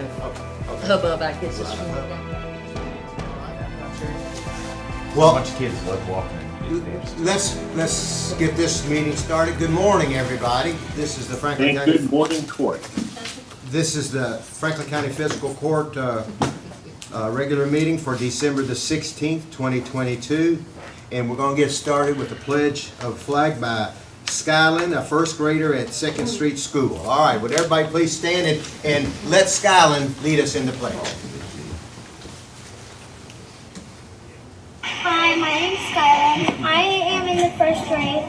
of hubbub, I guess it's more. Well, A bunch of kids love walking in. let's get this meeting started. Good morning, everybody. This is the Franklin And County. good morning, court. This is the Franklin County Fiscal Court regular meeting for December the 16th, 2022. And we're going to get started with the pledge of flag by Skyland, a first grader at 2nd Street School. All right, would everybody please stand and let Skyland lead us in the pledge. Hi, my name's Skylar. I am in the first grade,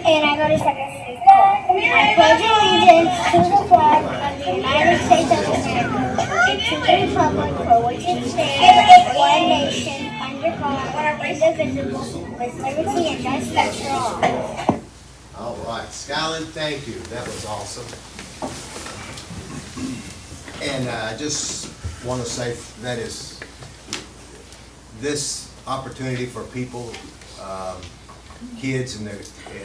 and I go to second grade school. I pledge allegiance to the flag of the United States of America and to the republic for which it stands, one nation, under God, indivisible, with liberty and justice for all. All right, Skyland, thank you. That was awesome. And I just want to say that is this opportunity for people, kids in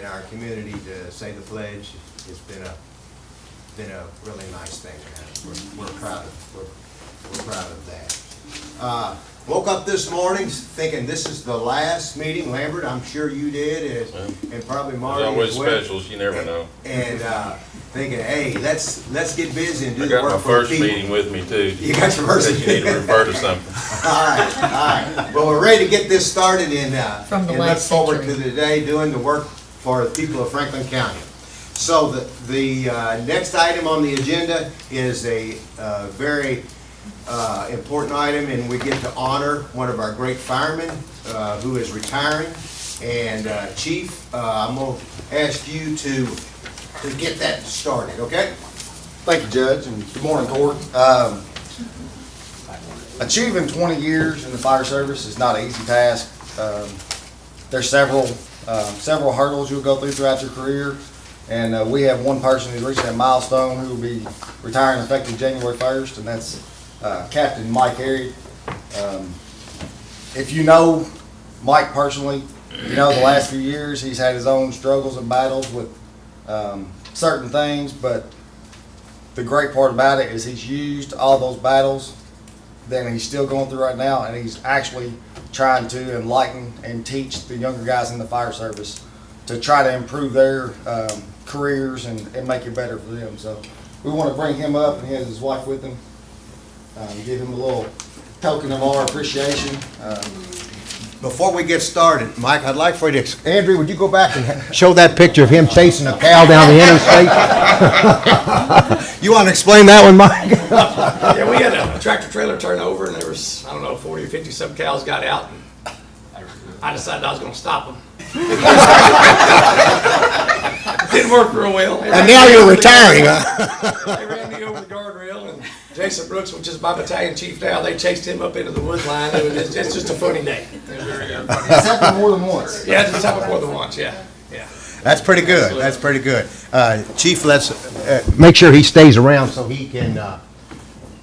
our community to say the pledge has been a really nice thing. We're proud of that. Woke up this morning thinking this is the last meeting. Lambert, I'm sure you did, and probably Marty There's always as well. specials, you never know. And thinking, hey, let's get busy and do I the got work my for first people. meeting with me too. You got your first Said you need to refer to something. All right. Well, we're ready to get this started From the and look last forward century. to today doing the work for the people of Franklin County. So the next item on the agenda is a very important item, and we get to honor one of our great firemen who is retiring. And Chief, I'm going to ask you to get that started, okay? Thank you, Judge, and good morning, Court. Achieving 20 years in the fire service is not an easy task. There's several hurdles you'll go through throughout your career, and we have one person who's reached that milestone who will be retiring effective January 1st, and that's Captain Mike Harry. If you know Mike personally, you know the last few years he's had his own struggles and battles with certain things, but the great part about it is he's used all those battles that he's still going through right now, and he's actually trying to enlighten and teach the younger guys in the fire service to try to improve their careers and make it better for them. So we want to bring him up, and he has his wife with him. Give him a little token of our appreciation. Before we get started, Mike, I'd like for you to, Andrew, would you go back and show that picture of him chasing a cow down the interstate? You want to explain that one, Mike? Yeah, we had a tractor trailer turn over, and there was, 40 or 50 some cows got out, and I decided I was going to stop them. Didn't work real well. And now you're retiring, huh? They ran me over the guardrail, and Jason Brooks, which is my battalion chief now, they chased him up into the wood line. It's just a funny day. It was very funny. It's happened more than once. Yeah, it's happened more than once, yeah. That's pretty good. That's pretty good. Chief, let's make sure he stays around so he can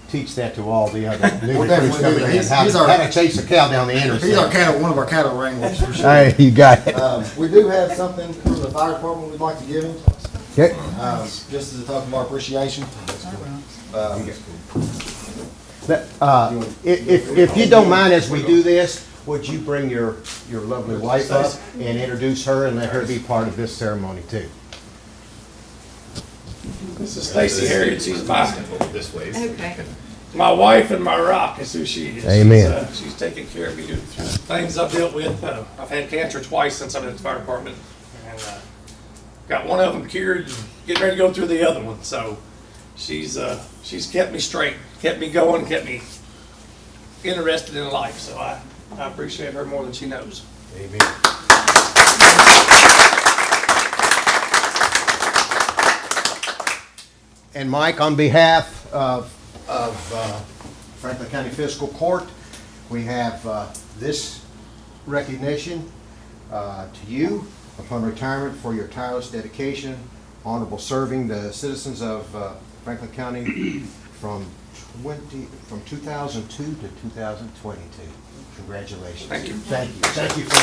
teach that to all the other new We'll recruits definitely do coming that. in. He's How our- to chase a cow down the interstate. He's one of our cattle wranglers for sure. Hey, you got it. We do have something from the fire department we'd like to give him, Okay. just as a token of our appreciation. If you don't mind, as we do this, would you bring your lovely wife up and introduce her and let her be part of this ceremony too? This is Stacy Harriet. She's This way. Okay. my wife and my rock is who she is. Amen. She's taken care of me through things I've dealt with. I've had cancer twice since I've been in the fire department, and got one of them cured. Getting ready to go through the other one. So she's kept me straight, kept me going, kept me interested in life. So I appreciate her more than she knows. Amen. And Mike, on behalf of Franklin County Fiscal Court, we have this recognition to you upon retirement for your tireless dedication, honorable serving the citizens of Franklin County from 2002 to 2022. Congratulations. Thank you. Thank you. Thank you for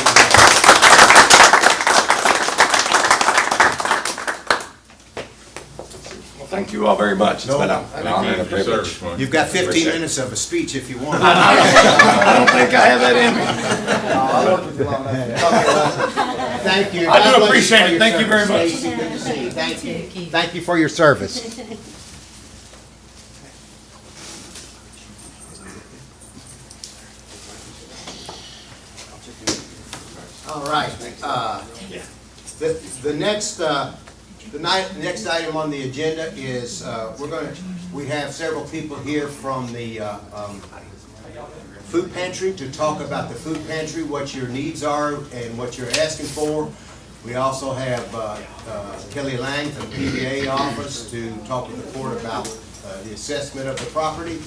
thank you all very much. It's been an Thank honor you and a for your privilege. service, Mike. You've got 15 Appreciate it. minutes of a speech if you want. I don't think I have that in me. I worked with you long enough. Thank you. I do God bless you appreciate for it. your Thank you very service, much. Stacy. Good to see you. Thank you. Thank you. Thank you for your service. All right. The next item on the agenda is, we have several people here from the food pantry to talk about the food pantry, what your needs are and what you're asking for. We also have Kelly Lang from the PBA office to talk with the court about the assessment of the property.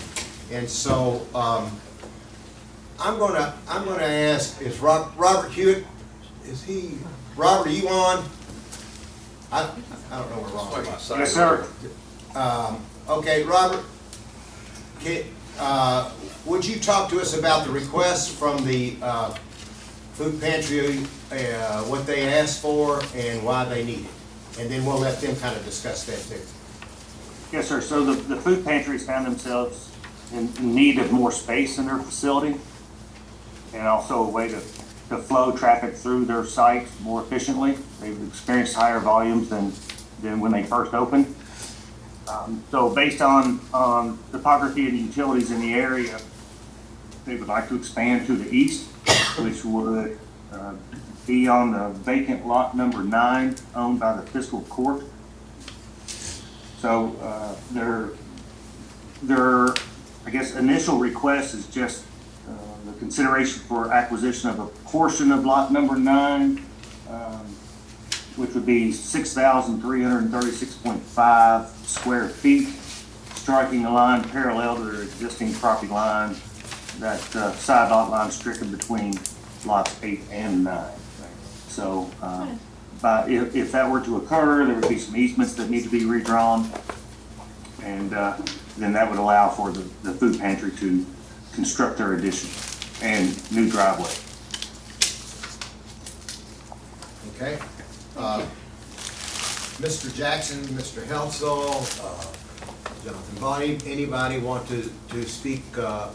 And so I'm gonna ask, is Robert Hewitt, Robert, are you on? I don't know where Robert is. Yes, sir. Okay, Robert, would you talk to us about the request from the food pantry, what they asked for and why they need it? And then we'll let them kind of discuss that too. Yes, sir. So the food pantries found themselves in need of more space in their facility and also a way to flow traffic through their site more efficiently. They've experienced higher volumes than when they first opened. So based on topography and utilities in the area, they would like to expand to the east, which would be on the vacant lot number 9 owned by the Fiscal Court. So their I guess initial request is just the consideration for acquisition of a portion of lot number 9, which would be 6,336.5 square feet, striking a line parallel to their existing property line, that side lot line stricken between lots 8 and 9. So if that were to occur, there would be some easements that need to be redrawn, and then that would allow for the food pantry to construct their addition and new driveway. Okay. Mr. Jackson, Mr. Helsel, Jonathan Bonney, anybody want to speak? I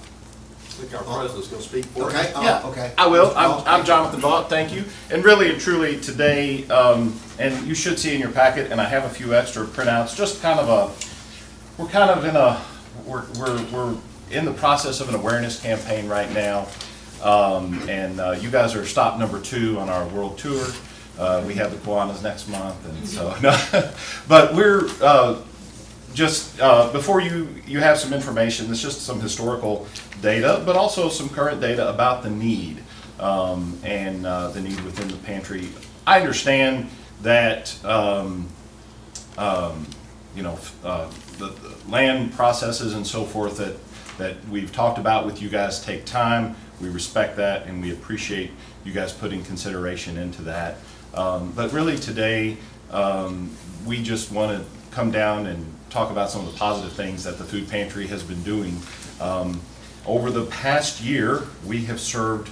think our president's going to speak for us. Okay, Yeah, okay. I will. I'm Jonathan Vaught, thank you. And really and truly today, and you should see in your packet, and I have a few extra printouts, just kind of we're in the process of an awareness campaign right now. And you guys are stop number 2 on our world tour. We have the Kiwanis next month, and so, no. But we're just, before you have some information, it's just some historical data, but also some current data about the need, and the need within the pantry. I understand that, the land processes and so forth that we've talked about with you guys take time. We respect that, and we appreciate you guys putting consideration into that. But really today, we just want to come down and talk about some of the positive things that the food pantry has been doing. Over the past year, we have served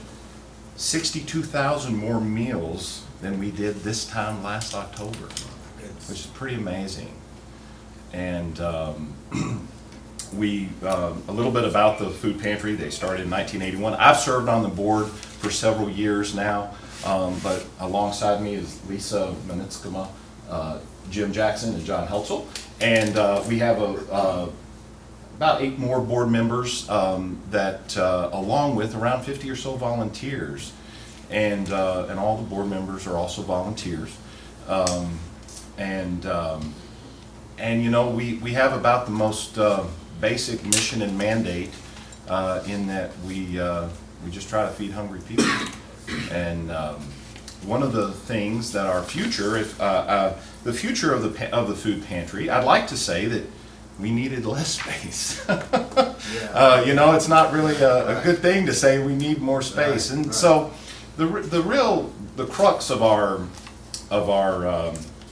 62,000 more meals than we did this time last October, which is pretty amazing. And a little bit about the food pantry. They started in 1981. I've served on the board for several years now, but alongside me is Lisa Manitskama, Jim Jackson, and John Heltzel. And we have about 8 more board members that, along with around 50 or so volunteers. And all the board members are also volunteers. And you know, we have about the most basic mission and mandate in that we just try to feed hungry people. And one of the things that our future, the future of the food pantry, I'd like to say that we needed less space. You know, it's not really a good thing to say we need more space. And so the crux of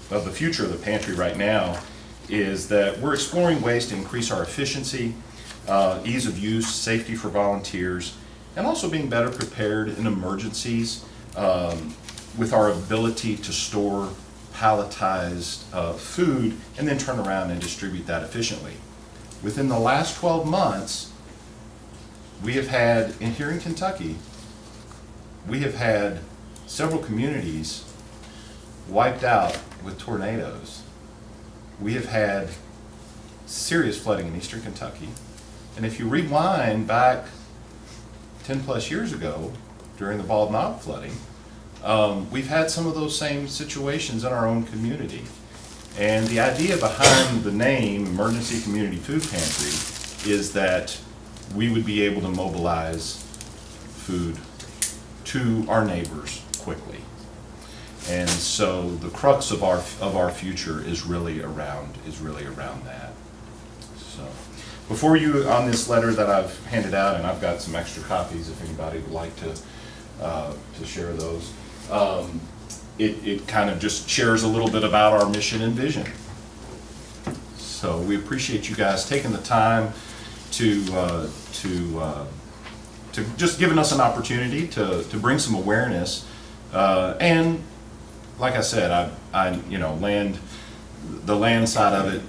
the future of the pantry right now is that we're exploring ways to increase our efficiency, ease of use, safety for volunteers, and also being better prepared in emergencies with our ability to store palletized food and then turn around and distribute that efficiently. Within the last 12 months, we have had, here in Kentucky, we have had several communities wiped out with tornadoes. We have had serious flooding in eastern Kentucky. And if you rewind back 10 plus years ago, during the Bald Knob flooding, we've had some of those same situations in our own community. And the idea behind the name Emergency Community Food Pantry is that we would be able to mobilize food to our neighbors quickly. And so the crux of our future is really around that. So before you, on this letter that I've handed out, and I've got some extra copies if anybody would like to share those, it kind of just shares a little bit about our mission and vision. So we appreciate you guys taking the time to just giving us an opportunity to bring some awareness, and like I said, the land side of it,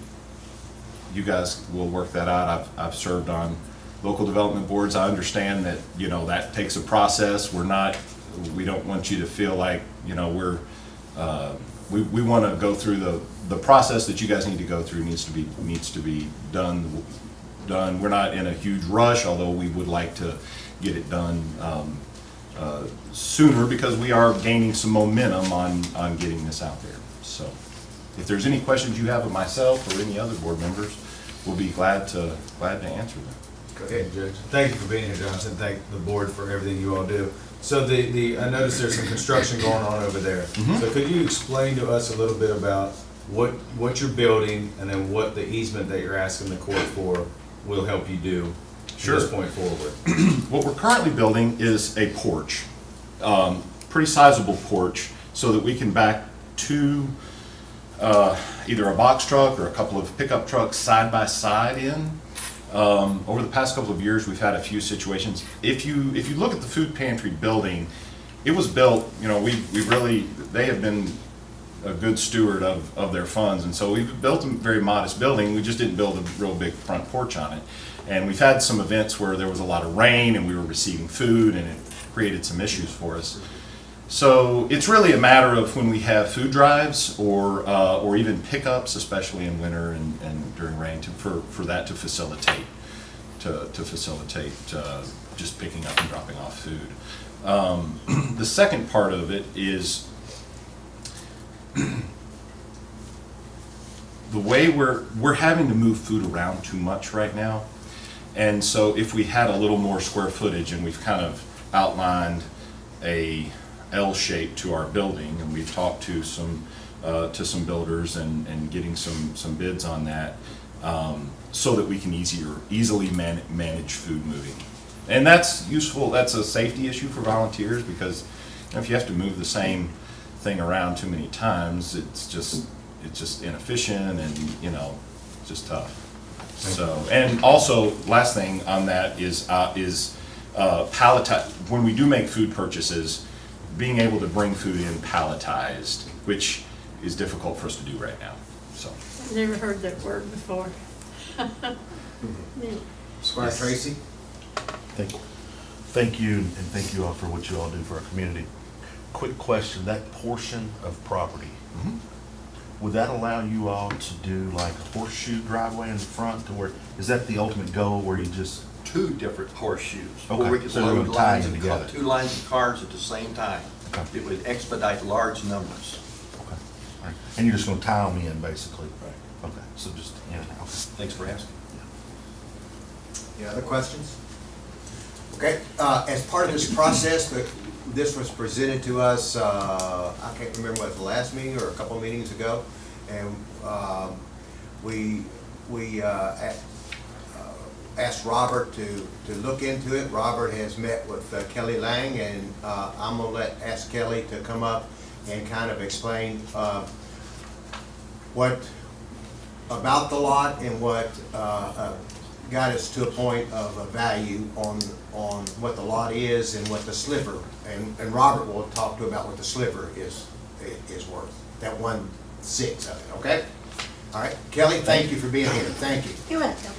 you guys will work that out. I've served on local development boards. I understand that, that takes a process. We don't want you to feel like, we want to go through the process that you guys need to go through needs to be done. We're not in a huge rush, although we would like to get it done sooner because we are gaining some momentum on getting this out there. So if there's any questions you have of myself or any other board members, we'll be glad to answer them. Go ahead, Judge. Thank you for being here, Johnson. Thank the board for everything you all do. So I noticed there's some construction going on over there. Mhm. So could you explain to us a little bit about what you're building and then what the easement that you're asking the court for will help you do Sure. from this point forward? What we're currently building is a porch, pretty sizable porch, so that we can back two, either a box truck or a couple of pickup trucks side by side in. Over the past couple of years, we've had a few situations. If you look at the food pantry building, it was built, they have been a good steward of their funds, and so we've built a very modest building. We just didn't build a real big front porch on it. And we've had some events where there was a lot of rain and we were receiving food, and it created some issues for us. So it's really a matter of when we have food drives or even pickups, especially in winter and during rain, for that to facilitate just picking up and dropping off food. The second part of it is the way we're having to move food around too much right now. And so if we had a little more square footage, and we've kind of outlined a L shape to our building, and we've talked to some builders and getting some bids on that, so that we can easily manage food moving. And that's useful. That's a safety issue for volunteers, because if you have to move the same thing around too many times, it's just inefficient and just tough. So, and also, last thing on that is palletized. When we do make food purchases, being able to bring food in palletized, which is difficult for us to do right now. So, I've never heard that word before. Squire Tracy? Thank you, and thank you all for what you all do for our community. Quick question, that portion of property, would that allow you all to do like a horseshoe driveway in the front to where, is that the ultimate goal where you just? Two different horseshoes. Okay, Where we could so they're load gonna tie lines them of together. two lines of cars at the same time. Okay. It would expedite large numbers. Okay, all right. And you're just gonna tie them in, basically? Right. Okay, so just, okay. Thanks for asking. Any other questions? Okay, as part of this process, this was presented to us, I can't remember whether it was the last meeting or a couple of meetings ago, and we asked Robert to look into it. Robert has met with Kelly Lang, and I'm gonna ask Kelly to come up and kind of explain what about the lot and what got us to a point of a value on what the lot is and what the sliver, and Robert will talk to about what the sliver is worth. that 1/6 of it, okay? All right, Kelly, thank you for being here, thank you. You're welcome.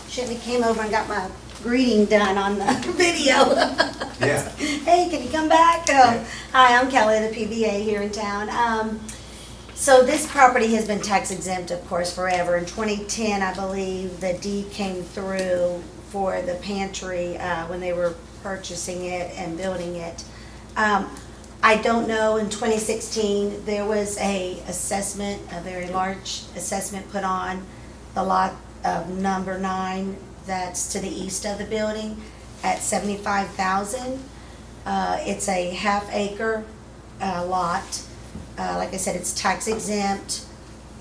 Shelley came over and got my greeting done on the video. Yeah. Hey, can you come back? Hi, I'm Kelly, the PBA here in town. So this property has been tax exempt, of course, forever. In 2010, I believe, the deed came through for the pantry when they were purchasing it and building it. I don't know, in 2016, there was a assessment, a very large assessment put on the lot of number 9 that's to the east of the building at $75,000. It's a half-acre lot. Like I said, it's tax exempt.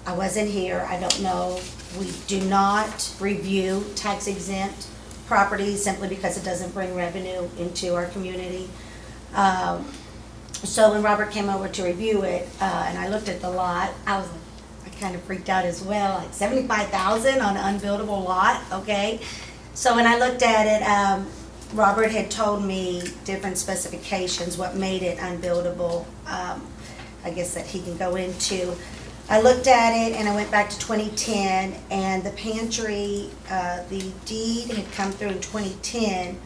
I wasn't here, I don't know. We do not review tax exempt properties simply because it doesn't bring revenue into our community. So when Robert came over to review it, and I looked at the lot, I kind of freaked out as well, like $75,000 on an unbuildable lot, okay? So when I looked at it, Robert had told me different specifications, what made it unbuildable, I guess that he can go into. I looked at it and I went back to 2010, and the pantry, the deed had come through in 2010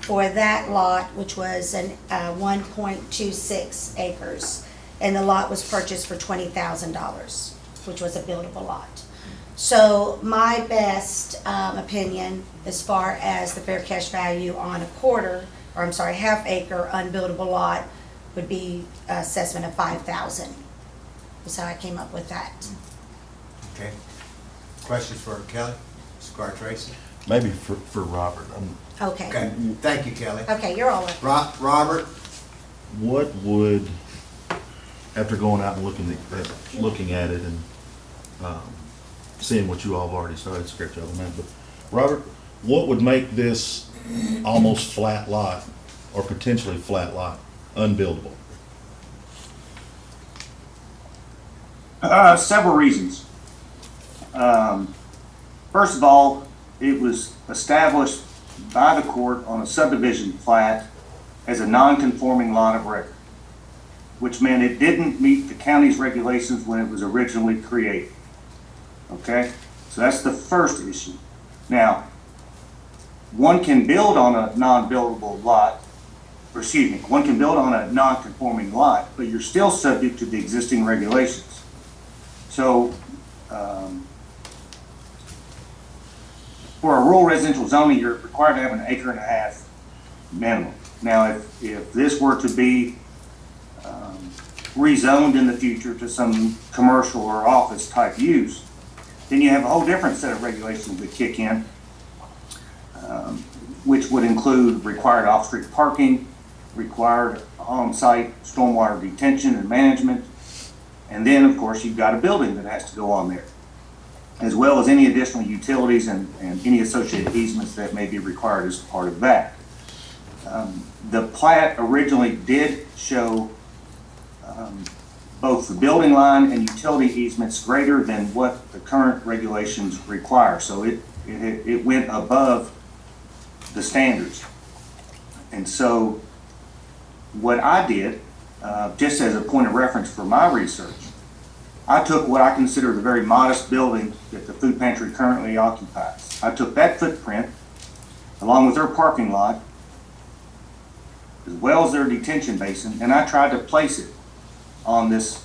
for that lot, which was an 1.26 acres. And the lot was purchased for $20,000, which was a buildable lot. So my best opinion as far as the fair cash value on a half acre unbuildable lot would be assessment of $5,000. That's how I came up with that. Okay. Questions for Kelly? Squire Tracy? Maybe for Robert. Okay. Okay, thank you, Kelly. Okay, you're all welcome. Robert? What would, after going out and looking at it and seeing what you all have already started, scratch over that, but Robert, what would make this almost flat lot or potentially flat lot unbuildable? Several reasons. First of all, it was established by the court on a subdivision plat as a non-conforming lot of record, which meant it didn't meet the county's regulations when it was originally created. Okay? So that's the first issue. Now, one can build on a non-buildable lot, one can build on a non-conforming lot, but you're still subject to the existing regulations. So, for a rural residential zoning, you're required to have an 1.5 acres minimum. Now, if this were to be rezoned in the future to some commercial or office type use, then you have a whole different set of regulations that kick in, which would include required off-street parking, required on-site stormwater detention and management, and then, of course, you've got a building that has to go on there, as well as any additional utilities and any associated easements that may be required as part of that. The plat originally did show both the building line and utility easements greater than what the current regulations require. So it went above the standards. And so what I did, just as a point of reference for my research, I took what I consider the very modest building that the food pantry currently occupies. I took that footprint, along with their parking lot, as well as their detention basin, and I tried to place it on this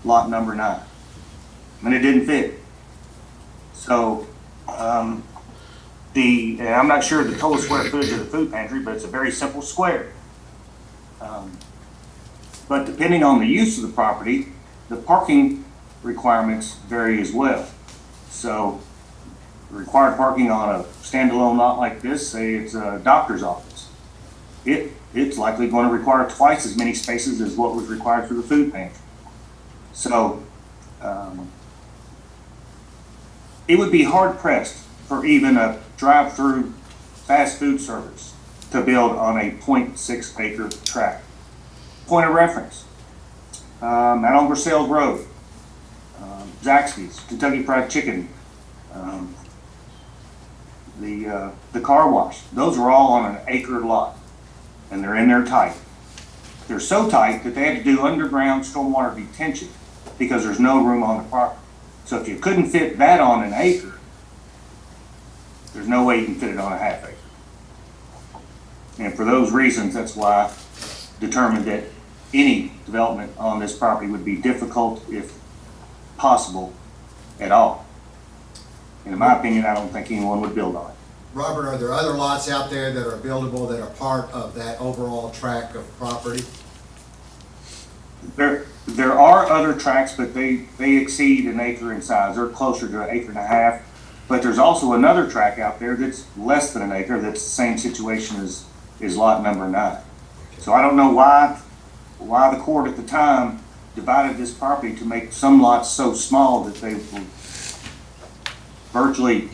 lot number 9. And it didn't fit. So, and I'm not sure the total square footage of the food pantry, but it's a very simple square. But depending on the use of the property, the parking requirements vary as well. So required parking on a standalone lot like this, say it's a doctor's office, it's likely going to require twice as many spaces as what was required for the food pantry. So it would be hard pressed for even a drive-through fast food service to build on a 0.6 acre tract. Point of reference, out on Versailles Road, Zaxby's, Kentucky Fried Chicken, the car wash, those are all on an acre lot, and they're in there tight. they're so tight that they had to do underground stormwater detention because there's no room on the property. So if you couldn't fit that on an acre, there's no way you can fit it on a half acre. And for those reasons, that's why I determined that any development on this property would be difficult, if possible, at all. And in my opinion, I don't think anyone would build on it. Robert, are there other lots out there that are buildable that are part of that overall tract of property? There are other tracts, but they exceed an acre in size. They're closer to an acre and a half. But there's also another tract out there that's less than an acre, that's the same situation as lot number 9. So I don't know why the court at the time divided this property to make some lots so small that they were virtually,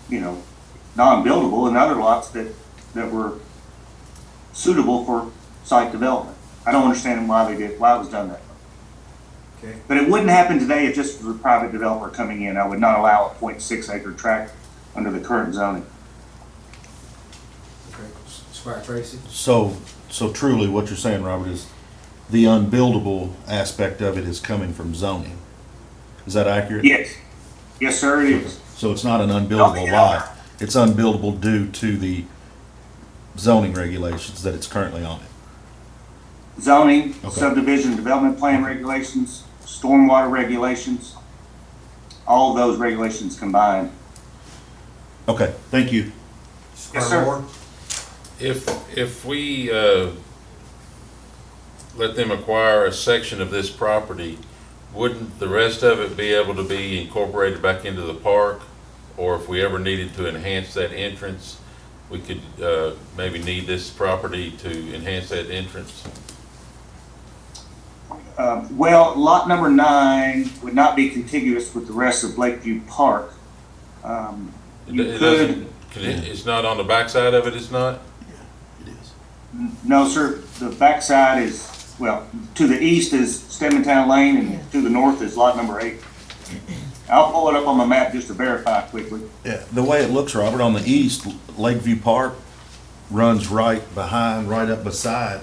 non-buildable, and other lots that were suitable for site development. I don't understand why it was done that way. Okay. But it wouldn't happen today if just was a private developer coming in. I would not allow a 0.6 acre tract under the current zoning. Okay. Squire Tracy? So truly what you're saying, Robert, is the unbuildable aspect of it is coming from zoning. Is that accurate? Yes. Yes, sir, it is. So it's not an unbuildable lot. It's unbuildable due to the zoning regulations that it's currently on it. Zoning, Okay. subdivision development plan regulations, stormwater regulations, all of those regulations combined. Okay, thank you. Yes, sir. Moore? If we let them acquire a section of this property, wouldn't the rest of it be able to be incorporated back into the park? Or if we ever needed to enhance that entrance, we could maybe need this property to enhance that entrance? Well, lot number 9 would not be contiguous with the rest of Lakeview Park. It's not on the backside of it, it's not? It is. No, sir, the backside is, well, to the east is Stedmantown Lane, and to the north is lot number 8. I'll pull it up on my map just to verify quickly. Yeah, the way it looks, Robert, on the east, Lakeview Park runs right up beside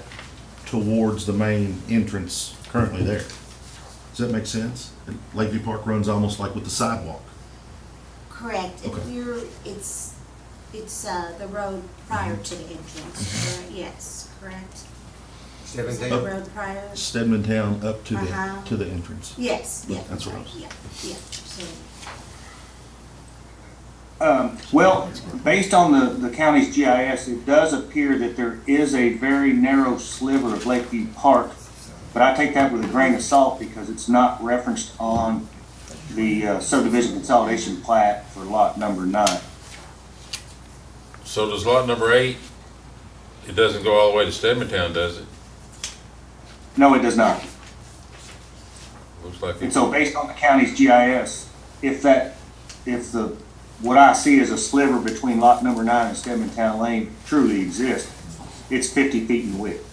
towards the main entrance currently there. Does that make sense? And Lakeview Park runs almost like with the sidewalk. Correct. If Okay. it's the road prior to the entrance, correct? Yes, correct. Is that the Stevenson? road prior? Stedmantown up to Uh-huh. the entrance. Yes, yeah. That's what I was- Yeah, so. Well, based on the county's GIS, it does appear that there is a very narrow sliver of Lakeview Park, but I take that with a grain of salt because it's not referenced on the subdivision consolidation plat for lot number 9. So does lot number 8, it doesn't go all the way to Stedmantown, does it? No, it does not. Looks like And it. so based on the county's GIS, what I see as a sliver between lot number 9 and Stedmantown Lane truly exists, it's 50 feet in width.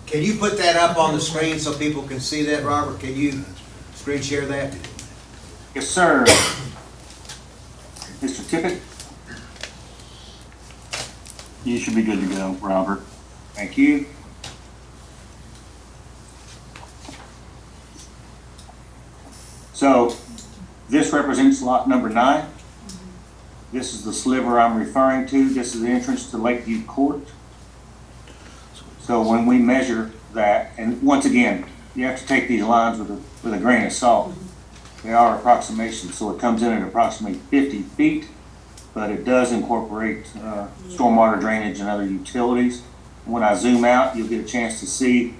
Can you put that up on the screen so people can see that, Robert? Can you screen share that? Yes, sir. Mr. Tippett? You should be good to go, Robert. Thank you. So this represents lot number 9. This is the sliver I'm referring to. This is the entrance to Lakeview Court. So when we measure that, and once again, you have to take these lines with a grain of salt. They are approximations, so it comes in at approximately 50 feet, but it does incorporate stormwater drainage and other utilities. When I zoom out, you'll get a chance to see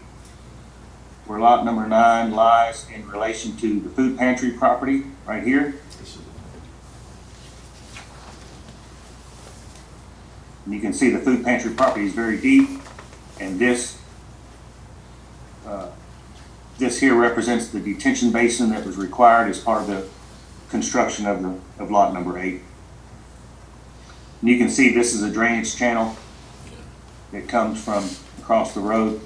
where lot number 9 lies in relation to the food pantry property right here. And you can see the food pantry property is very deep, and this here represents the detention basin that was required as part of the construction of lot number 8. And you can see this is a drainage channel that comes from across the road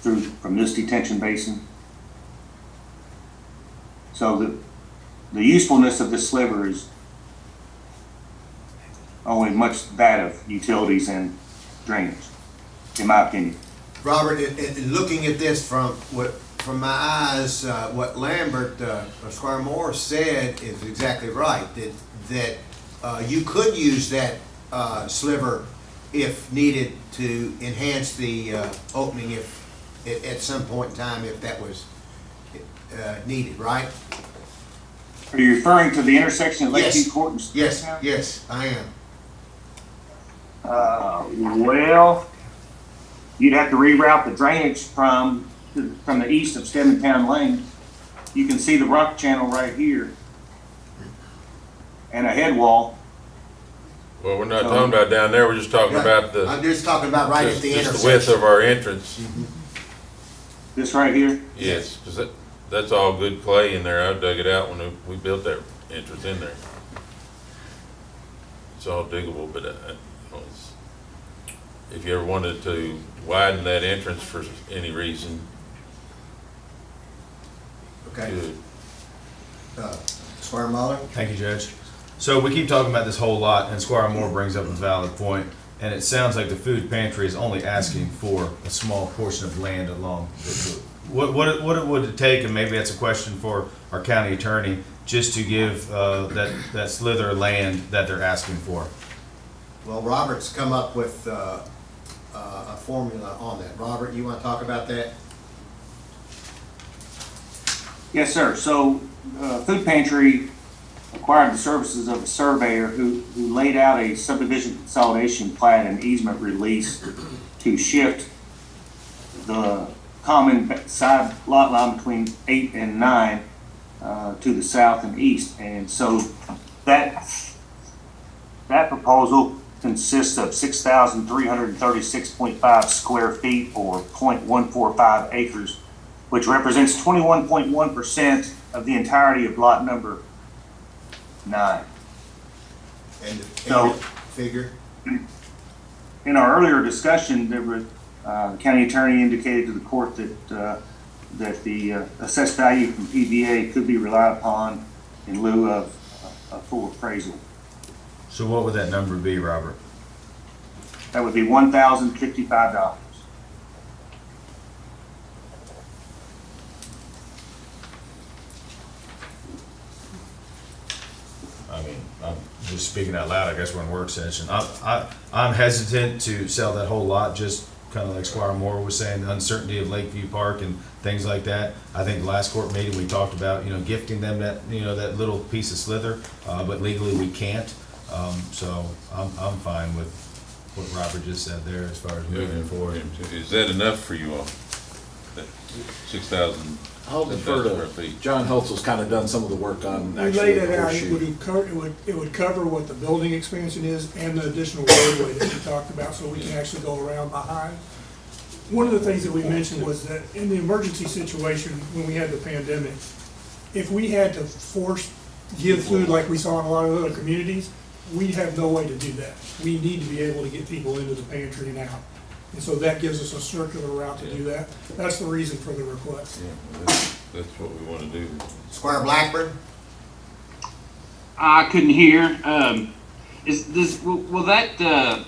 from this detention basin. So the usefulness of this sliver is only much that of utilities and drainage. in my opinion. Robert, in looking at this from my eyes, what Lambert, or Squire Moore said is exactly right, that you could use that sliver if needed to enhance the opening if, at some point in time, if that was needed, right? Are you referring to the intersection of Lakeview Yes. Court and Yes, Stevenstown? yes, I am. Well, you'd have to reroute the drainage from the east of Stevenstown Lane. You can see the rock channel right here and a head wall. Well, we're not talking about down there, we're just talking about the, I'm just talking about right at the just intersection. the width of our entrance. This right here. Yes, because that's all good clay in there. I dug it out when we built that entrance in there. It's all diggable, but if you ever wanted to widen that entrance for any reason, Okay. good. Squire Muller? Thank you, Judge. So we keep talking about this whole lot, and Squire Moore brings up a valid point, and it sounds like the food pantry is only asking for a small portion of land along. What would it take, and maybe that's a question for our county attorney, just to give that slither of land that they're asking for? Well, Robert's come up with a formula on that. Robert, you want to talk about that? Yes, sir. So, Food Pantry acquired the services of a surveyor who laid out a subdivision consolidation plat and easement release to shift the common side lot line between 8 and 9 to the south and east. And so that proposal consists of 6,336.5 square feet or 0.145 acres, which represents 21.1% of the entirety of lot number 9. And So- figure? In our earlier discussion, there was, the county attorney indicated to the court that the assessed value from PVA could be relied upon in lieu of a full appraisal. So what would that number be, Robert? That would be $1,055. I mean, I'm just speaking out loud, I guess we're in work session. I'm hesitant to sell that whole lot, just kind of like Squire Moore was saying, the uncertainty of Lakeview Park and things like that. I think the last court meeting, we talked about, gifting them that, that little piece of slither, but legally we can't. So I'm fine with what Robert just said there as far as moving forward. Is that enough for you all? That 6,000? I'll defer to, John Hulsel's kind of done some of the work on We actually laid the it out, horseshoe. it would cover what the building expansion is and the additional roadway that we talked about, so we can actually go around behind. One of the things that we mentioned was that in the emergency situation, when we had the pandemic, if we had to give food like we saw in a lot of other communities, we have no way to do that. We need to be able to get people into the pantry and out. And so that gives us a circular route to do that. That's the reason for the request. Yeah, that's what we want to do. Squire Blackburn? I couldn't hear. Will that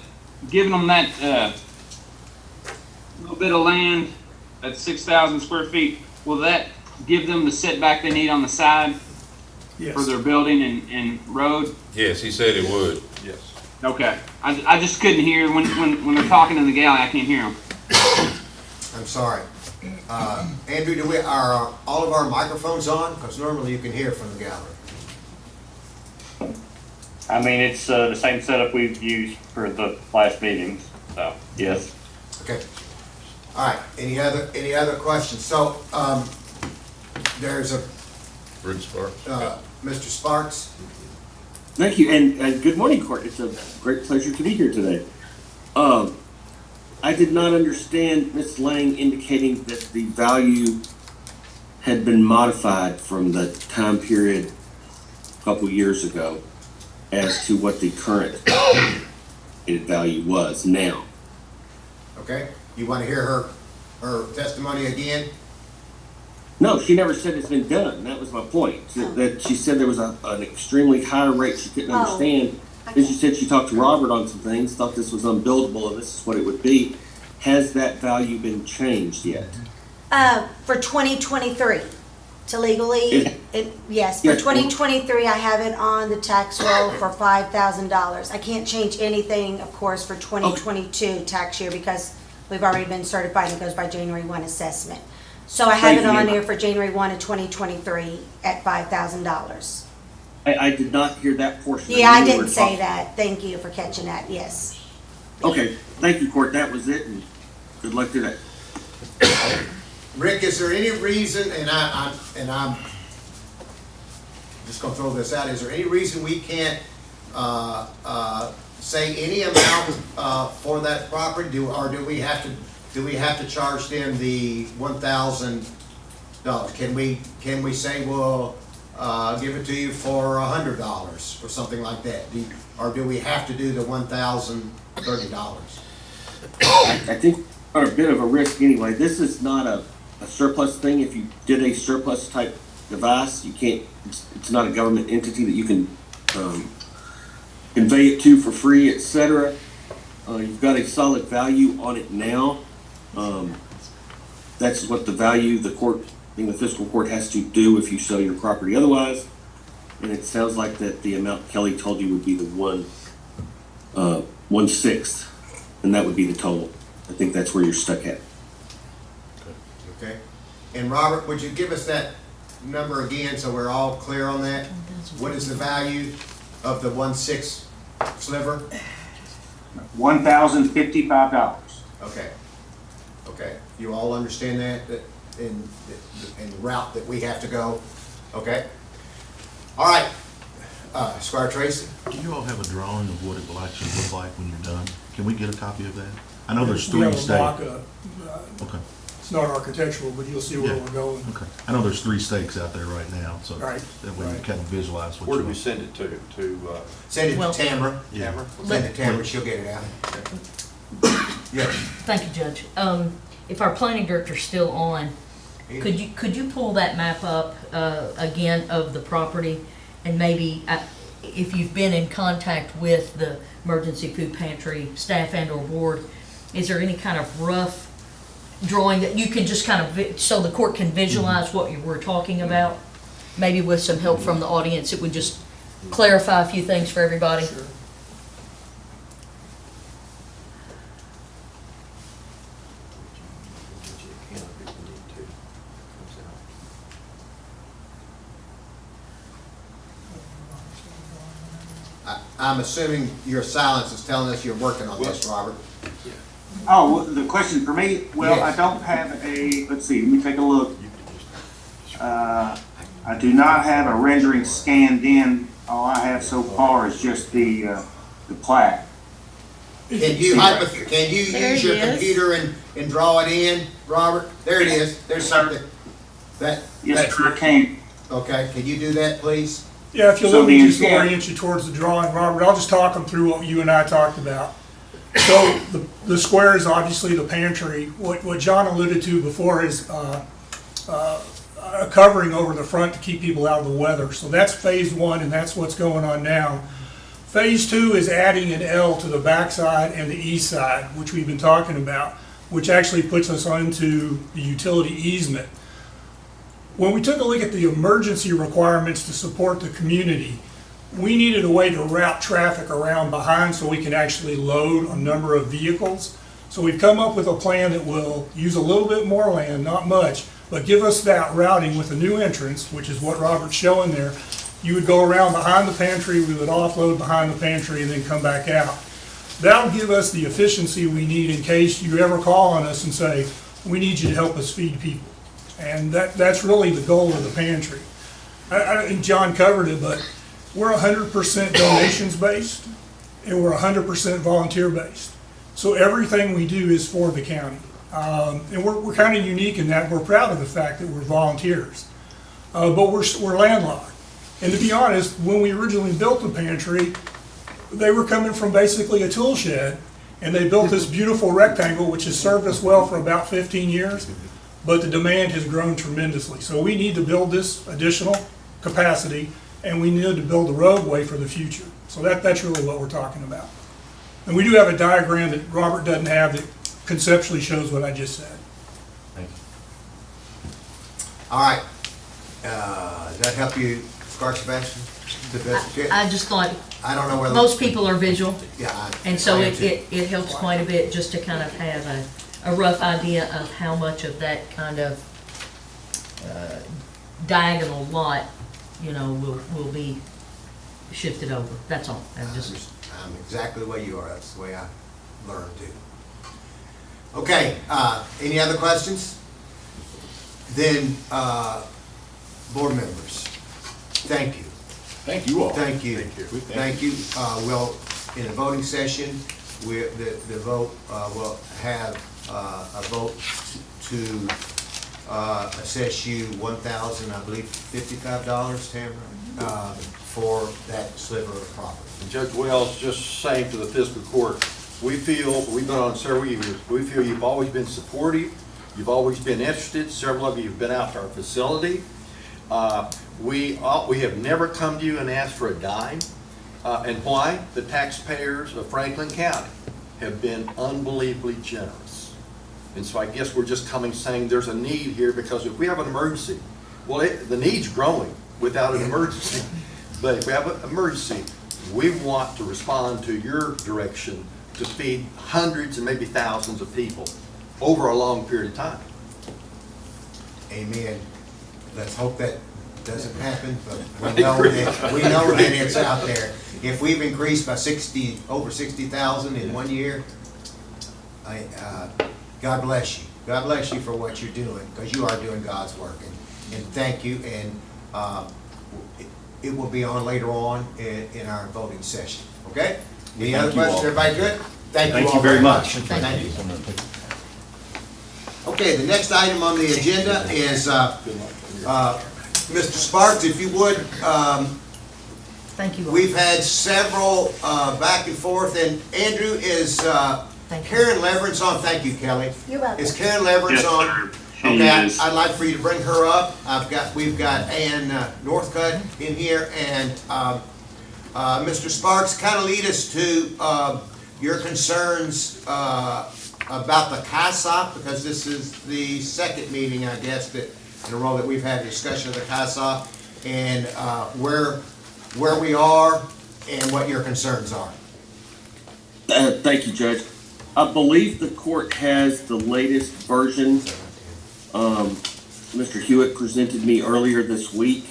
giving them that little bit of land at 6,000 square feet? Will that give them the setback they need on the side Yes. for their building and road? Yes, he said it would. Yes. Okay. I just couldn't hear when they're talking in the galley. I can't hear them. I'm sorry. Andrew, are all of our microphones on? Because normally you can hear from the gallery. I mean, it's the same setup we've used for the last meetings, so, yes. Okay. All right. Any other questions? So, there's a, Rick Sparks. Mr. Sparks. Thank you, and good morning, Court. It's a great pleasure to be here today. I did not understand Ms. Lang indicating that the value had been modified from the time period a couple years ago as to what the current value was now. Okay. You want to hear her testimony again? No, she never said it's been done. That was my point. That she said there was an extremely high rate she couldn't understand. Then she said she talked to Robert on some things, thought this was unbuildable and this is what it would be. has that value been changed yet? For 2023, to legally, yes, for Yes. 2023, I have it on the tax roll for $5,000. I can't change anything, of course, for 2022 tax year because we've already been certified and it goes by January 1 assessment. So I have Thank it you. on here for January 1 of 2023 at $5,000. I did not hear that portion. Yeah, I knew we didn't were say talking- that. Thank you for catching that, yes. Okay, thank you, Court, that was it, and good luck today. Rick, is there any reason, and I'm just gonna throw this out, is there any reason we can't, say any amount, for that property? Or do we have to charge them the $1,000? Can we say, well, give it to you for $100 or something like that? Or do we have to do the $1,030? I think are a bit of a risk anyway. This is not a surplus thing. If you did a surplus type device, you can't, it's not a government entity that you can convey it to for free, etc. You've got a solid value on it now. That's what the value the court, being the fiscal court, has to do if you sell your property otherwise. And it sounds like that the amount Kelly told you would be the 1/6, and that would be the total. I think that's where you're stuck at. Okay. And Robert, would you give us that number again so we're all clear on that? What is the value of the 1/6 sliver? $1,055. Okay. Okay. You all understand that in the route that we have to go? Okay. All right. Squire Tracy? Do you all have a drawing of what it will actually look like when you're done? Can we get a copy of that? I know there's We three have a stakes. mock-up. Okay, It's not architectural, but you'll see where Yeah. we're going. okay. I know there's 3 stakes out there right now, so Right, that way you right. kind of visualize what Where you do we want. send it to? Send it Well- to Tamara. Yeah. Send it to Tamara, she'll get it out. Yes. Thank you, Judge. If our planning director's still on, could you pull that map up again of the property? And maybe if you've been in contact with the emergency food pantry staff and or board, is there any kind of rough drawing that you can just kind of, so the court can visualize what you were talking about? Maybe with some help from the audience, it would just clarify a few things for everybody. Sure. I'm assuming your silence is telling us you're working on this, Robert. Oh, well, the question for me, well, I Yes. don't have let's see, let me take a look. I do not have a rendering scanned in. All I have so far is just the plat. Can you There use your it is. computer and draw it in, Robert? There it is, there's something. Yes, That's sir, I can. okay, can you do that, please? Yeah, if you'll So let me the just intent- orient you towards the drawing, Robert, I'll just talk them through what you and I talked about. So the square is obviously the pantry. What John alluded to before is a covering over the front to keep people out of the weather. So that's phase 1, and that's what's going on now. Phase 2 is adding an L to the backside and the east side, which we've been talking about, which actually puts us onto the utility easement. When we took a look at the emergency requirements to support the community, we needed a way to route traffic around behind so we can actually load a number of vehicles. So we've come up with a plan that will use a little bit more land, not much, but give us that routing with a new entrance, which is what Robert's showing there. You would go around behind the pantry, we would offload behind the pantry and then come back out. That'll give us the efficiency we need in case you ever call on us and say, we need you to help us feed people. And that's really the goal of the pantry. I think John covered it, but we're 100% donations based and we're 100% volunteer based. So everything we do is for the county. And we're kind of unique in that we're proud of the fact that we're volunteers. But we're landlocked. And to be honest, when we originally built the pantry, they were coming from basically a tool shed, and they built this beautiful rectangle, which has served us well for about 15 years, but the demand has grown tremendously. So we need to build this additional capacity, and we need to build a roadway for the future. So that's really what we're talking about. And we do have a diagram that Robert doesn't have that conceptually shows what I just said. Thank you. All right. Does that help you, Scar Sebastian? The best you can? I just thought, I don't know whether. most people are visual, Yeah. and so I am it, too. it helps quite a bit just to kind of have a rough idea of how much of that kind of diagonal lot, you know, will be shifted over. That's all. I'm just, I'm exactly the way you are. That's the way I learned too. Okay, any other questions? Then, board members, thank you. Thank you all. Thank you. Thank you. Thank you. We'll, in a voting session, the vote, will have a vote to assess you $1,000, I believe, $55, Tamara, for that sliver of property. Judge Wells, just saying to the fiscal court, we feel, we've been on several years, we feel you've always been supportive, you've always been interested, several of you have been out to our facility. We have never come to you and asked for a dime. And why? The taxpayers of Franklin County have been unbelievably generous. And so I guess we're just coming saying there's a need here, because if we have an emergency, well, the need's growing without an emergency. But if we have an emergency, we want to respond to your direction to feed hundreds and maybe thousands of people over a long period of time. Amen. Let's hope that doesn't happen, but we know that it's out there. If we've increased by over 60,000 in 1 year, God bless you. God bless you for what you're doing, because you are doing God's work. And thank you. And it will be on later on in our voting session. Okay? Any other questions? Everybody good? Thank you all very much. Thank you. Okay, the next item on the agenda is Mr. Sparks, if you would. thank you all. We've had several back and forth, and Andrew, is Thank you. Karen Leverance on? Thank you, Kelly. You're welcome. Is Karen Leverance Yes, on? sir. She Okay, is. I'd like for you to bring her up. We've got Ann Northcutt in here, and Mr. Sparks, kind of lead us to your concerns about the CISOP, because this is the second meeting, I guess, that in a row that we've had a discussion of the CISOP, and where we are and what your concerns are. Thank you, Judge. I believe the court has the latest version. Mr. Hewitt presented me earlier this week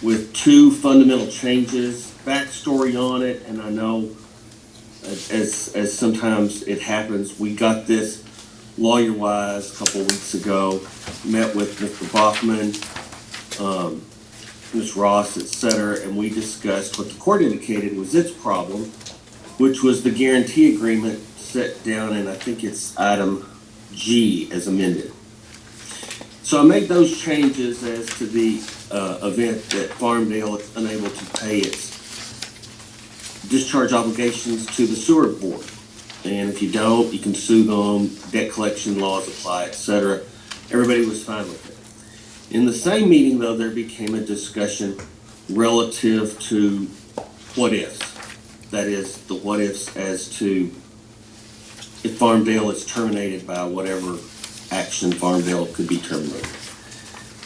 with two fundamental changes, backstory on it, and I know as sometimes it happens, we got this lawyer-wise a couple weeks ago, met with Mr. Bachman, Ms. Ross, et cetera, and we discussed what the court indicated was its problem, which was the guarantee agreement set down in, I think it's item G as amended. So I made those changes as to the event that Farmdale is unable to pay its discharge obligations to the sewer board. And if you don't, you can sue them, debt collection laws apply, et cetera. Everybody was fine with it. In the same meeting, though, there became a discussion relative to what ifs. That is, the what ifs as to if Farmdale is terminated by whatever action Farmdale could be terminated.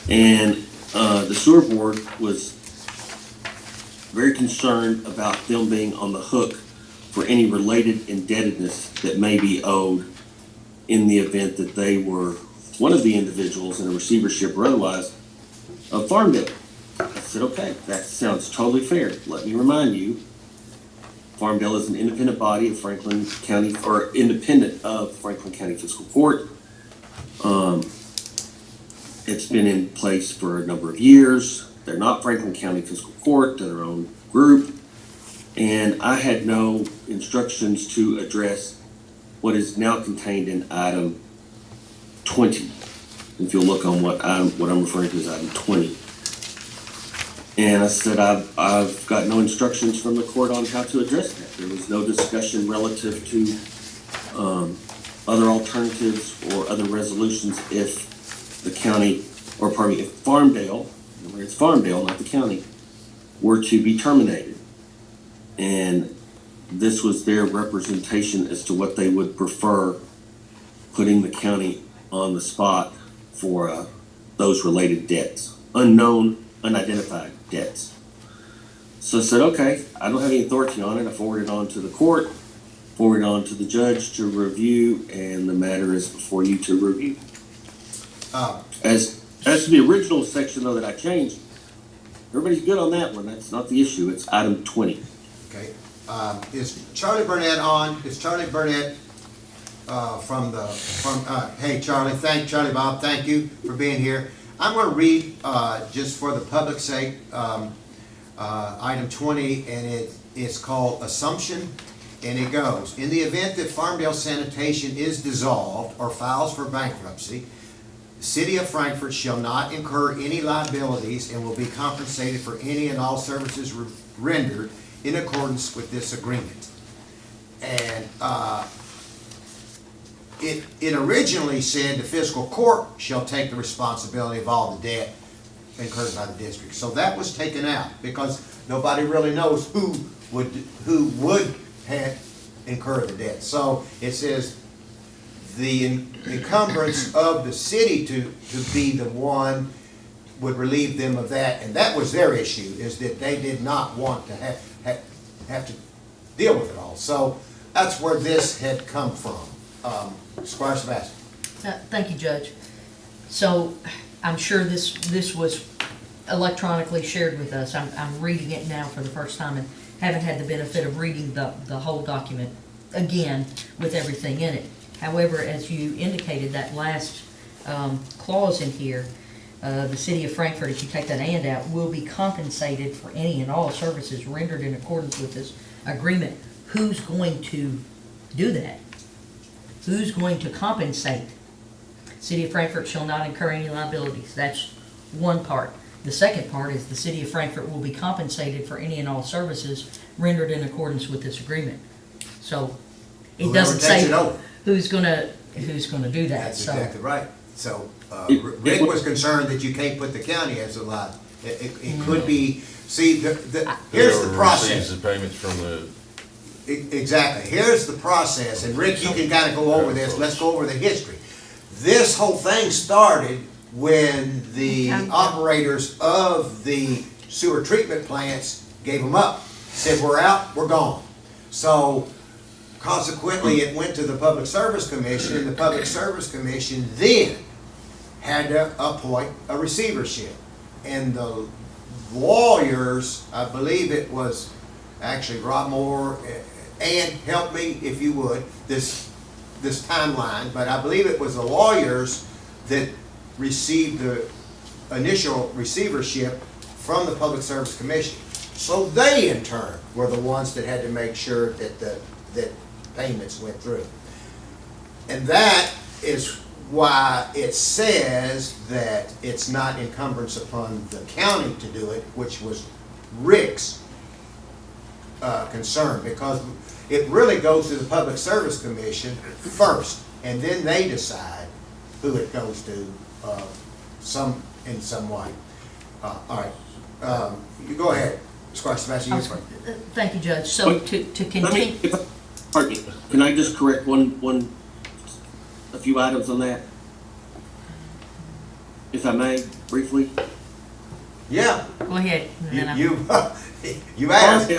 And the sewer board was very concerned about them being on the hook for any related indebtedness that may be owed in the event that they were one of the individuals in a receivership or otherwise of Farmdale. I said, okay, that sounds totally fair. Let me remind you, Farmdale is an independent body of Franklin County, or independent of Franklin County Fiscal Court. It's been in place for a number of years. They're not Franklin County Fiscal Court, they're their own group. And I had no instructions to address what is now contained in item 20. If you'll look on what I'm referring to as item 20. And I said, I've got no instructions from the court on how to address that. There was no discussion relative to other alternatives or other resolutions if the county, or pardon me, if Farmdale, remember it's Farmdale, not the county, were to be terminated. And this was their representation as to what they would prefer putting the county on the spot for those related debts, unknown, unidentified debts. So I said, okay, I don't have any authority on it. I forwarded it on to the court, forwarded it on to the judge to review, and the matter is before you to review. As to the original section though that I changed, everybody's good on that one. That's not the issue. It's item 20. Okay. Is Charlie Burnett on? Is Charlie Burnett hey Charlie, Charlie Bob, thank you for being here. I'm going to read, just for the public's sake, item 20, and it's called Assumption, and it goes, in the event that Farmdale Sanitation is dissolved or files for bankruptcy, the City of Frankfort shall not incur any liabilities and will be compensated for any and all services rendered in accordance with this agreement. And it originally said the fiscal court shall take the responsibility of all the debt incurred by the district. So that was taken out because nobody really knows who would have incurred the debt. So it says the encumbrance of the city to be the one would relieve them of that, and that was their issue, is that they did not want to have to deal with it all. So that's where this had come from. Squire Sebastian. Thank you, Judge. So I'm sure this was electronically shared with us. I'm reading it now for the first time and haven't had the benefit of reading the whole document again with everything in it. However, as you indicated, that last clause in here, the City of Frankfort, if you take that and out, will be compensated for any and all services rendered in accordance with this agreement. Who's going to do that? Who's going to compensate? City of Frankfort shall not incur any liabilities. That's one part. The second part is the City of Frankfort will be compensated for any and all services rendered in accordance with this agreement. So it doesn't say who's gonna do that. That's exactly right. So Rick was concerned that you can't put the county as a lot. It could be. See, here's the process. The payments from the. Exactly. Here's the process, and Rick, you can kind of go over this. Let's go over the history. This whole thing started when the operators of the sewer treatment plants gave them up. Said, we're out, we're gone. So consequently, it went to the Public Service Commission, and the Public Service Commission then had to appoint a receivership. And the lawyers, I believe it was actually Rob Moore, and help me if you would, this timeline, but I believe it was the lawyers that received the initial receivership from the Public Service Commission. So they in turn were the ones that had to make sure that payments went through. And that is why it says that it's not encumbrance upon the county to do it, which was Rick's concern, because it really goes to the Public Service Commission first, and then they decide who it goes to in some way. All right, you go ahead, Squire Sebastian. Thank you, Judge. So to continue. Pardon me, can I just correct a few items on that? If I may, briefly? Yeah. Go ahead. You asked.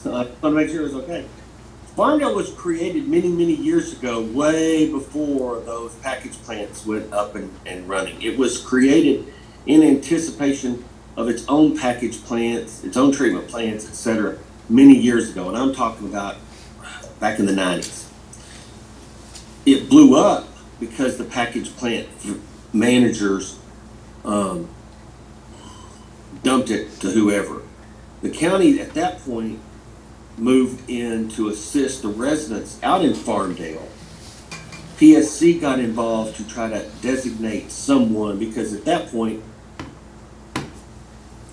I want to make sure it's okay. Farmdale was created many, many years ago, way before those package plants went up and running. It was created in anticipation of its own package plants, its own treatment plants, etc., many years ago. And I'm talking about back in the 90s. It blew up because the package plant managers dumped it to whoever. The county at that point moved in to assist the residents out in Farmdale. PSC got involved to try to designate someone, because at that point,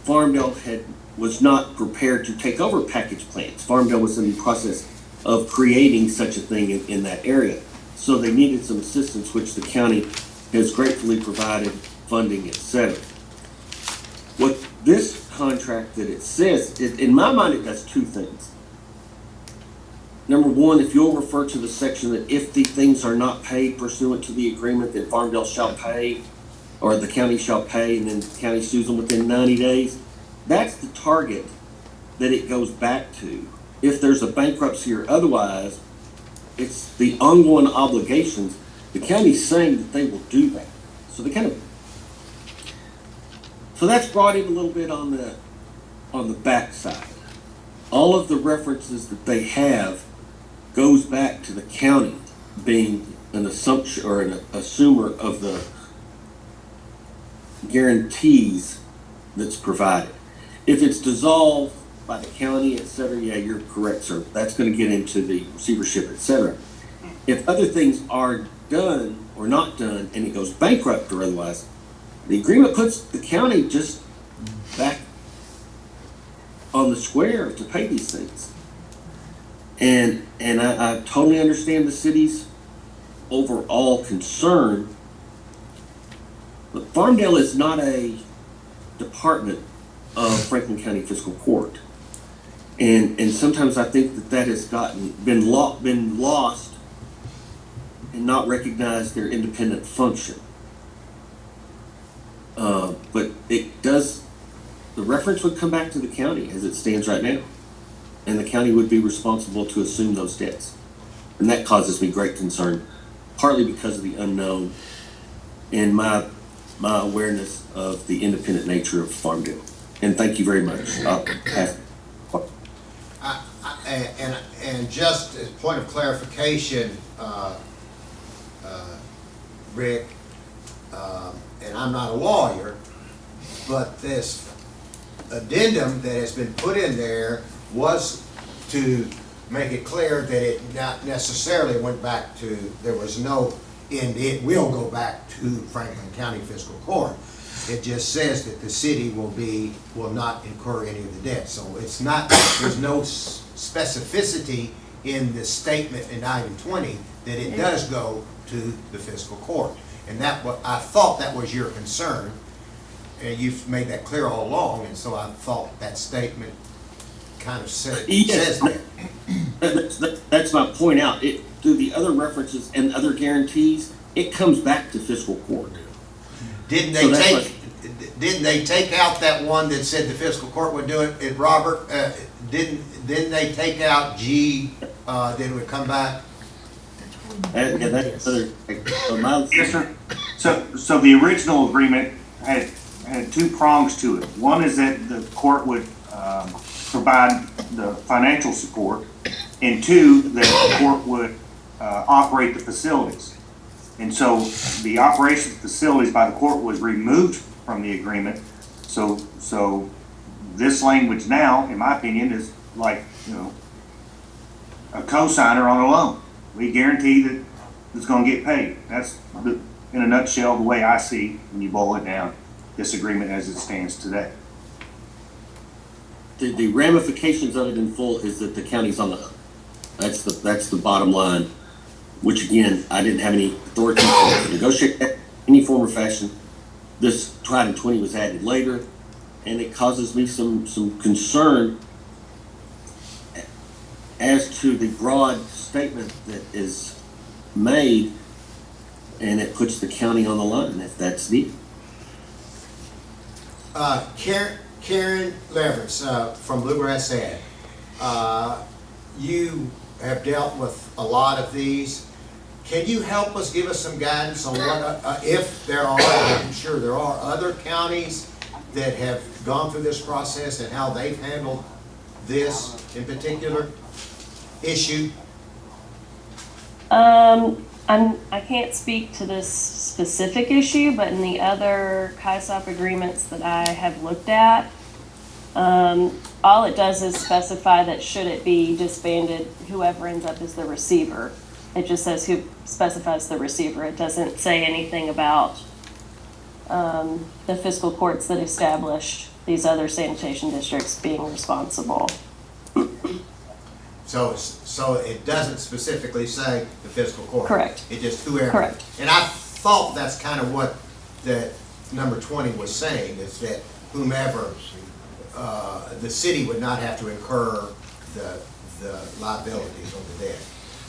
Farmdale was not prepared to take over package plants. Farmdale was in the process of creating such a thing in that area. So they needed some assistance, which the county has gratefully provided funding, etc. What this contract that it says, in my mind, it does two things. number one, if you'll refer to the section that if the things are not paid pursuant to the agreement, then Farmdale shall pay, or the county shall pay, and then the county sues them within 90 days, that's the target that it goes back to. If there's a bankruptcy or otherwise, it's the ongoing obligations. The county's saying that they will do that. So they kind of, so that's brought in a little bit on the backside. All of the references that they have goes back to the county being an assumption or an assumer of the guarantees that's provided. If it's dissolved by the county, et cetera, yeah, you're correct, sir. That's going to get into the receivership, et cetera. If other things are done or not done and it goes bankrupt or otherwise, the agreement puts the county just back on the square to pay these things. And I totally understand the city's overall concern, but Farmdale is not a department of Franklin County Fiscal Court. And sometimes I think that has been lost and not recognized their independent function. But it does, the reference would come back to the county as it stands right now. And the county would be responsible to assume those debts. And that causes me great concern, partly because of the unknown and my awareness of the independent nature of Farmdale. And thank you very much. I'll pass. And just as a point of clarification, Rick, and I'm not a lawyer, but this addendum that has been put in there was to make it clear that it not necessarily went back to, there was no end, it will go back to Franklin County Fiscal Court. It just says that the city will not incur any of the debt. So it's not, there's no specificity in the statement in item 20 that it does go to the fiscal court. And I thought that was your concern, and you've made that clear all along, and so I thought that statement kind of says that. That's my point out. Through the other references and other guarantees, it comes back to fiscal court. Didn't they take out that one that said the fiscal court would do it? And Robert, didn't they take out G, then it would come back? That's other. Yes, sir. So the original agreement had two prongs to it. One is that the court would provide the financial support, and two, that the court would operate the facilities. And so the operation of facilities by the court was removed from the agreement. So this language now, in my opinion, is like, a cosigner on a loan. We guarantee that it's going to get paid. That's, in a nutshell, the way I see, when you boil it down, this agreement as it stands today. The ramifications of it in full is that the county's on the hook. That's the bottom line, which again, I didn't have any authority to negotiate that in any form or fashion. This item 20 was added later, and it causes me some concern as to the broad statement that is made, and it puts the county on the line if that's needed. Karen Leverett from Bluegrass Ed, you have dealt with a lot of these. Can you help us, give us some guidance on what, if there are, I'm sure there are, other counties that have gone through this process and how they've handled this in particular issue? I can't speak to this specific issue, but in the other KISOP agreements that I have looked at, all it does is specify that should it be disbanded, whoever ends up as the receiver. It just says who specifies the receiver. It doesn't say anything about the fiscal courts that established these other sanitation districts being responsible. So it doesn't specifically say the fiscal court? Correct. It just whoever? Correct. And I thought that's kind of what that number 20 was saying, is that whomever, the city would not have to incur the liabilities on the debt.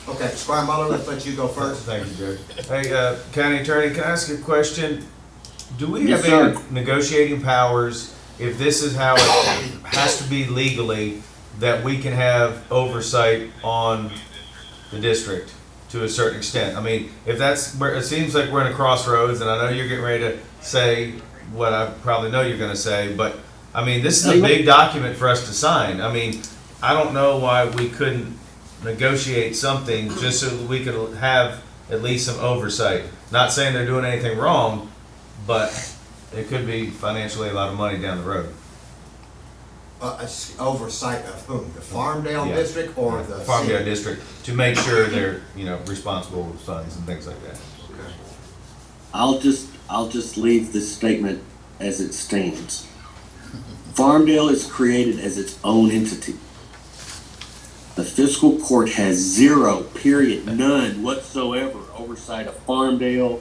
Okay, Squire Muller, let's let you go first. Thank you, Judge. Hey, County Attorney, can I ask you a question? Do we Yes, have any sir. negotiating powers, if this is how it has to be legally, that we can have oversight on the district to a certain extent? I mean, if that's where, it seems like we're in a crossroads, and I know you're getting ready to say what I probably know you're gonna say, but, I mean, this is a big document for us to sign. I mean, I don't know why we couldn't negotiate something just so that we could have at least some oversight. Not saying they're doing anything wrong, but it could be financially a lot of money down the road. Oversight of whom? The Farmdale Yeah. District or the Farmdale city? District, to make sure they're, responsible with funds and things like that. I'll just leave this statement as it stands. Farmdale is created as its own entity. The fiscal court has zero, period, none whatsoever oversight of Farmdale,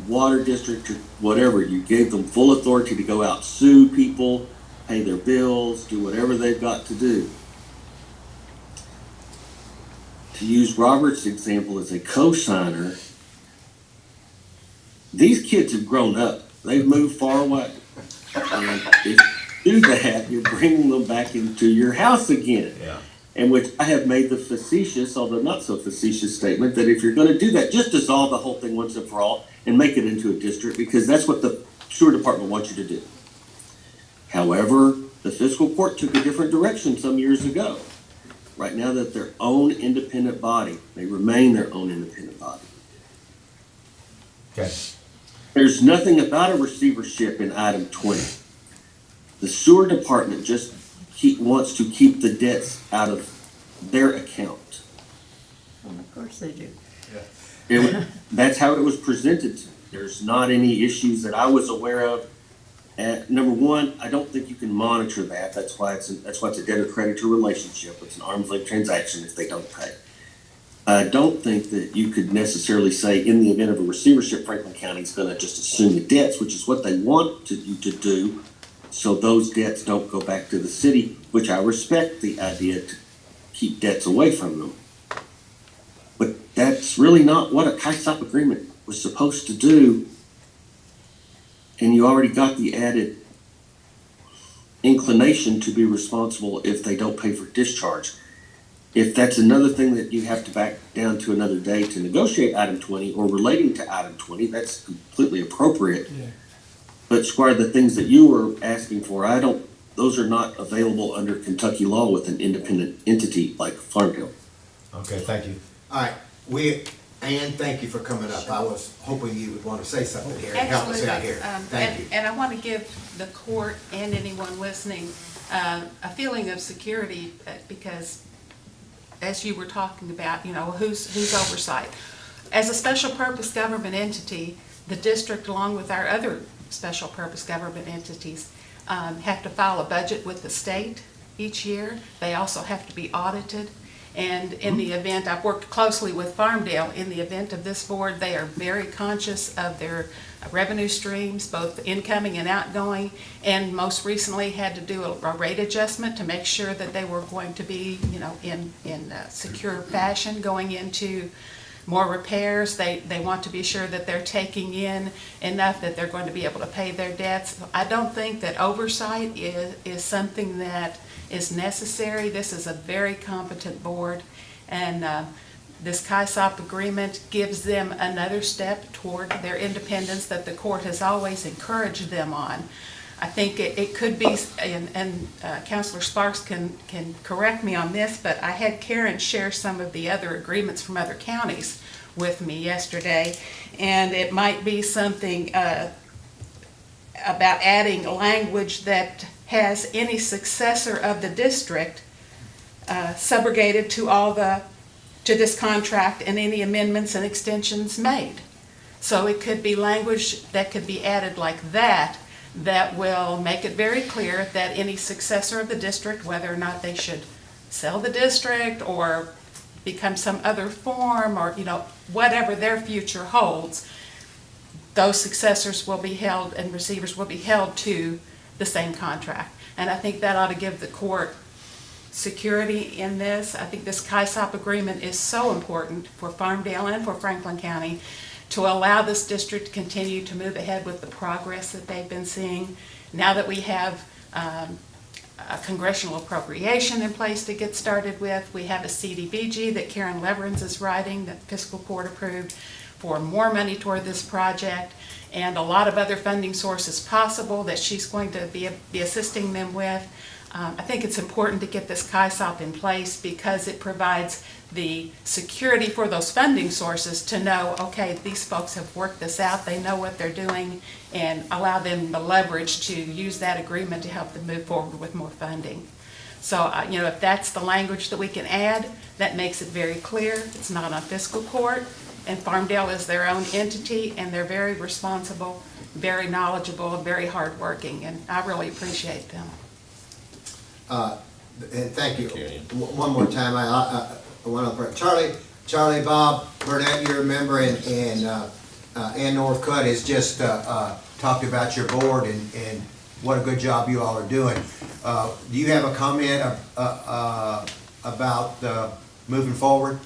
Water District, or whatever. You gave them full authority to go out, sue people, pay their bills, do whatever they've got to do. To use Robert's example as a co-signer, these kids have grown up. They've moved far away. And if you do that, you're bringing them back into your house again. Yeah. In which I have made the facetious, although not so facetious statement, that if you're going to do that, just dissolve the whole thing once and for all and make it into a district, because that's what the sewer department wants you to do. However, the fiscal court took a different direction some years ago. Right now, that their own independent body, they remain their own independent body. Okay. There's nothing about a receivership in item 20. The sewer department just wants to keep the debts out of their account. Well, of course they do. That's how it was presented. There's not any issues that I was aware of. Number one, I don't think you can monitor that. That's why it's a debtor-creditor relationship. It's an arm's length transaction if they don't pay. I don't think that you could necessarily say in the event of a receivership, Franklin County is going to just assume the debts, which is what they want you to do, so those debts don't go back to the city, which I respect the idea to keep debts away from them. But that's really not what a KISOP agreement was supposed to do. And you already got the added inclination to be responsible if they don't pay for discharge. If that's another thing that you have to back down to another day to negotiate item 20 or relating to item 20, that's completely appropriate. Yeah. But Squire, the things that you were asking for, those are not available under Kentucky law with an independent entity like Farmdale. Okay, thank you. All right, Ann, thank you for coming up. I was hoping you would want to say something here and help us out here. Thank you. And I want to give the court and anyone listening a feeling of security because as you were talking about, who's oversight. As a special purpose government entity, the district, along with our other special purpose government entities, have to file a budget with the state each year. They also have to be audited. And in the event, I've worked closely with Farmdale, in the event of this board, they are very conscious of their revenue streams, both incoming and outgoing, and most recently had to do a rate adjustment to make sure that they were going to be, in secure fashion going into more repairs. They want to be sure that they're taking in enough that they're going to be able to pay their debts. I don't think that oversight is something that is necessary. This is a very competent board, and this KISOP agreement gives them another step toward their independence that the court has always encouraged them on. I think it could be, and Councilor Sparks can correct me on this, but I had Karen share some of the other agreements from other counties with me yesterday, and it might be something about adding language that has any successor of the district subrogated to this contract and any amendments and extensions made. So it could be language that could be added like that will make it very clear that any successor of the district, whether or not they should sell the district or become some other form or whatever their future holds, those successors will be held and receivers will be held to the same contract. And I think that ought to give the court security in this. I think this KISOP agreement is so important for Farmdale and for Franklin County to allow this district to continue to move ahead with the progress that they've been seeing. Now that we have a congressional appropriation in place to get started with, we have a CDBG that Karen Leverins is writing that Fiscal Court approved for more money toward this project, and a lot of other funding sources possible that she's going to be assisting them with. I think it's important to get this KISOP in place because it provides the security for those funding sources to know, okay, these folks have worked this out, they know what they're doing, and allow them the leverage to use that agreement to help them move forward with more funding. So, if that's the language that we can add, that makes it very clear. It's not on Fiscal Court, and Farmdale is their own entity, and they're very responsible, very knowledgeable, very hardworking, and I really appreciate them. And thank you. One more time, I want to, Charlie, Bob, Burnett, you're a member, and Ann Northcutt has just talked about your board and what a good job you all are doing. Do you have a comment about moving forward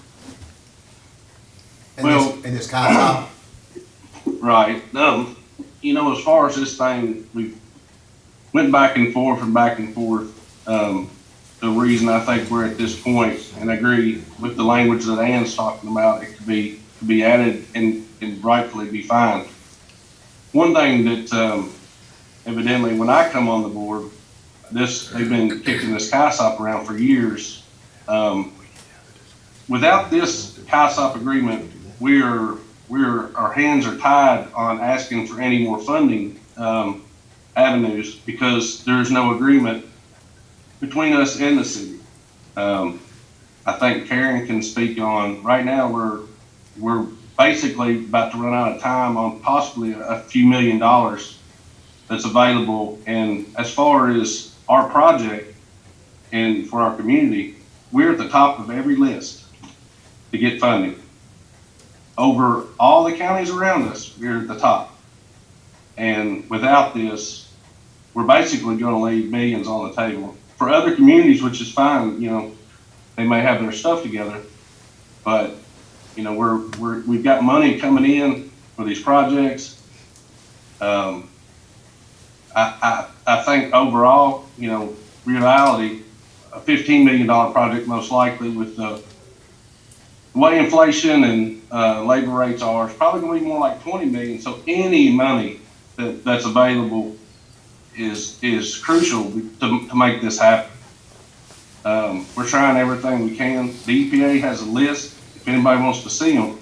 in this KISOP? Right. As far as this thing, we went back and forth and back and forth. The reason I think we're at this point, and I agree with the language that Ann's talking about, it could be added and rightfully be fine. One thing that evidently when I come on the board, they've been kicking this KISOP around for years. Without this KISOP agreement, our hands are tied on asking for any more funding avenues because there's no agreement between us and the city. I think Karen can speak on, right now we're basically about to run out of time on possibly a few $1 million that's available. And as far as our project and for our community, we're at the top of every list to get funding. Over all the counties around us, we're at the top. And without this, we're basically going to leave millions on the table. For other communities, which is fine, they may have their stuff together, but we've got money coming in for these projects. I think overall, reality, a $15 million project most likely with the way inflation and labor rates are, it's probably going to be more like 20 million. So any money that's available is crucial to make this happen. We're trying everything we can. The EPA has a list. If anybody wants to see them,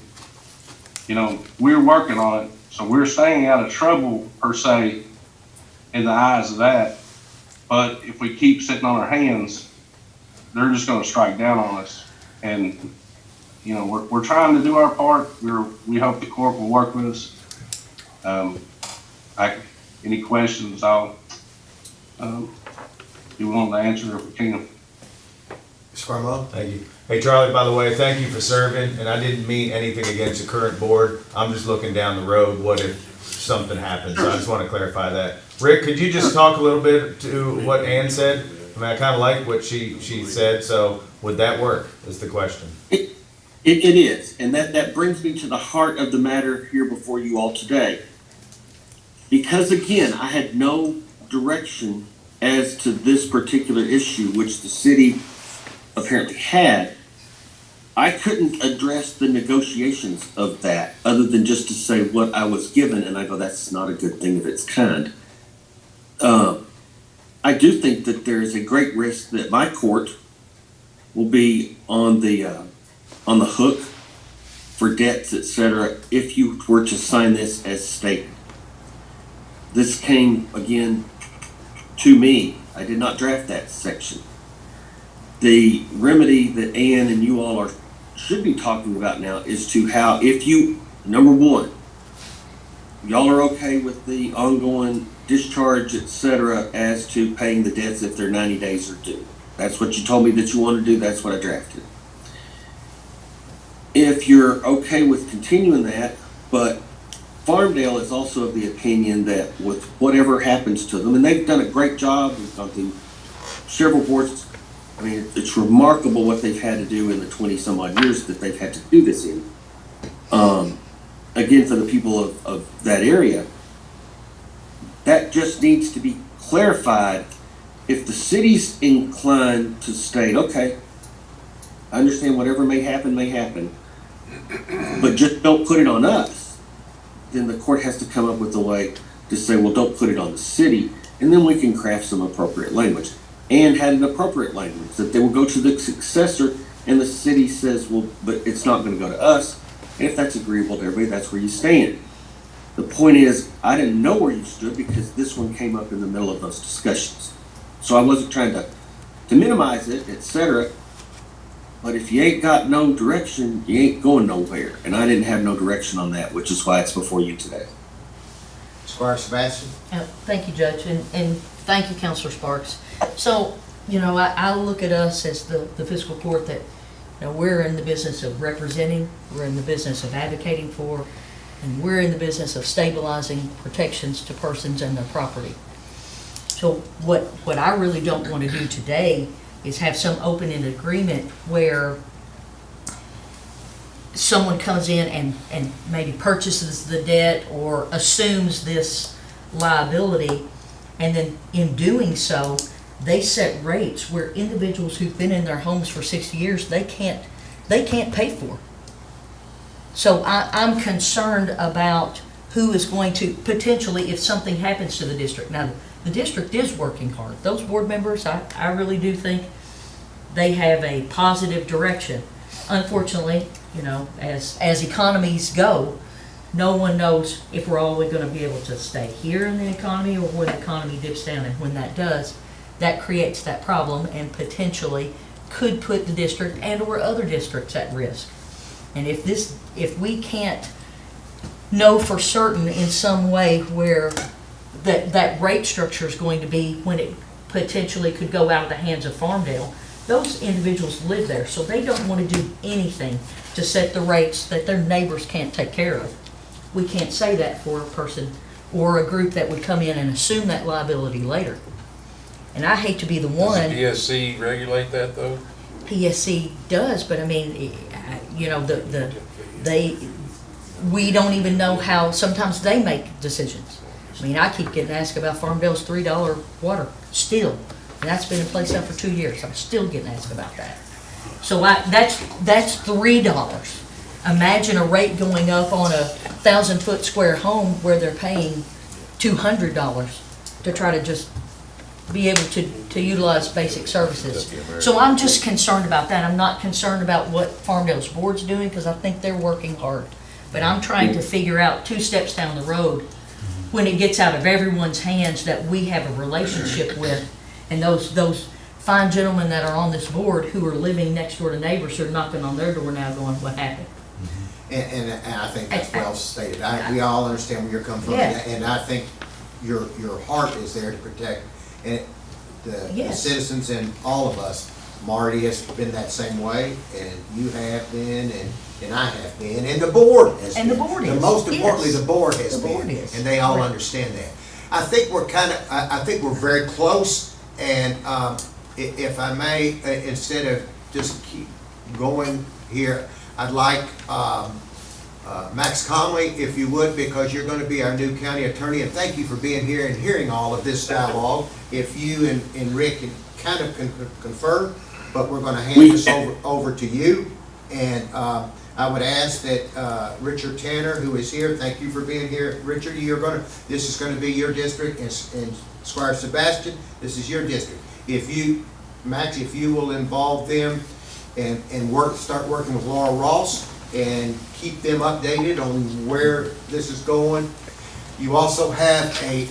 we're working on it. So we're staying out of trouble per se in the eyes of that. But if we keep sitting on our hands, they're just going to strike down on us. And we're trying to do our part. We hope the court will work with us. Any questions, I'll be willing to answer if we can. Thank you. Hey, Charlie, by the way, thank you for serving, and I didn't mean anything against the current board. I'm just looking down the road, what if something happens? So I just want to clarify that. Rick, could you just talk a little bit to what Ann said? I mean, I kind of like what she said, so would that work, is the question. It is, and that brings me to the heart of the matter here before you all today. Because again, I had no direction as to this particular issue, which the city apparently had. I couldn't address the negotiations of that other than just to say what I was given, and I go, that's not a good thing of its kind. I do think that there is a great risk that my court will be on the hook for debts, etc., if you were to sign this as stated. This came again to me. I did not draft that section. The remedy that Ann and you all should be talking about now is to how, if you, number one, y'all are okay with the ongoing discharge, etc., as to paying the debts if they're 90 days or due. That's what you told me that you wanted to do. That's what I drafted. If you're okay with continuing that, but Farmdale is also of the opinion that with whatever happens to them, and they've done a great job, we've gone through several boards, I mean, it's remarkable what they've had to do in the 20-some odd years that they've had to do this in. Again, for the people of that area, that just needs to be clarified. If the city's inclined to state, okay, I understand whatever may happen, but just don't put it on us, then the court has to come up with a way to say, well, don't put it on the city, and then we can craft some appropriate language. And had an appropriate language that they will go to the successor, and the city says, well, but it's not going to go to us. And if that's agreeable to everybody, that's where you stand. The point is, I didn't know where you stood because this one came up in the middle of those discussions. So I wasn't trying to minimize it, etc. But if you ain't got no direction, you ain't going nowhere. And I didn't have no direction on that, which is why it's before you today. Squire Sebastian? Thank you, Judge, and thank you, Counselor Sparks. So, you know, I look at us as the fiscal court that, you know, we're in the business of representing, we're in the business of advocating for, and we're in the business of stabilizing protections to persons and their property. So what I really don't want to do today is have some open-ended agreement where someone comes in and maybe purchases the debt or assumes this liability, and then in doing so, they set rates where individuals who've been in their homes for 60 years, they can't pay for. So I'm concerned about who is going to potentially, if something happens to the district. Now, the district is working hard. Those board members, I really do think they have a positive direction. Unfortunately, you know, as economies go, no one knows if we're always going to be able to stay here in the economy or when the economy dips down. And when that does, that creates that problem and potentially could put the district and or other districts at risk. And if we can't know for certain in some way where that rate structure is going to be when it potentially could go out of the hands of Farmdale, those individuals live there, so they don't want to do anything to set the rates that their neighbors can't take care of. We can't say that for a person or a group that would come in and assume that liability later. And I hate to be the one. Does the PSC regulate that though? PSC does, but I mean, you know, we don't even know how, sometimes they make decisions. I mean, I keep getting asked about Farmdale's $3 water still, and that's been in place now for 2 years. I'm still getting asked about that. So that's $3. Imagine a rate going up on a 1,000-foot square home where they're paying $200 to try to just be able to utilize basic services. So I'm just concerned about that. I'm not concerned about what Farmdale's board's doing because I think they're working hard. But I'm trying to figure out 2 steps down the road when it gets out of everyone's hands that we have a relationship with, and those fine gentlemen that are on this board who are living next door to neighbors who are knocking on their door now going, what happened? And I think that's well stated. We all understand where you're coming from. Yeah. And I think your heart is there to protect the citizens and all of us. Marty has been that same way, and you have been, and I have been, and the board has been. And the board is. Most importantly, Yes. the board has The board been, is. and they all Right. understand that. I think I think we're very close, and if I may, instead of just keep going here, I'd like Max Conley, if you would, because you're going to be our new county attorney, and thank you for being here and hearing all of this dialogue. If you and Rick can kind of confer, but we're going to hand this over to you. And I would ask that Richard Tanner, who is here, thank you for being here. Richard, this is going to be your district, and Squire Sebastian, this is your district. Max, if you will involve them and start working with Laura Ross and keep them updated on where this is going. You also have a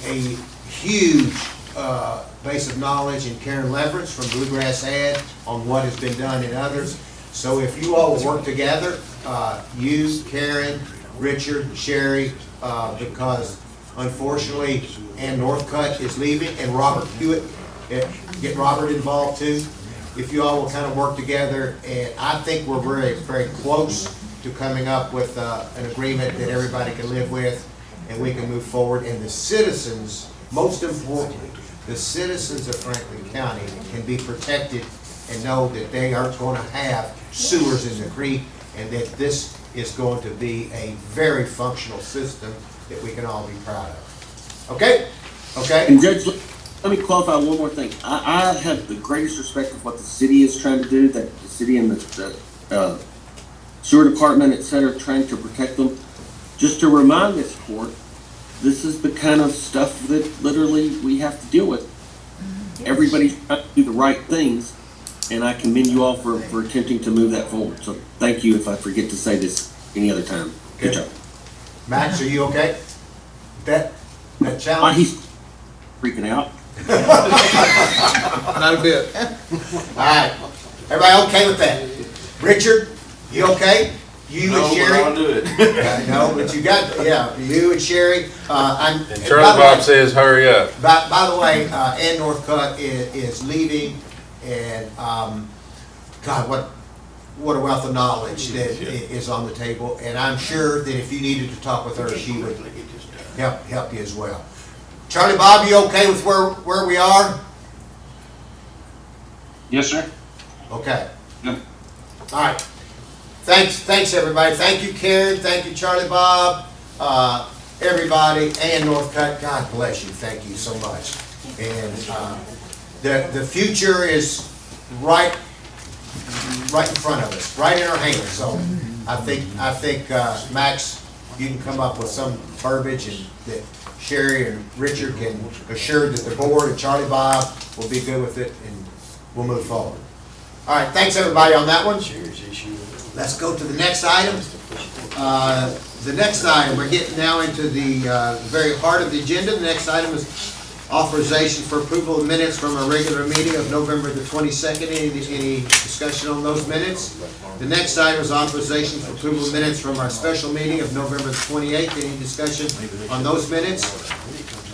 huge base of knowledge in Karen Leverage from Bluegrass Ad on what has been done in others. So if you all work together, you, Karen, Richard, Sherry, because unfortunately Ann Northcutt is leaving, and Robert Hewitt, get Robert involved too. If you all will kind of work together, and I think we're very, very close to coming up with an agreement that everybody can live with, and we can move forward. And the citizens, most importantly, the citizens of Franklin County can be protected and know that they aren't going to have sewers in the creek, and that this is going to be a very functional system that we can all be proud of. Okay? Okay? And Judge, let me qualify one more thing. I have the greatest respect of what the city is trying to do, that the city and the sewer department, et cetera, trying to protect them. Just to remind this court, this is the kind of stuff that literally we have to deal with. Everybody's trying to do the right things, and I commend you all for attempting to move that forward. So thank you if I forget to say this any other time. Good job. Max, are you okay? That challenge? He's freaking out. Not a bit. All right. Everybody okay with that? Richard, you okay? You and Sherry? I'll do it. No, but you got, yeah, you and Sherry. And Charlie Bob says hurry up. By the way, Ann Northcutt is leaving, and, God, what a wealth of knowledge that is on the table, and I'm sure that if you needed to talk with her, she would help you as well. Charlie Bob, you okay with where we are? Yes, sir. Okay. Yep. All right. Thanks everybody. Thank you, Karen. Thank you, Charlie Bob. Everybody, and Northcutt, God bless you. Thank you so much. And the future is right in front of us, right in our hands. So I think Max, you can come up with some verbiage, and that Sherry and Richard can assure that the board and Charlie Bob will be good with it, and we'll move forward. All right, thanks everybody on that one. Let's go to the next item. The next item, we're getting now into the very heart of the agenda. The next item is authorization for approval of minutes from our regular meeting of November the 22nd. Any discussion on those minutes? The next item is authorization for approval of minutes from our special meeting of November the 28th. Any discussion on those minutes?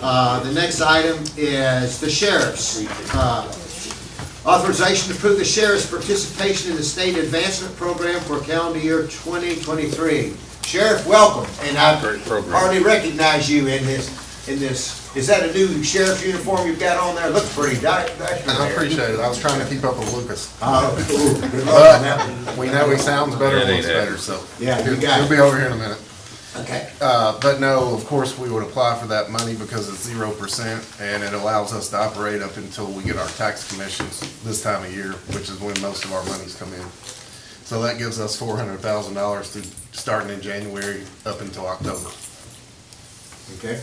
The next item is the sheriff's. Authorization to approve the sheriff's participation in the state advancement program for calendar year 2023. Sheriff, welcome, and I hardly recognize you in this. Is that a new sheriff's uniform you've got on there? It looks pretty dark. I appreciate it. I was trying to keep up with Lucas. Good luck on that one. We know he sounds better and looks better, so. Yeah, you got it. He'll be over here in a minute. Okay. But no, of course, we would apply for that money because it's 0%, and it allows us to operate up until we get our tax commissions this time of year, which is when most of our monies come in. So that gives us $400,000 to starting in January up until October. Okay.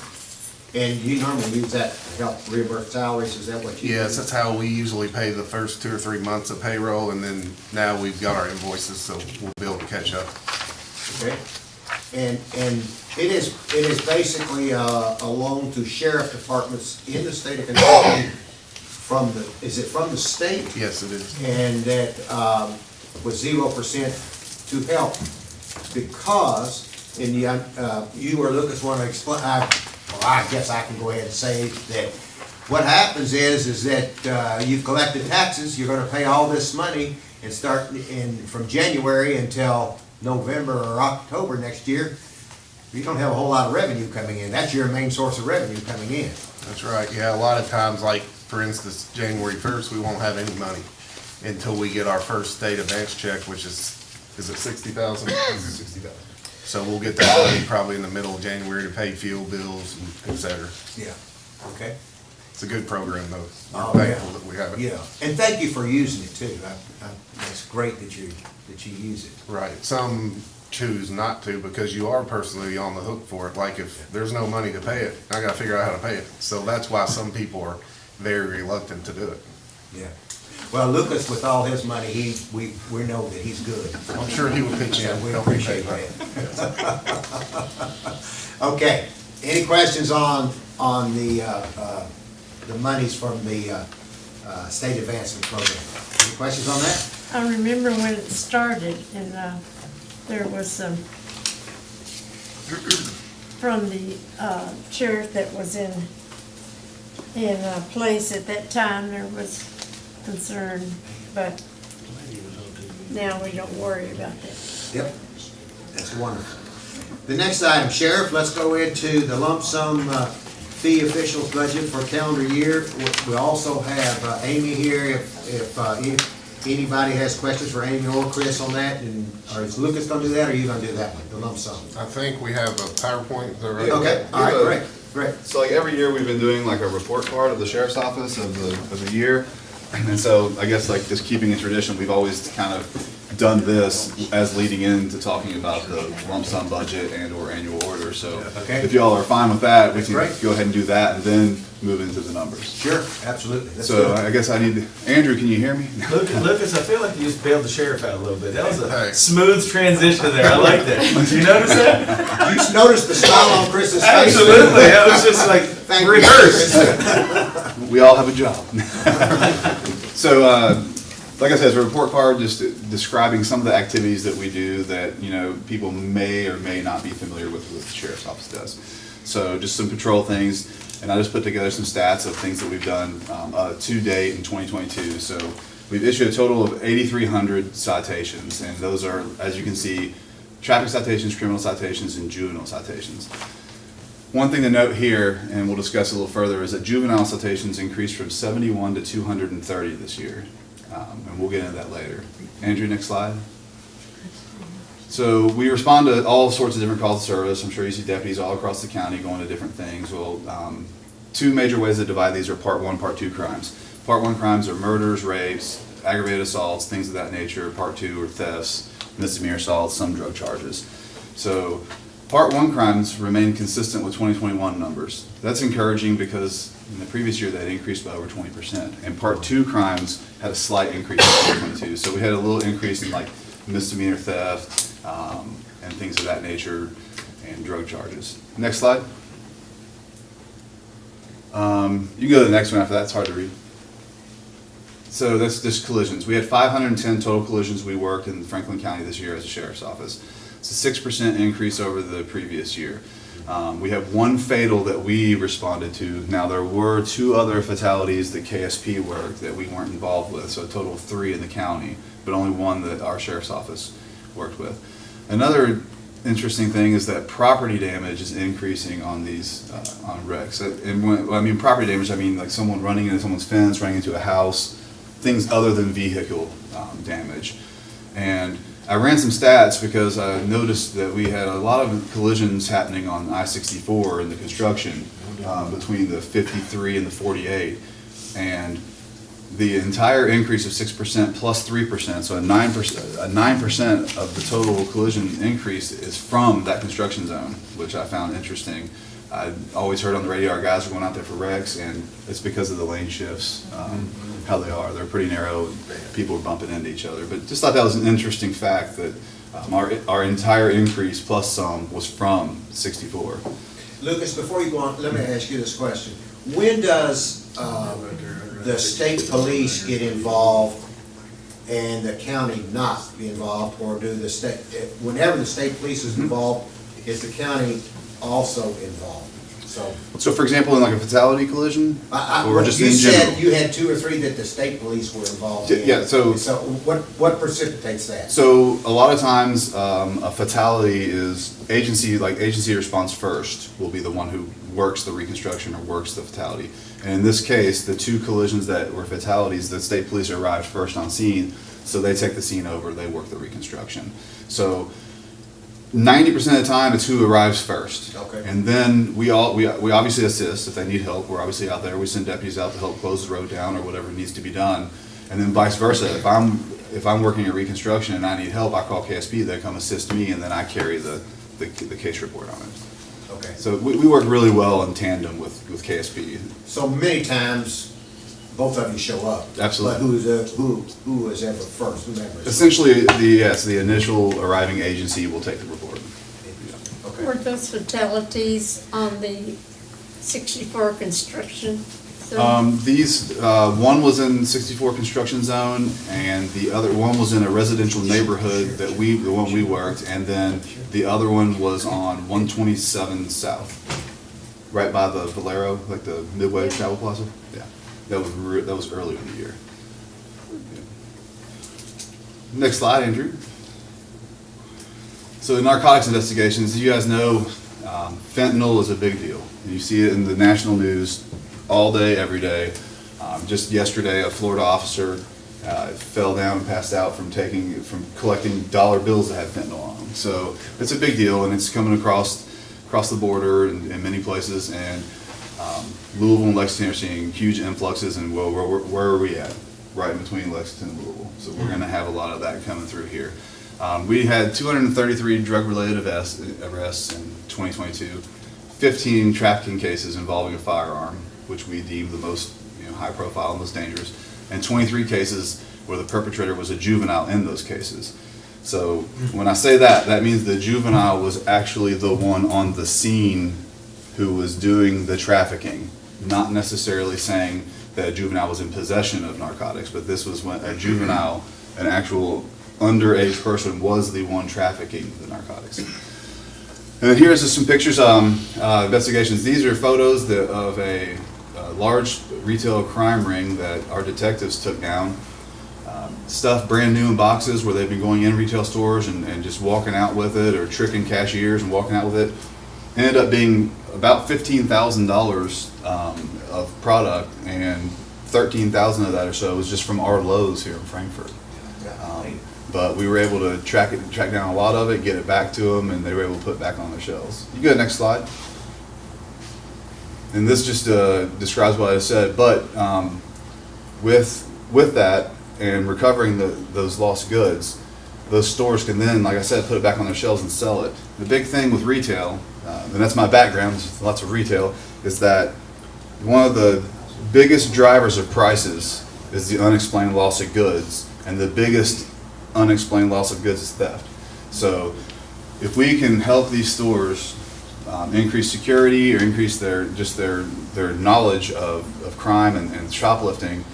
And you normally use that to help reimburse salaries, is that what you do? Yes, that's how we usually pay the first 2 or 3 months of payroll, and then now we've got our invoices, so we'll be able to catch up. Okay. And it is basically a loan to sheriff departments in the state of Kentucky is it from the state? Yes, it is. And that was 0% to help because, and you or Lucas want to explain, I guess I can go ahead and say that what happens is that you've collected taxes, you're going to pay all this money and start from January until November or October next year, you don't have a whole lot of revenue coming in. That's your main source of revenue coming in. That's right. Yeah, a lot of times, like, for instance, January 1st, we won't have any money until we get our first state advance check, which is it $60,000? $60,000. So we'll get that money probably in the middle of January to pay fuel bills, and et cetera. Yeah, okay. It's a good program, though. Oh, We're thankful that we have it. Yeah, and thank you for using it, too. It's great that you use it. Right. Some choose not to because you are personally on the hook for it. Like if there's no money to pay it, I gotta figure out how to pay it. So that's why some people are very reluctant to do it. Yeah. Well, Lucas, with all his money, we know that he's good. I'm sure he will pitch in. We appreciate that. Okay. Any questions on the monies from the state advancement program? Any questions on that? I remember when it started, and there was from the sheriff that was in place at that time, there was concern, but now we don't worry about that. Yep, that's wonderful. The next item, Sheriff, let's go into the lump sum fee officials budget for calendar year. We also have Amy here if Anybody has questions for Amy or Chris on that? And, or is Lucas gonna do that, or are you gonna do that one, the lump sum? I think we have a PowerPoint, is that right? Okay, all right, great, great. So like every year we've been doing like a report card of the sheriff's office of the year. And so I guess like just keeping a tradition, we've always kind of done this as leading into talking about the lump sum budget and or annual order. So Okay. if y'all are fine with that, we That's can great. go ahead and do that and then move into the numbers. Sure, absolutely. Let's So do it. I guess I need to, Andrew, can you hear me? Lucas, I feel like you just bailed the sheriff out a little bit. That was a Hey. smooth transition there. I like that. Did you notice that? You just noticed the smile on Chris's face? Absolutely. That was just like Thank you. rehearsed. We all have a job. So, like I said, it's a report card just describing some of the activities that we do that, you know, people may or may not be familiar with what the sheriff's office does. So just some patrol things, and I just put together some stats of things that we've done to date in 2022. So we've issued a total of 8,300 citations, and those are, as you can see, traffic citations, criminal citations, and juvenile citations. One thing to note here, and we'll discuss a little further, is that juvenile citations increased from 71 to 230 this year. And we'll get into that later. Andrew, next slide. So we respond to all sorts of different calls of service. I'm sure you see deputies all across the county going to different things. Well, two major ways to divide these are Part 1, Part 2 crimes. Part 1 crimes are murders, rapes, aggravated assaults, things of that nature. Part 2 are thefts, misdemeanor assaults, some drug charges. So Part 1 crimes remain consistent with 2021 numbers. That's encouraging because in the previous year they had increased by over 20%. And Part 2 crimes had a slight increase in 2022. So we had a little increase in like misdemeanor theft and things of that nature and drug charges. Next slide. You can go to the next one after that, it's hard to read. So that's just collisions. We had 510 total collisions we worked in Franklin County this year as a sheriff's office. It's a 6% increase over the previous year. We have one fatal that we responded to. Now there were 2 other fatalities that KSP worked that we weren't involved with, so a total of 3 in the county, but only one that our sheriff's office worked with. Another interesting thing is that property damage is increasing on these, on wrecks. And when I mean property damage, I mean like someone running into someone's fence, running into a house, things other than vehicle damage. And I ran some stats because I noticed that we had a lot of collisions happening on I-64 in the construction between the 53 and the 48. And the entire increase of 6% plus 3%, so a 9% of the total collision increase is from that construction zone, which I found interesting. I always heard on the radio our guys are going out there for wrecks, and it's because of the lane shifts, how they are. They're pretty narrow, and people are bumping into each other. But just thought that was an interesting fact that our entire increase plus some was from 64. Lucas, before you go on, let me ask you this question. When does the state police get involved and the county not be involved, or do the state, whenever the state police is involved, is the county also involved? So for example, in like a fatality collision, or just in you general? said you had 2 or 3 that the state police were involved in. Yeah, so what precipitates that? So a lot of times, a fatality is agency response first will be the one who works the reconstruction or works the fatality. And in this case, the 2 collisions that were fatalities, the state police arrived first on scene, so they take the scene over, they work the reconstruction. So 90% of the time, it's who arrives first. Okay. And then we obviously assist if they need help. We're obviously out there. We send deputies out to help close the road down or whatever needs to be done. And then vice versa. If I'm working a reconstruction and I need help, I call KSP. They come assist me, and then I carry the case report on it. Okay. So we work really well in tandem with KSP. So many times, both of you show up. Absolutely. But who is ever first? Whomever is Essentially, the initial arriving agency will take the report. Okay. Were those fatalities on the 64 construction zone? One was in 64 construction zone, and the other one was in a residential neighborhood the one we worked, and then the other one was on 127 South, right by the Valero, like the Midway Travel Plaza. Yeah, that was earlier in the year. Yeah. Next slide, Andrew. So in narcotics investigations, you guys know fentanyl is a big deal. You see it in the national news all day, every day. Just yesterday, a Florida officer fell down and passed out from collecting dollar bills that had fentanyl on them. So it's a big deal, and it's coming across the border in many places. And Louisville and Lexington are seeing huge influxes, and where are we at? Right in between Lexington and Louisville. So we're going to have a lot of that coming through here. We had 233 drug-related arrests in 2022, 15 trafficking cases involving a firearm, which we deem the most high-profile and most dangerous, and 23 cases where the perpetrator was a juvenile in those cases. So when I say that, that means the juvenile was actually the one on the scene who was doing the trafficking, not necessarily saying that a juvenile was in possession of narcotics, but this was when a juvenile, an actual underage person, was the one trafficking the narcotics. And then here's just some pictures, investigations. These are photos of a large retail crime ring that our detectives took down. Stuff brand new in boxes where they've been going in retail stores and just walking out with it, or tricking cashiers and walking out with it. Ended up being about $15,000 of product, and 13,000 of that or so was just from our Lowe's here in Frankfurt. But we were able to track down a lot of it, get it back to them, and they were able to put it back on their shelves. You go to the next slide. And this just describes what I said, but with that and recovering those lost goods, those stores can then, like I said, put it back on their shelves and sell it. The big thing with retail, and that's my background, there's lots of retail, is that one of the biggest drivers of prices is the unexplained loss of goods, and the biggest unexplained loss of goods is theft. So if we can help these stores increase security, or increase their knowledge of crime and shoplifting,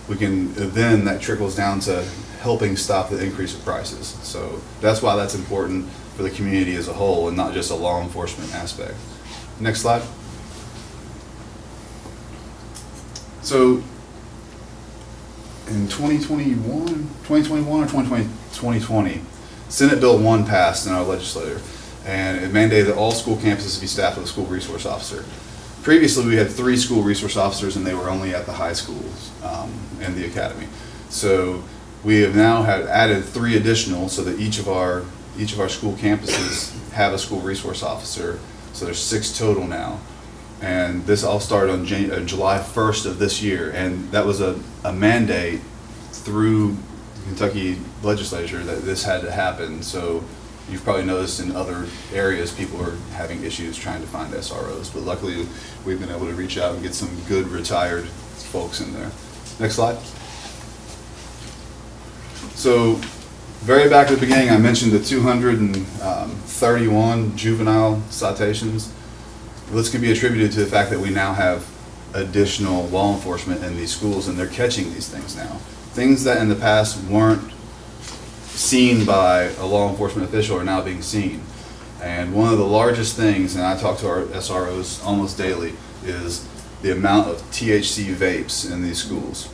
we can then, that trickles down to helping stop the increase of prices. So that's why that's important for the community as a whole, and not just a law enforcement aspect. Next slide. So in 2020, Senate Bill 1 passed in our legislature, and it mandated that all school campuses be staffed with a school resource officer. Previously, we had 3 school resource officers, and they were only at the high schools and the academy. So we have now added 3 additional, so that each of our school campuses have a school resource officer. So there's 6 total now. And this all started on July 1st of this year, and that was a mandate through the Kentucky legislature that this had to happen. So you've probably noticed in other areas people are having issues trying to find SROs, but luckily we've been able to reach out and get some good retired folks in there. Next slide. So very back at the beginning, I mentioned the 231 juvenile citations. This can be attributed to the fact that we now have additional law enforcement in these schools, and they're catching these things now. Things that in the past weren't seen by a law enforcement official are now being seen. And one of the largest things, and I talk to our SROs almost daily, is the amount of THC vapes in these schools.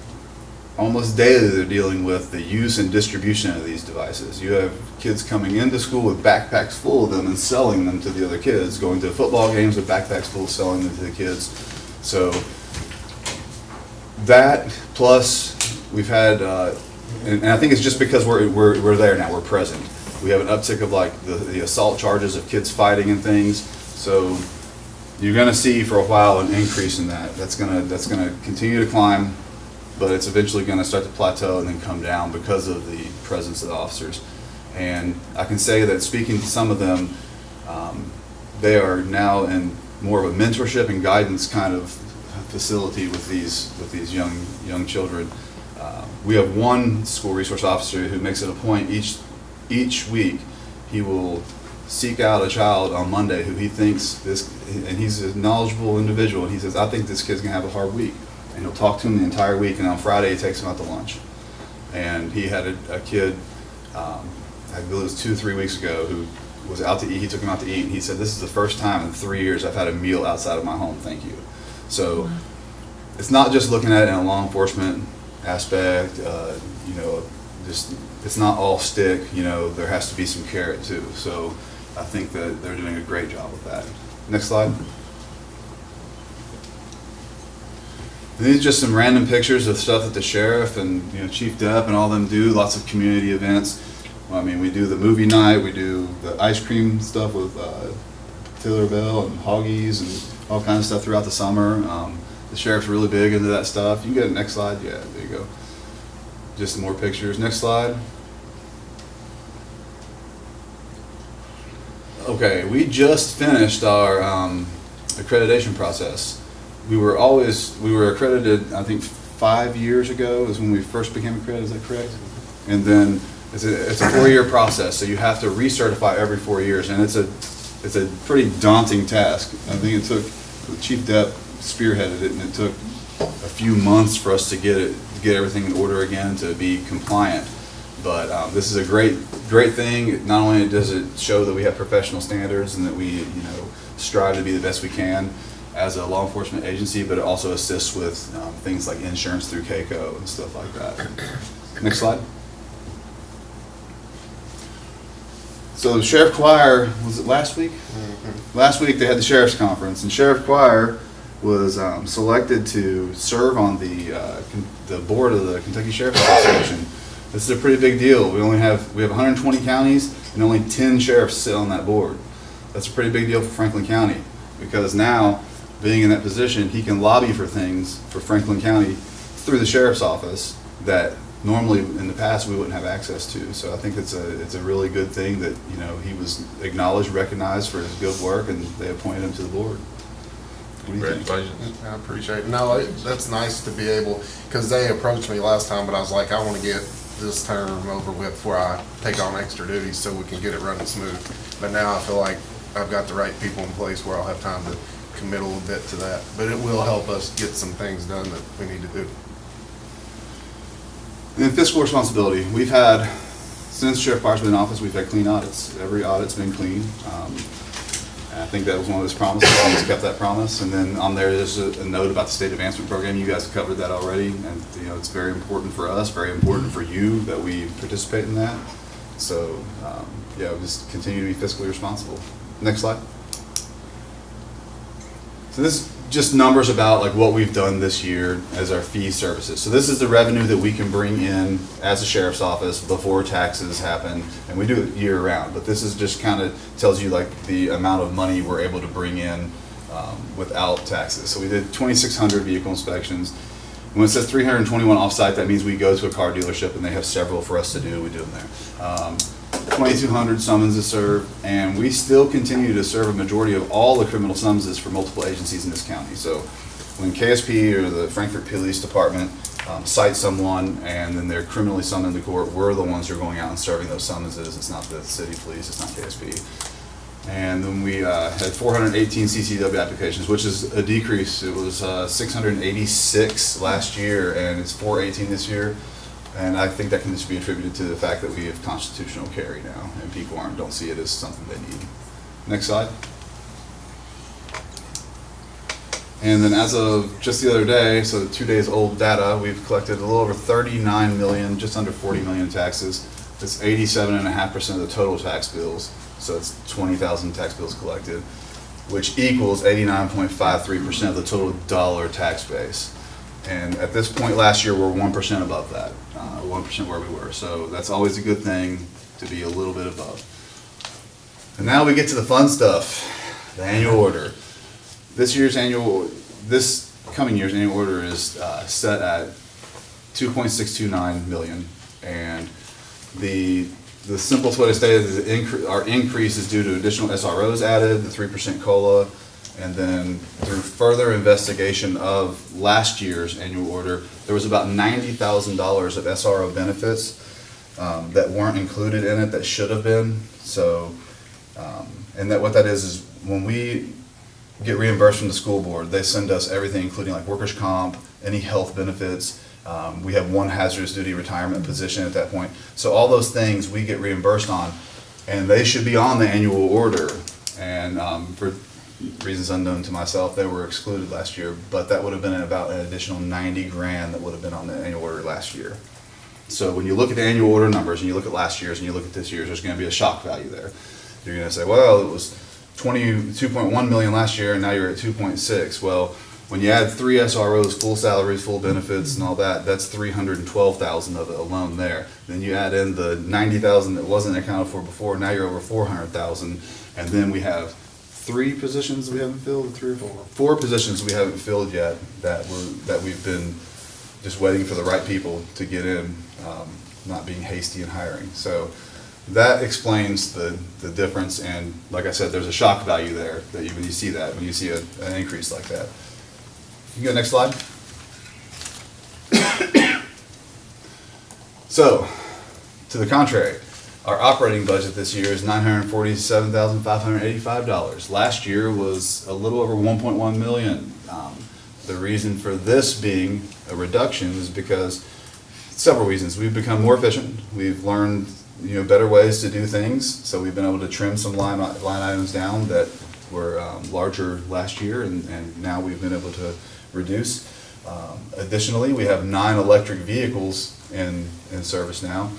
Almost daily they're dealing with the use and distribution of these devices. You have kids coming into school with backpacks full of them and selling them to the other kids, going to football games with backpacks full, selling them to the kids. So that, plus we've had, and I think it's just because we're there now, we're present. We have an uptick of like the assault charges of kids fighting and things. So you're going to see for a while an increase in that. That's going to continue to climb, but it's eventually going to start to plateau and then come down because of the presence of the officers. And I can say that speaking to some of them, they are now in more of a mentorship and guidance kind of facility with these young children. We have one school resource officer who makes it a point each week he will seek out a child on Monday who he thinks this, and he's a knowledgeable individual, and he says, I think this kid's gonna have a hard week. And he'll talk to him the entire week, and on Friday he takes him out to lunch. And he had a kid, I believe it was 2-3 weeks ago, who was out to eat. He took him out to eat, and he said, this is the first time in 3 years I've had a meal outside of my home, thank you. So it's not just looking at it in a law enforcement aspect, just it's not all stick, there has to be some carrot too. So I think that they're doing a great job with that. Next slide. And these are just some random pictures of stuff that the sheriff and Chief Depp and all them do. Lots of community events. I mean, we do the movie night, we do the ice cream stuff with Taylor Bell and Hoggies and all kinds of stuff throughout the summer. The sheriff's really big into that stuff. You can get the next slide. Yeah, there you go. Just some more pictures. Next slide. Okay, we just finished our accreditation process. We were accredited, I think 5 years ago is when we first became accredited, is that correct? And then it's a 4-year process, so you have to recertify every 4 years, and it's a pretty daunting task. I think it took, Chief Depp spearheaded it, and it took a few months for us to get everything in order again to be compliant. But this is a great thing. Not only does it show that we have professional standards and that we strive to be the best we can as a law enforcement agency, but it also assists with things like insurance through CAECO and stuff like that. Next slide. So the Sheriff Choir, was it last week? Mm-hmm. Last week they had the Sheriff's Conference, and Sheriff Choir was selected to serve on the board of the Kentucky Sheriff's Association. This is a pretty big deal. We have 120 counties and only 10 sheriffs sit on that board. That's a pretty big deal for Franklin County, because now, being in that position, he can lobby for things for Franklin County through the sheriff's office that normally in the past we wouldn't have access to. So I think it's a really good thing that he was acknowledged, recognized for his good work, and they appointed him to the board. What do you think? Congratulations. I appreciate it. No, that's nice to be able, because they approached me last time, but I was like, I want to get this term over with before I take on extra duties so we can get it running smooth. But now I feel like I've got the right people in place where I'll have time to commit a little bit to that. But it will help us get some things done that we need to do. And then fiscal responsibility. We've had, since Sheriff Byers been in office, we've had clean audits. Every audit's been clean. And I think that was one of his promises, and he's kept that promise. And then on there's a note about the state advancement program. You guys have covered that already, and it's very important for us, very important for you that we participate in that. So yeah, we'll just continue to be fiscally responsible. Next slide. So this is just numbers about like what we've done this year as our fee services. So this is the revenue that we can bring in as a sheriff's office before taxes happen, and we do it year round. But this is just kind of tells you like the amount of money we're able to bring in without taxes. So we did 2,600 vehicle inspections. When it says 321 off-site, that means we go to a car dealership and they have several for us to do. We do them there. 2,200 summonses served, and we still continue to serve a majority of all the criminal summonses for multiple agencies in this county. So when KSP or the Frankfort Police Department cites someone and then they're criminally summoned to court, we're the ones who are going out and serving those summonses. It's not the city police, it's not KSP. And then we had 418 CCW applications, which is a decrease. It was 686 last year, and it's 418 this year. And I think that can just be attributed to the fact that we have constitutional carry now, and people don't see it as something they need. Next slide. And then as of just the other day, so 2 days old data, we've collected a little over 39 million, just under 40 million taxes. That's 87.5% of the total tax bills. So it's 20,000 tax bills collected, which equals 89.53% of the total dollar tax base. And at this point last year, we're 1% above that, 1% where we were. So that's always a good thing to be a little bit above. And now we get to the fun stuff, the annual order. This coming year's annual order is set at 2.629 million. And the simplest way to state it is our increase is due to additional SROs added, the 3% COLA, and then through further investigation of last year's annual order, there was about $90,000 of SRO benefits that weren't included in it that should have been. So, and that what that is when we get reimbursed from the school board, they send us everything, including like workers' comp, any health benefits. We have one hazardous duty retirement position at that point. So all those things we get reimbursed on, and they should be on the annual order. And for reasons unknown to myself, they were excluded last year, but that would have been about an additional 90 grand that would have been on the annual order last year. So when you look at the annual order numbers and you look at last year's and you look at this year's, there's going to be a shock value there. You're going to say, well, it was 22.1 million last year and now you're at 2.6. Well, When you add 3 SROs, full salaries, full benefits and all that, that's 312,000 of it alone there. Then you add in the 90,000 that wasn't accounted for before, now you're over 400,000. And then we have 3 positions we haven't filled, 3 or 4? 4 positions we haven't filled yet that we've been just waiting for the right people to get in, not being hasty in hiring. So that explains the difference, and like I said, there's a shock value there that when you see that, when you see an increase like that. You go next slide. So, to the contrary, our operating budget this year is $947,585. Last year was a little over 1.1 million. The reason for this being a reduction is because several reasons. We've become more efficient. We've learned better ways to do things. So we've been able to trim some line items down that were larger last year, and now we've been able to reduce. Additionally, we have 9 electric vehicles in service now,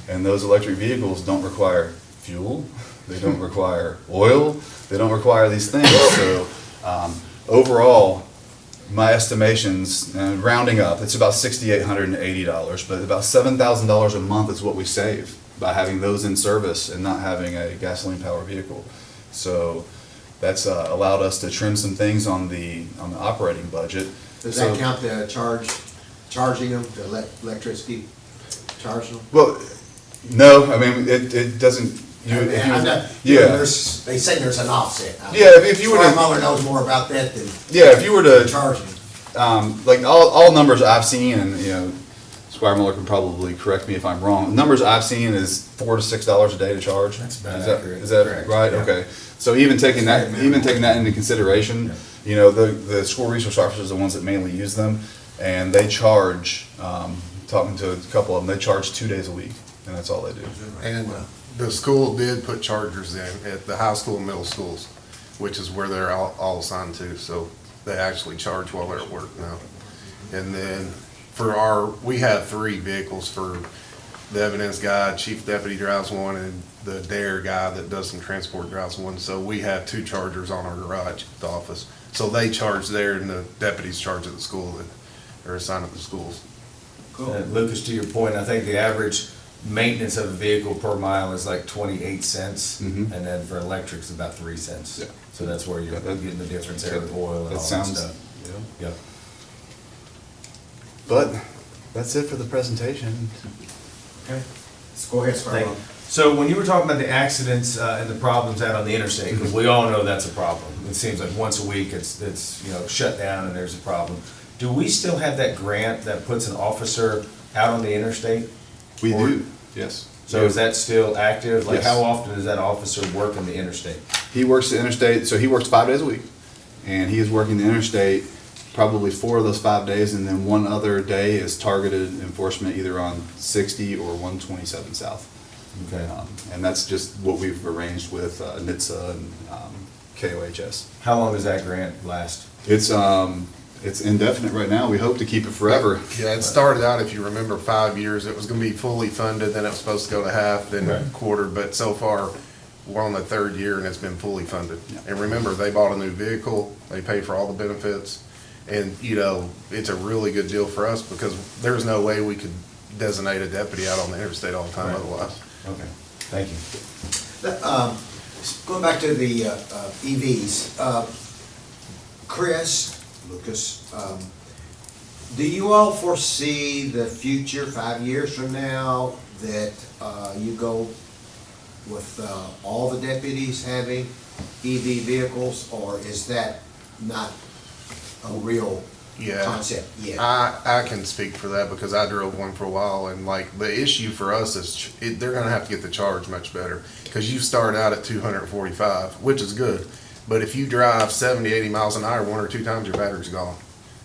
and those electric vehicles don't require fuel. They don't require oil. They don't require these things. So overall, my estimations, rounding up, it's about $6,880, but about $7,000 a month is what we save by having those in service and not having a gasoline-powered vehicle. So that's allowed us to trim some things on the operating budget. Does that count the charging them, the electricity charging them? Well, no, I mean, it doesn't. They say there's an offset. If you were to, Muller knows more about that than if you were to charging. Like all numbers I've seen, and Squire Muller can probably correct me if I'm wrong. The numbers I've seen is $4 to $6 a day to charge. That's about accurate. Is that Correct. right? Yeah. Okay. So even taking that into consideration, the school resource officers are the ones that mainly use them, and they charge. Talking to a couple of them, they charge 2 days a week, and that's all they do. And the school did put chargers in at the high school and middle schools, which is where they're all assigned to, so they actually charge while they're at work now. And then we have 3 vehicles for the evidence guy, chief deputy drives one, and the DARE guy that does some transport drives one. So we have 2 chargers on our garage at the office. So they charge there, and the deputies charge at the school that are assigned at the schools. Lucas, to your point, I think the average maintenance of a vehicle per mile is like 28 cents, and then for electric it's about 3 cents. Yeah. So that's where you're getting the difference there with oil and all that stuff. Yeah. But that's it for the presentation. Okay. Let's go ahead, Squire. So when you were talking about the accidents and the problems out on the interstate, because we all know that's a problem. It seems like once a week it's shut down and there's a problem. Do we still have that grant that puts an officer out on the interstate? We do, yes. So is that still active? Like Yes. how often does that officer work in the interstate? He works the interstate, so he works 5 days a week, and he is working the interstate probably 4 of those 5 days, and then 1 other day is targeted enforcement either on 60 or 127 South. Okay. And that's just what we've arranged with NHTSA and KOHS. How long does that grant last? It's indefinite right now. We hope to keep it forever. Yeah, it started out, if you remember, 5 years. It was gonna be fully funded, then it was supposed to go to half, then Right. quarter, but so far, we're on the 3rd year and it's been fully funded. Yeah. And remember, they bought a new vehicle, they pay for all the benefits, and, it's a really good deal for us because there's no way we could designate a deputy out on the interstate all the time Right. otherwise. Okay, thank you. Going back to the EVs, Chris, Lucas, do you all foresee the future 5 years from now that you go with all the deputies having EV vehicles, or is that not a real concept yet? I can speak for that because I drove one for a while, and the issue for us is they're gonna have to get the charge much better because you start out at 245, which is good. But if you drive 70, 80 miles an hour 1 or 2 times, your battery's gone.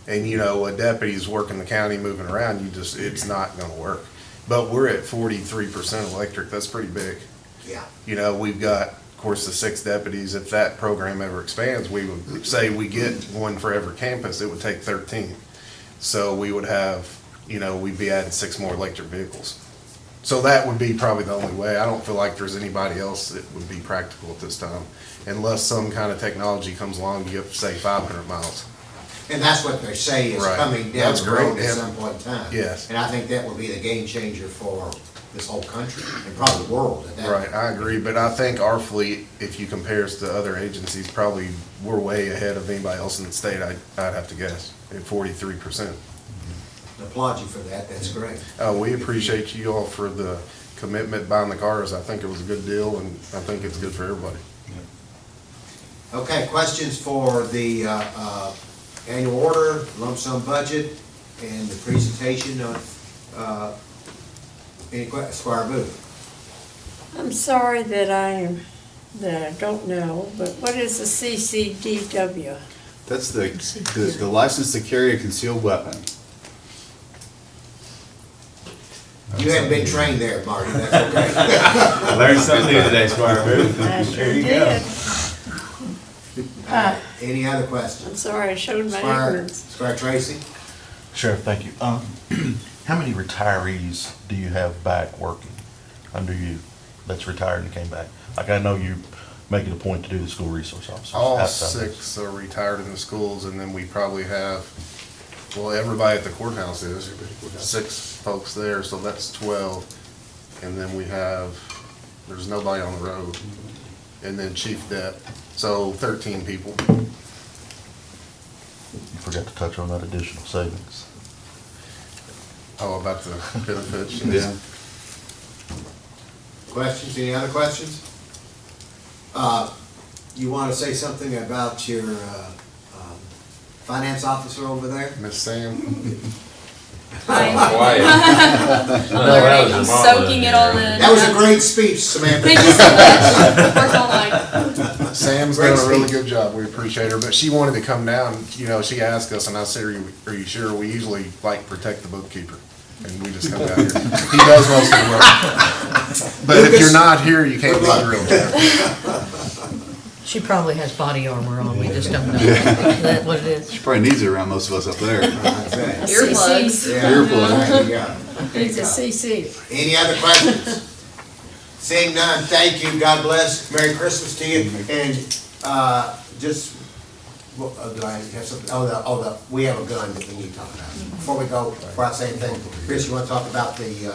And a deputy's working the county, moving around, it's not gonna work. But we're at 43% electric, that's pretty big. Yeah. We've got, of course, the 6 deputies. If that program ever expands, we would say we get one for every campus, it would take 13. So we would have, we'd be adding 6 more electric vehicles. So that would be probably the only way. I don't feel like there's anybody else that would be practical at this time, unless some kind of technology comes along to get, say, 500 miles. And that's what they say is Right. coming down That's the road great, at yeah. some point in time. Yes. And I think that will be the game changer for this whole country and probably the world at that. Right, I agree, but I think our fleet, if you compare us to other agencies, probably we're way ahead of anybody else in the state, I'd have to guess, at 43%. Applaud you for that, that's great. We appreciate you all for the commitment buying the cars. I think it was a good deal, and I think it's good for everybody. Okay, questions for the annual order, lump sum budget, and the presentation of, Squire Booth? I'm sorry that I don't know, but what is the CCDW? That's the license to carry a concealed weapon. You haven't been trained there, Marty, that's okay. Learned something new today, Squire Booth. I sure There you did. go. Any other questions? I'm sorry, I showed my ignorance. Squire Tracy? Sheriff, thank you. How many retirees do you have back working under you that's retired and came back? Like, I know you make it a point to do the school resource officers. All outside of 6 are retired in the schools, and then we probably have, well, everybody at the courthouse is, 6 folks there, so that's 12. And then we have, there's nobody on the road, and then Chief Depp, so 13 people. You forgot to touch on that additional savings. Oh, about the benefits? Yeah. Questions, any other questions? You want to say something about your finance officer over there? Miss Sam? Quiet. I'm soaking it all in. That was a great speech, Samantha. Thank you so much. Worked all night. Sam's Great done a really speech. good job, we appreciate her, but she wanted to come down, you know, she asked us, and I said, are you sure? We usually like protect the bookkeeper, and we just come down here. He does most of the work. But if you're not here, you can't be drilled. She probably has body armor on, we just don't know. Is that what it is? She probably needs it around most of us up there. Earplugs. There you go. It's a CC. Any other questions? Seeing none, thank you, God bless, Merry Christmas to you, and, just, well, do I have something, we have a gun that we need to talk about. Before we go, before I say anything, Chris, you wanna talk about the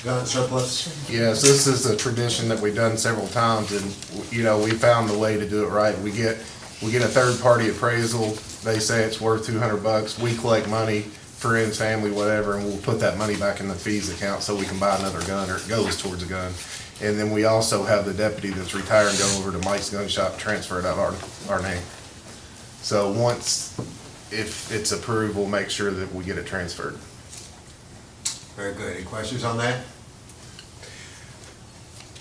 gun surplus? Yes, this is a tradition that we've done several times, and, you know, we found the way to do it right. We get a third-party appraisal, they say it's worth $200, we collect money, friends, family, whatever, and we'll put that money back in the fees account so we can buy another gun, or it goes towards a gun. And then we also have the deputy that's retired go over to Mike's gun shop, transfer it out our name. So once, if it's approved, we'll make sure that we get it transferred. Very good, any questions on that?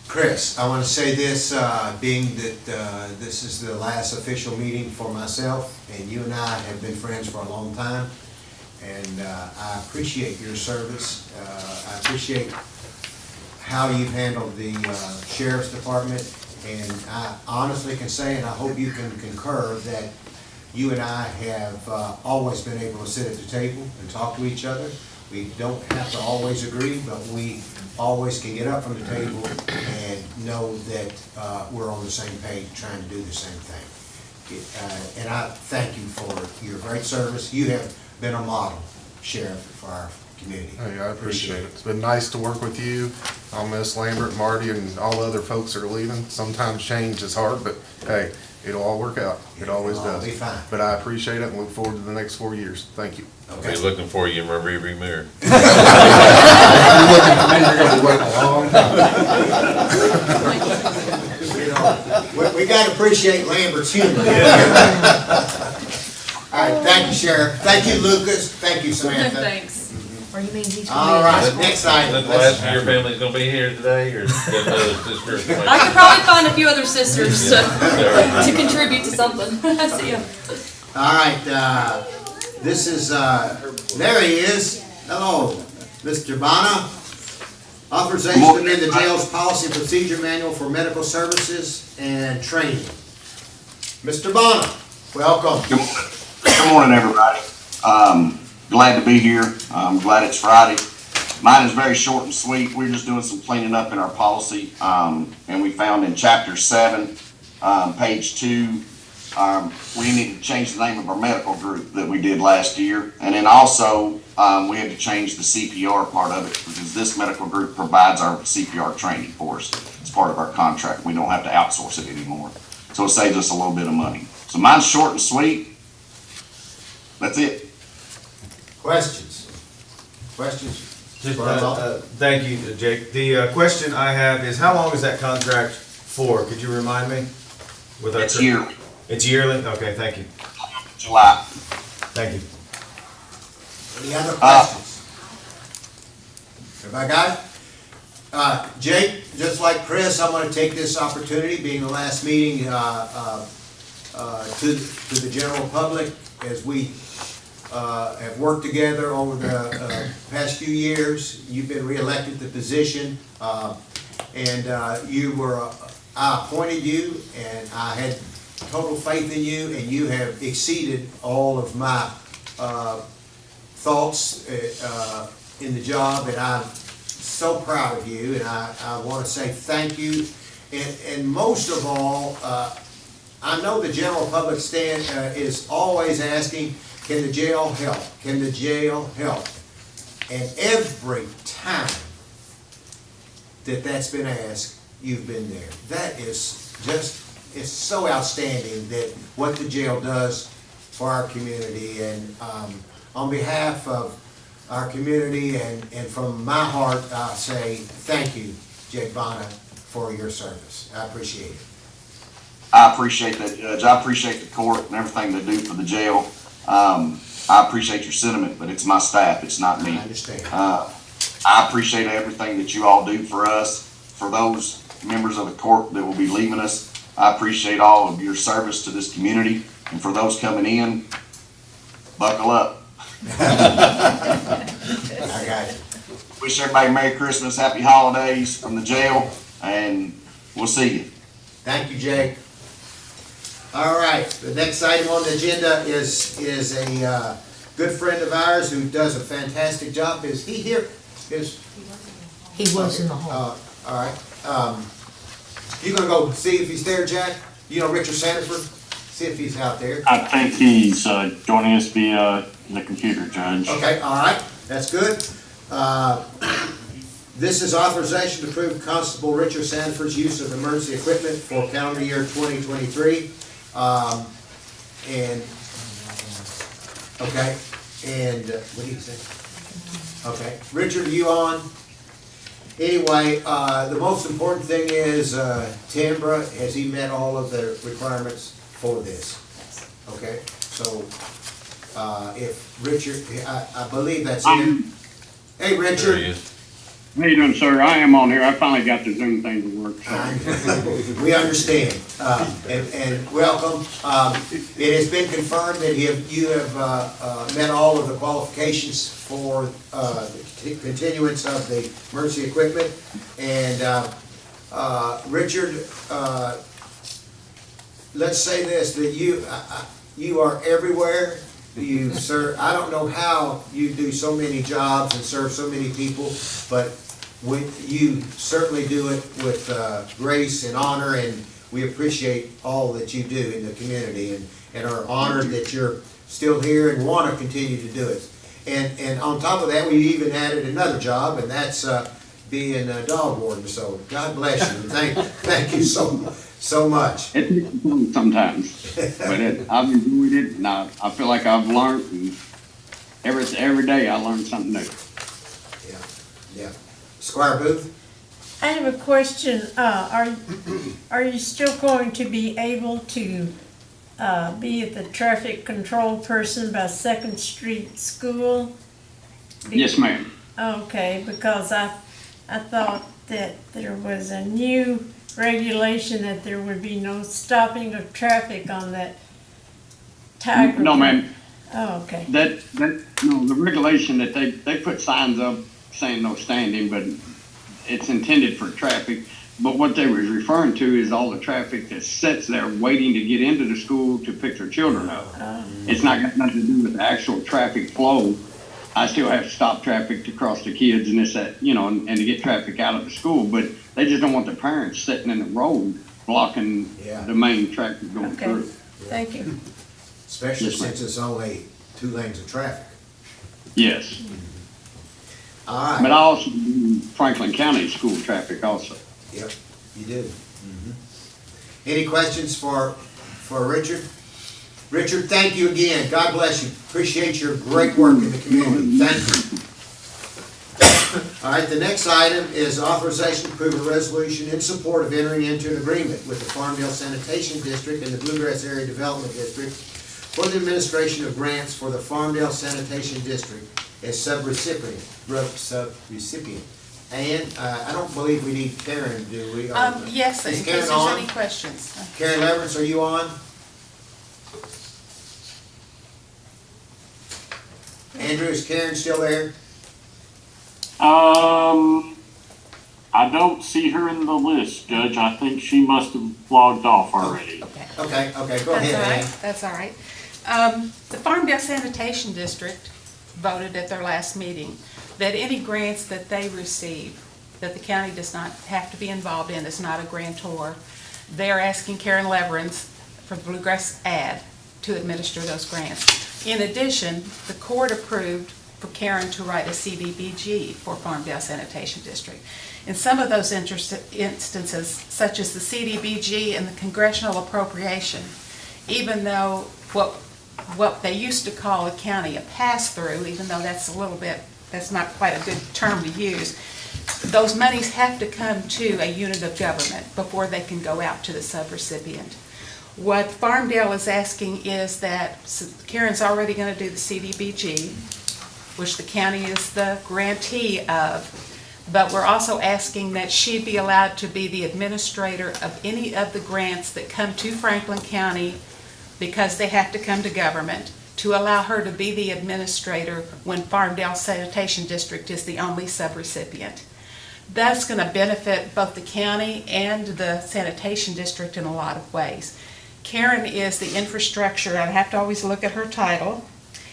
Chris, I want to say this, being that this is the last official meeting for myself, and you and I have been friends for a long time, and I appreciate your service. I appreciate how you've handled the sheriff's department, and I honestly can say, and I hope you can concur, that you and I have always been able to sit at the table and talk to each other. We don't have to always agree, but we always can get up from the table and know that we're on the same page, trying to do the same thing. And I thank you for your great service. You have been a model sheriff for our community. Hey, I appreciate it. It's been nice to work with you. I'll miss Lambert, Marty, and all the other folks that are leaving. Sometimes change is hard, but hey, it'll all work out. It always It'll all does. be fine. But I appreciate it and look forward to the next 4 years. Thank you. I'll be looking for you in my rearview mirror. You're looking for me, you're gonna be waiting a long time. We gotta appreciate Lambert's humor. All right, thank you, Sheriff. Thank you, Lucas. Thank you, Samantha. Thanks. Or you mean he's gonna All be right, a next Is item. that the last of your family's gonna be here today, or you got another sister? I could probably find a few other sisters to contribute to something. See ya. All right, this is, there he is. Hello, Mr. Bonner. Authorization to amend the jail's policy and procedure manual for medical services and training. Mr. Bonner, welcome. Good morning, everybody. Glad to be here. I'm glad it's Friday. Mine is very short and sweet. We're just doing some cleaning up in our policy, and we found in Chapter 7, page 2, we need to change the name of our medical group that we did last year. And then also, we had to change the CPR part of it because this medical group provides our CPR training for us. It's part of our contract. We don't have to outsource it anymore. So it saves us a little bit of money. So mine's short and sweet. That's it. Questions? Questions? Thank you, Jake. The question I have is, how long is that contract for? Could you remind me? With our It's yearly. It's yearly? Okay, thank you. July. Thank you. Any other questions? Everybody got it? Jake, just like Chris, I'm gonna take this opportunity, being the last meeting, to the general public, as we have worked together over the past few years. You've been reelected to the position, and I appointed you, and I had total faith in you, and you have exceeded all of my thoughts in the job, and I'm so proud of you, and I want to say thank you. And most of all, I know the general public is always asking, can the jail help? Can the jail help? And every time that's been asked, you've been there. That is just, it's so outstanding that what the jail does for our community. And on behalf of our community and from my heart, I say thank you, Jake Bonner, for your service. I appreciate it. I appreciate that, Judge. I appreciate the court and everything they do for the jail. I appreciate your sentiment, but it's my staff, it's not me. I understand. I appreciate everything that you all do for us. For those members of the court that will be leaving us, I appreciate all of your service to this community. And for those coming in, buckle up. I got you. Wish everybody Merry Christmas, Happy Holidays from the jail, and we'll see you. Thank you, Jake. All right, the next item on the agenda is a good friend of ours who does a fantastic job. Is he here? He was in the hall. All right. You gonna go see if he's there, Jack? You know Richard Sanford? See if he's out there. I think he's joining us via the computer, Judge. Okay, all right, that's good. This is authorization to approve Constable Richard Sanford's use of emergency equipment for calendar year 2023. What do you say? Okay, Richard, are you on? Anyway, the most important thing is, Tambra, has he met all of the requirements for this? Okay, so, if Richard, I believe that's him. Hey, Richard. There he is. How you doing, sir? I am on here. I finally got the Zoom thing to work. So. We understand, and welcome. It has been confirmed that you have met all of the qualifications for the continuance of the emergency equipment. And Richard, let's say this, that you are everywhere. You, sir, I don't know how you do so many jobs and serve so many people, but you certainly do it with grace and honor, and we appreciate all that you do in the community, and are honored that you're still here and want to continue to do it. And on top of that, we even added another job, and that's being a dog warden. So God bless you. Thank you so much. It's fun sometimes, but I've enjoyed it, and I feel like I've learned, and every day I learn something new. Yeah. Squire Booth? I have a question. Are you still going to be able to be the traffic control person by 2nd Street School? Yes, ma'am. Okay, because I thought that there was a new regulation that there would be no stopping of traffic on that Tiger. No, ma'am. Oh, okay. No, the regulation that they put signs up saying no standing, but it's intended for traffic. But what they was referring to is all the traffic that sits there waiting to get into the school to pick their children up. It's not got nothing to do with the actual traffic flow. I still have to stop traffic to cross the kids and this, that, and to get traffic out of the school, but they just don't want the parents sitting in the road blocking the main traffic going through. Thank you. Especially Yes, ma'am. since it's only 2 lanes of traffic. Yes. All But I right. also do Franklin County school traffic also. Yep, you do. Any questions for Richard? Richard, thank you again. God bless you. Appreciate your great work in the community. Thank you. All right, the next item is authorization to approve a resolution in support of entering into an agreement with the Farmdale Sanitation District and the Bluegrass Area Development District for the administration of grants for the Farmdale Sanitation District as subrecipient. And I don't believe we need Karen, do we? Yes, in Is case Karen there's on? any questions. Karen Leverance, are you on? Andrew, is Karen still there? I don't see her in the list, Judge. I think she must have logged off already. Okay, go ahead, Ann. That's all right. The Farmdale Sanitation District voted at their last meeting that any grants that they receive, that the county does not have to be involved in, is not a grantor. They're asking Karen Leverance for Bluegrass Ad to administer those grants. In addition, the court approved for Karen to write a CDBG for Farmdale Sanitation District. In some of those instances, such as the CDBG and the congressional appropriation, even though what they used to call a county a pass-through, even though that's not quite a good term to use, those monies have to come to a unit of government before they can go out to the subrecipient. What Farmdale is asking is that Karen's already going to do the CDBG, which the county is the grantee of, but we're also asking that she be allowed to be the administrator of any of the grants that come to Franklin County, because they have to come to government, to allow her to be the administrator when Farmdale Sanitation District is the only subrecipient. That's going to benefit both the county and the sanitation district in a lot of ways. Karen is the infrastructure, I have to always look at her title,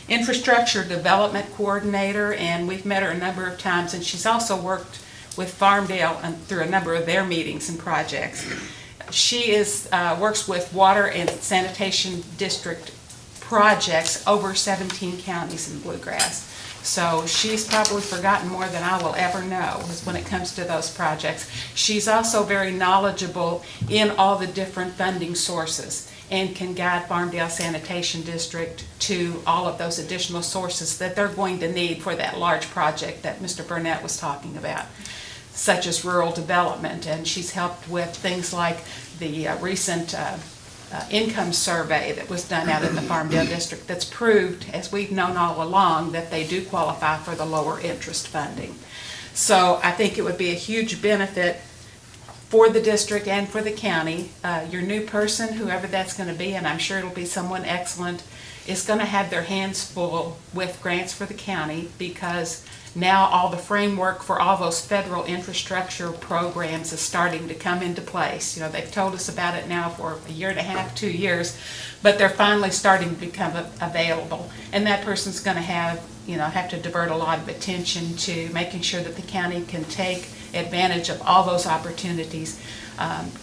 Infrastructure Development Coordinator, and we've met her a number of times, and she's also worked with Farmdale through a number of their meetings and projects. She works with water and sanitation district projects over 17 counties in Bluegrass. So she's probably forgotten more than I will ever know when it comes to those projects. She's also very knowledgeable in all the different funding sources and can guide Farmdale Sanitation District to all of those additional sources that they're going to need for that large project that Mr. Burnett was talking about, such as rural development. And she's helped with things like the recent income survey that was done out in the Farmdale District that's proved, as we've known all along, that they do qualify for the lower interest funding. So I think it would be a huge benefit for the district and for the county. Your new person, whoever that's going to be, and I'm sure it'll be someone excellent, is going to have their hands full with grants for the county, because now all the framework for all those federal infrastructure programs is starting to come into place. You know, they've told us about it now for a year and a half, 2 years, but they're finally starting to become available. And that person's going to have to divert a lot of attention to making sure that the county can take advantage of all those opportunities.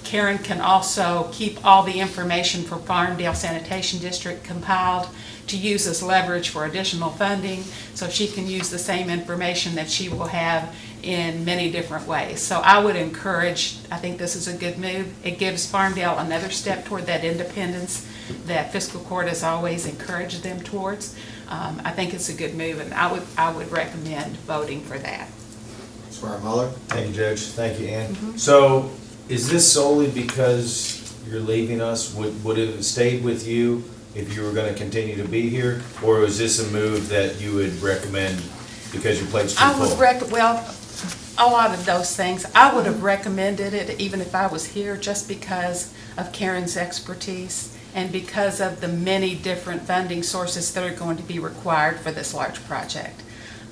Karen can also keep all the information for Farmdale Sanitation District compiled to use as leverage for additional funding, so she can use the same information that she will have in many different ways. So I would encourage, I think this is a good move. It gives Farmdale another step toward that independence that Fiscal Court has always encouraged them towards. I think it's a good move, and I would recommend voting for that. Squire Muller? Thank you, Judge. Thank you, Ann. So is this solely because you're leaving us? Would it have stayed with you if you were going to continue to be here? Or is this a move that you would recommend because your plate's too full? I would well, a lot of those things. I would have recommended it even if I was here, just because of Karen's expertise and because of the many different funding sources that are going to be required for this large project.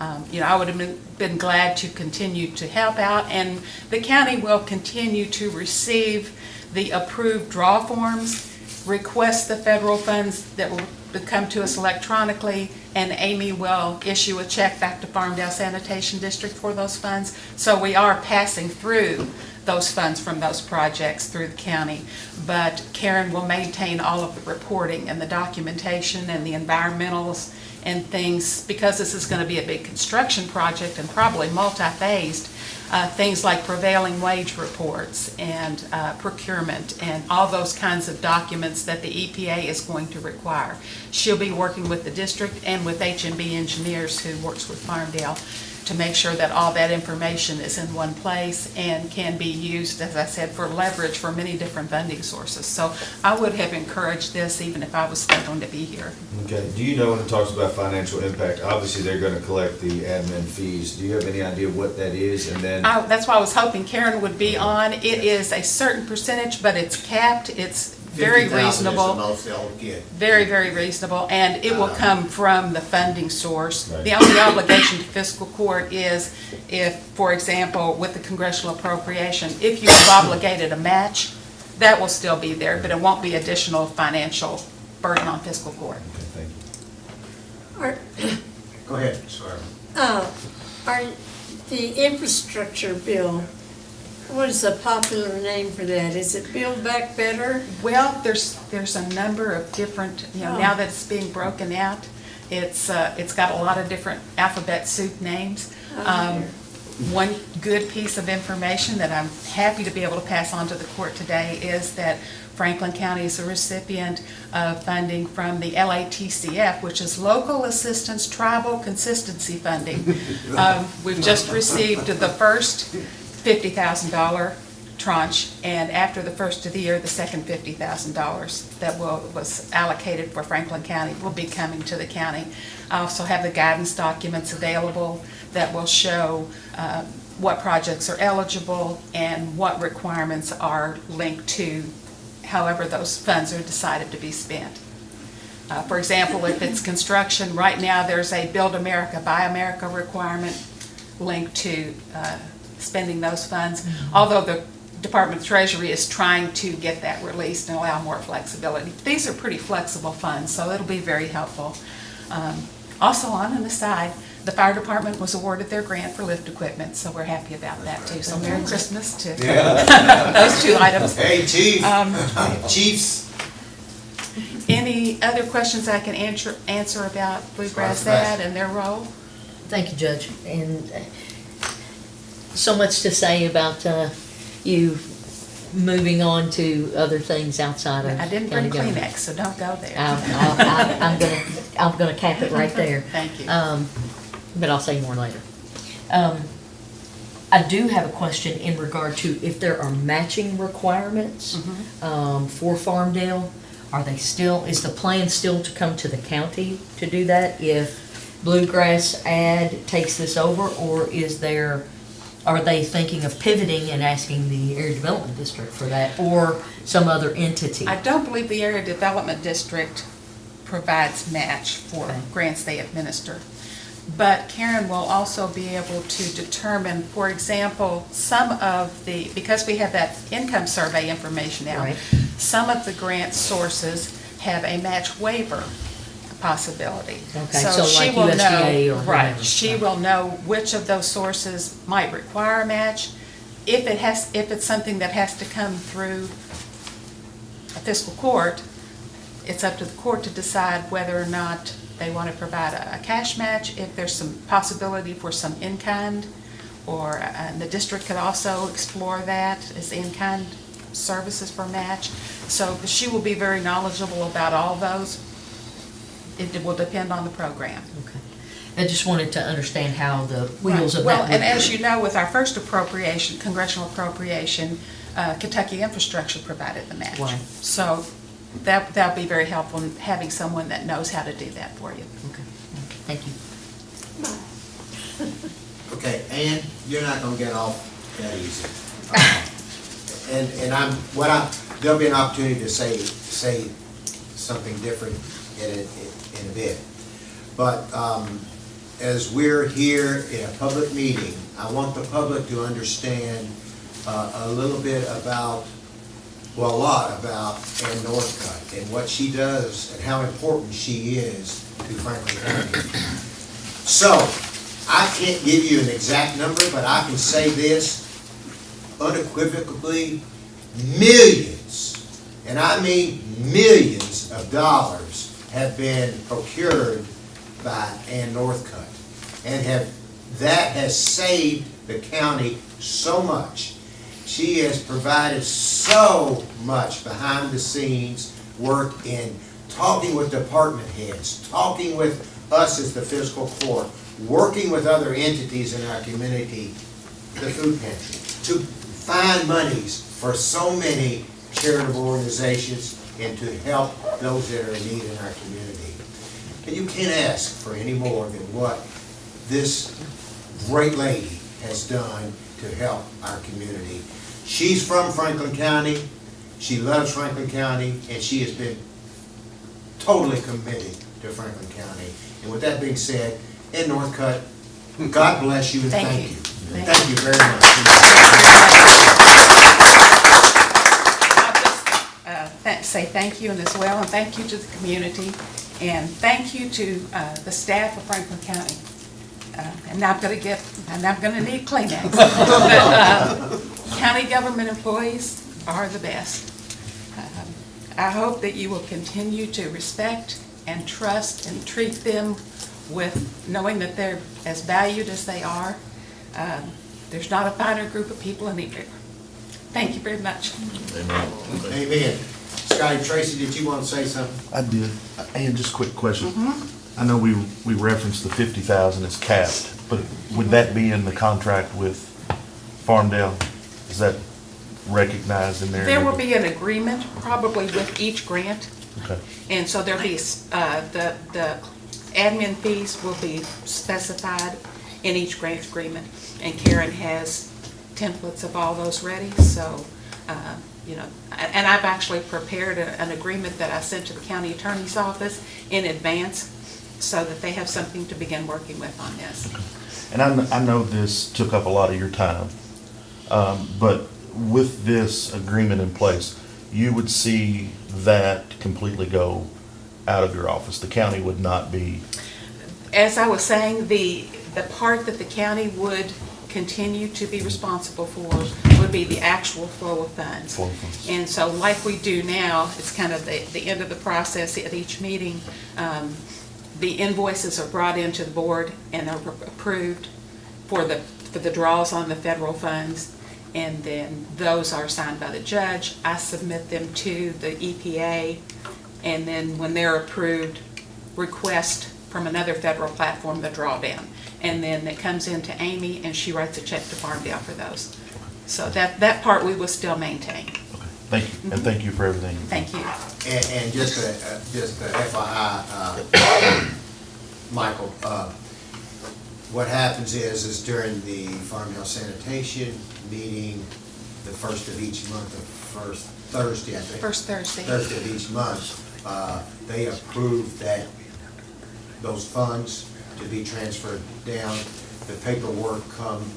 I would have been glad to continue to help out, and the county will continue to receive the approved draw forms, request the federal funds that will come to us electronically, and Amy will issue a check back to Farmdale Sanitation District for those funds. So we are passing through those funds from those projects through the county. but Karen will maintain all of the reporting and the documentation and the environmentals and things, because this is going to be a big construction project and probably multi-phased, things like prevailing wage reports and procurement and all those kinds of documents that the EPA is going to require. She'll be working with the district and with HMB Engineers, who works with Farmdale, to make sure that all that information is in one place and can be used, as I said, for leverage for many different funding sources. So I would have encouraged this even if I was still going to be here. Okay, do you know when it talks about financial impact, obviously they're gonna collect the admin fees. Do you have any idea what that is? And then, That's why I was hoping Karen would be on. It is a certain percentage, but it's capped. It's very 50,000 is the reasonable. most they'll get. Very, very reasonable, and it will come from the funding source. The only obligation to fiscal court is if, for example, with the congressional appropriation, if you have obligated a match, that will still be there, but it won't be additional financial burden on fiscal court. okay, thank you. Go ahead, sorry. Are the infrastructure bill, what is the popular name for that? Is it Build Back Better? Well, there's a number of different, now that it's being broken out, it's got a lot of different alphabet soup names. One good piece of information that I'm happy to be able to pass on to the court today is that Franklin County is a recipient of funding from the LATCF, which is Local Assistance Tribal Consistency Funding. We've just received the first $50,000 tranche, and after the first of the year, the second $50,000 that was allocated for Franklin County will be coming to the county. I also have the guidance documents available that will show what projects are eligible and what requirements are linked to however those funds are decided to be spent. For example, if it's construction, right now there's a Build America, Buy America requirement linked to spending those funds, although the Department of Treasury is trying to get that released and allow more flexibility. These are pretty flexible funds, so it'll be very helpful. Also, on an aside, the fire department was awarded their grant for lift equipment, so we're happy about that too. So Merry Christmas to those two items. Hey, Chief, Chiefs. Any other questions I can answer about Bluegrass Ad and their role? Thank you, Judge. And so much to say about you moving on to other things outside of I didn't bring county government. Kleenex, so don't go there. I'm gonna cap it right there. Thank you. But I'll say more later. I do have a question in regard to if there are matching requirements for Farmdale. Are they still, is the plan still to come to the county to do that if Bluegrass Ad takes this over, or are they thinking of pivoting and asking the Area Development District for that, or some other entity? I don't believe the Area Development District provides match for grants they administer. But Karen will also be able to determine, for example, because we have that income survey information now, Right. some of the grant sources have a match waiver possibility. Okay, So so she like will USDA know, or right, whatever. she will know which of those sources might require a match. If it's something that has to come through a fiscal court, it's up to the court to decide whether or not they want to provide a cash match, if there's some possibility for some in-kind, or the district could also explore that as in-kind services for match. So she will be very knowledgeable about all those. It will depend on the program. Okay. I just wanted to understand how the wheels of that Well, would and as you know, with our first appropriation, congressional appropriation, Kentucky Infrastructure provided the match. Right. So that'll be very helpful in having someone that knows how to do that for you. Okay, thank you. Okay, Ann, you're not gonna get off that easy. There'll be an opportunity to say something different in a bit. But as we're here in a public meeting, I want the public to understand a little bit about, well, a lot about Ann Northcutt and what she does and how important she is to Franklin County. So, I can't give you an exact number, but I can say this unequivocally: millions and I mean millions of dollars, have been procured by Ann Northcutt, and that has saved the county so much. She has provided so much behind the scenes work in talking with department heads, talking with us as the Fiscal Court, working with other entities in our community, the food pantry, to find monies for so many charitable organizations and to help those that are in need in our community. And you can't ask for any more than what this great lady has done to help our community. She's from Franklin County, she loves Franklin County, and she has been totally committed to Franklin County. And with that being said, in Northcutt, God bless you and thank you. Thank you very much. I'll just say thank you as well, and thank you to the community, and thank you to the staff of Franklin County. And I'm gonna need Kleenex. But county government employees are the best. I hope that you will continue to respect and trust and treat them with knowing that they're as valued as they are. There's not a finer group of people anywhere. Thank you very much. Amen. Amen. Scotty, Tracy, did you want to say something? I did. And just a quick question. I know we referenced the 50,000 as capped, but would that be in the contract with Farmdale? Is that recognized in there? There will be an agreement probably with each grant. Okay. And so there'll be, the admin fees will be specified in each grant agreement. And Karen has templates of all those ready, so, you know, and I've actually prepared an agreement that I sent to the county attorney's office in advance so that they have something to begin working with on this. And I know this took up a lot of your time, but with this agreement in place, you would see that completely go out of your office. The county would not be. As I was saying, the part that the county would continue to be responsible for would be the actual flow of funds. And so like we do now, it's kind of the end of the process at each meeting. The invoices are brought into the board and are approved for the draws on the federal funds. And then those are signed by the judge. I submit them to the EPA, and then when they're approved, request from another federal platform the drawdown. And then it comes into Amy, and she writes a check to Farmdale for those. So that part we will still maintain. Okay. Thank you, and thank you for everything. Thank you. And just a FYI, Michael, what happens is during the Farmdale sanitation meeting, the first of each month, the first Thursday, I think. First Thursday. Thursday of each month, they approve those funds to be transferred down. The paperwork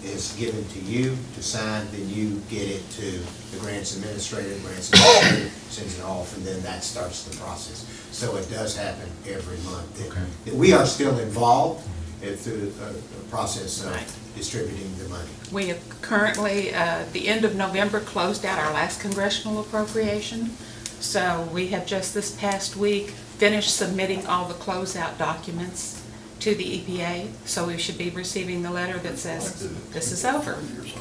is given to you to sign, then you get it to the grants administrator sends it off, and then that starts the process. So it does happen every month. Okay. We are still involved through the process of distributing the money. We have currently, the end of November, closed out our last congressional appropriation. So we have just this past week finished submitting all the closeout documents to the EPA. So we should be receiving the letter that says, this is over,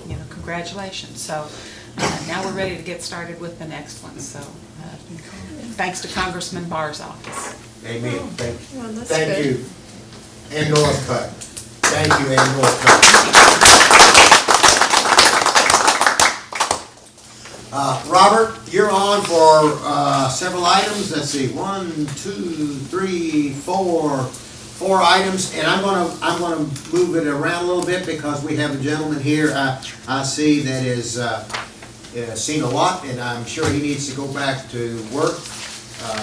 you know, congratulations. So now we're ready to get started with the next one. So thanks to Congressman Barr's office. Amen. Thank you. And Northcutt. Thank you, and Northcutt. Robert, you're on for several items. Let's see, 1, 2, 3, 4 items, and I'm gonna move it around a little bit because we have a gentleman here I see that is seen a lot, and I'm sure he needs to go back to work,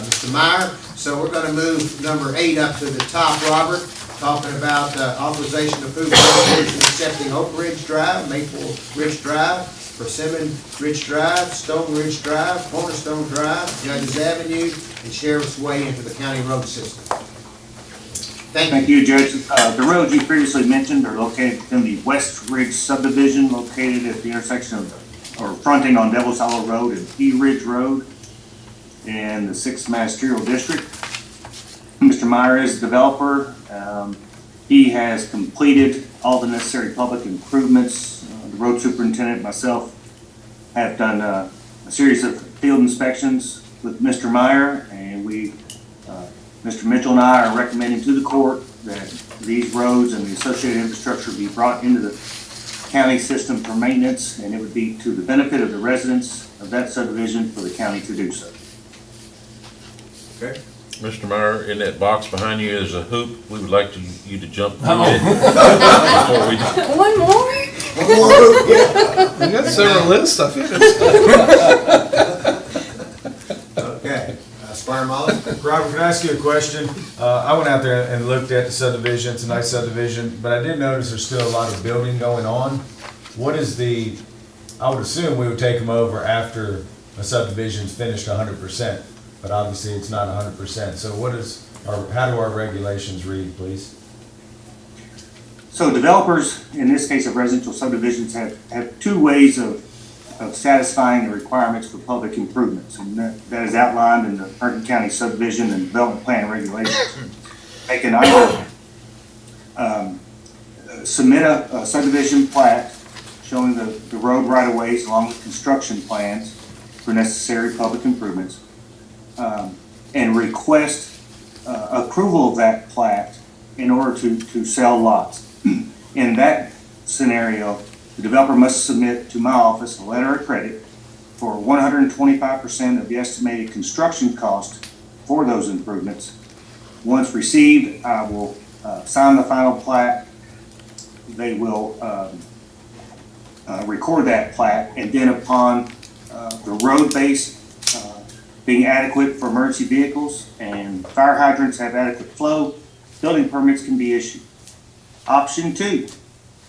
Mr. Meyer. So we're gonna move number 8 up to the top, Robert, talking about authorization of food resolution accepting Oak Ridge Drive, Maple Ridge Drive, Persimmon Ridge Drive, Stone Ridge Drive, Cornerstone Drive, Judges Avenue, and Sheriff's Way into the county road system. Thank you, Judge. The roads you previously mentioned are located within the West Ridge subdivision, located at the intersection of, or fronting on Devil's Hollow Road and E Ridge Road. in the 6th Magisterial District. Mr. Meyer is the developer. He has completed all the necessary public improvements. The road superintendent, myself, have done a series of field inspections with Mr. Meyer, and Mr. Mitchell and I are recommending to the court that these roads and the associated infrastructure be brought into the county system for maintenance, and it would be to the benefit of the residents of that subdivision for the county to do so. Okay. Mr. Meyer, in that box behind you is a hoop. We would like you to jump through Oh. it. Before we One more? We got several lists, I think. Okay, Squire Molly? Robert, can I ask you a question? I went out there and looked at the subdivision, it's a nice subdivision, but I did notice there's still a lot of building going on. What is I would assume we would take them over after a subdivision's finished 100%, but obviously it's not 100%. So how do our regulations read, please? So developers, in this case of residential subdivisions, have two ways of satisfying the requirements for public improvements, and that is outlined in the Hardin County subdivision and development plan regulations. They can either submit a subdivision plat showing the road right-of-ways along with construction plans for necessary public improvements, and request approval of that plat in order to sell lots. In that scenario, the developer must submit to my office a letter of credit for 125% of the estimated construction cost for those improvements. Once received, I will sign the final plat. They will record that plat, and then upon the road base being adequate for emergency vehicles and fire hydrants have adequate flow, building permits can be issued. Option 2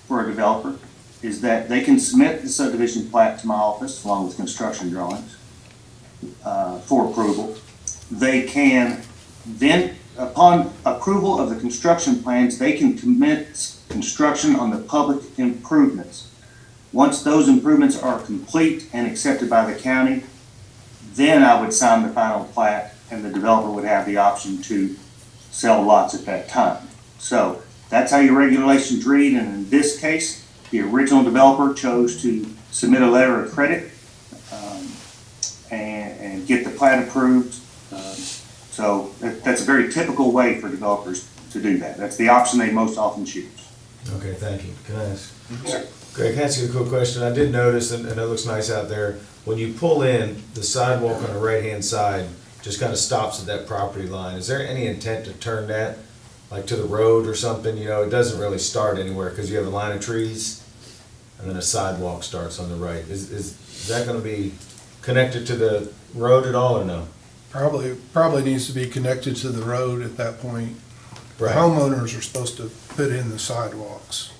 for a developer is that they can submit the subdivision plat to my office along with construction drawings for approval. They can then, upon approval of the construction plans, they can commence construction on the public improvements. Once those improvements are complete and accepted by the county, then I would sign the final plat and the developer would have the option to sell lots at that time. So that's how your regulations read, and in this case, the original developer chose to submit a letter of credit and get the plat approved. So that's a very typical way for developers to do that. That's the option they most often choose. Okay, thank you. Can I ask? Greg, can I ask you a quick question? I did notice, and it looks nice out there, when you pull in, the sidewalk on the right-hand side just kind of stops at that property line. Is there any intent to turn that, like to the road or something? You know, it doesn't really start anywhere because you have a line of trees and then a sidewalk starts on the right. Is that going to be connected to the road at all or no? Probably needs to be connected to the road at that point. The Right. homeowners are supposed to put in the sidewalks,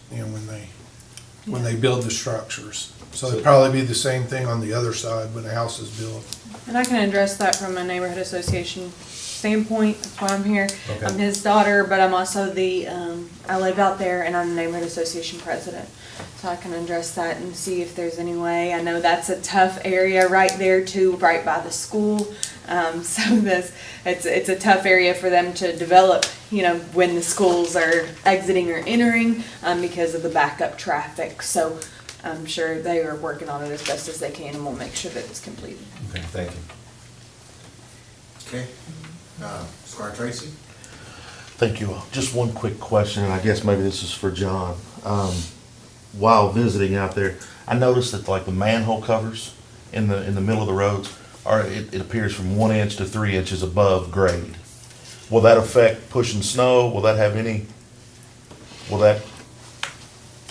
when they build the structures. So it'd probably be the same thing on the other side when a house is built. And I can address that from a neighborhood association standpoint. That's why I'm here. Okay. I'm his daughter, but I'm also I live out there and I'm the neighborhood association president. So I can address that and see if there's any way. I know that's a tough area right there too, right by the school. So it's a tough area for them to develop, when the schools are exiting or entering, because of the backup traffic. So I'm sure they are working on it as best as they can, and we'll make sure that it's completed. Okay, thank you. Okay. Squire Tracy? Thank you. Just one quick question, and I guess maybe this is for John. While visiting out there, I noticed that like the manhole covers in the middle of the roads it appears from 1 inch to 3 inches above grade. Will that affect pushing snow? Will that have any? So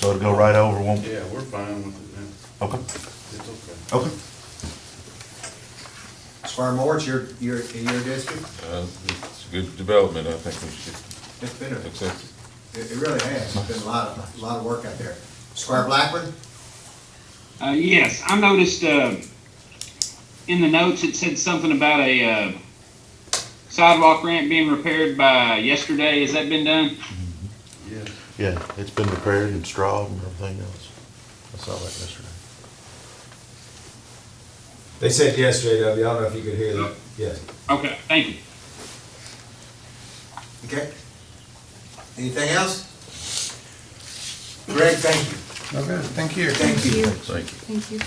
it'll go right over? Won't? Yeah, we're fine with it now. Okay. It's okay. Okay. Squire Moore, it's your district? It's a good development. I think we should It's been accept it. It really has. It's been a lot of work out there. Squire Blackburn? Yes, I noticed in the notes it said something about a sidewalk ramp being repaired by yesterday. Has that been done? Yeah. Yeah, it's been repaired and strawed and everything else. I saw that yesterday. They said yes, JW. I don't know if you could hear that. Yes. Okay, thank you. Okay. Anything else? Greg, thank you. Okay, thank you. Thank you. Thank you.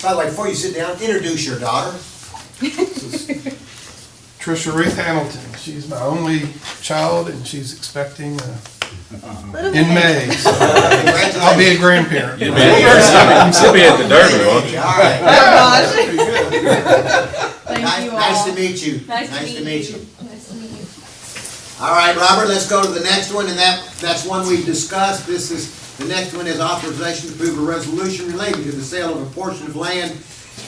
By the way, before you sit down, introduce your daughter. Trisha Ruth Hamilton. She's my only child, and she's expecting in May. So I'll be a grandparent. You'll be at the Derby, won't you? All right. Thank you all. Nice to meet you. Nice to meet you. Nice to meet you. All right, Robert, let's go to the next one, and that's one we've discussed. The next one is authorization to approve a resolution relating to the sale of a portion of land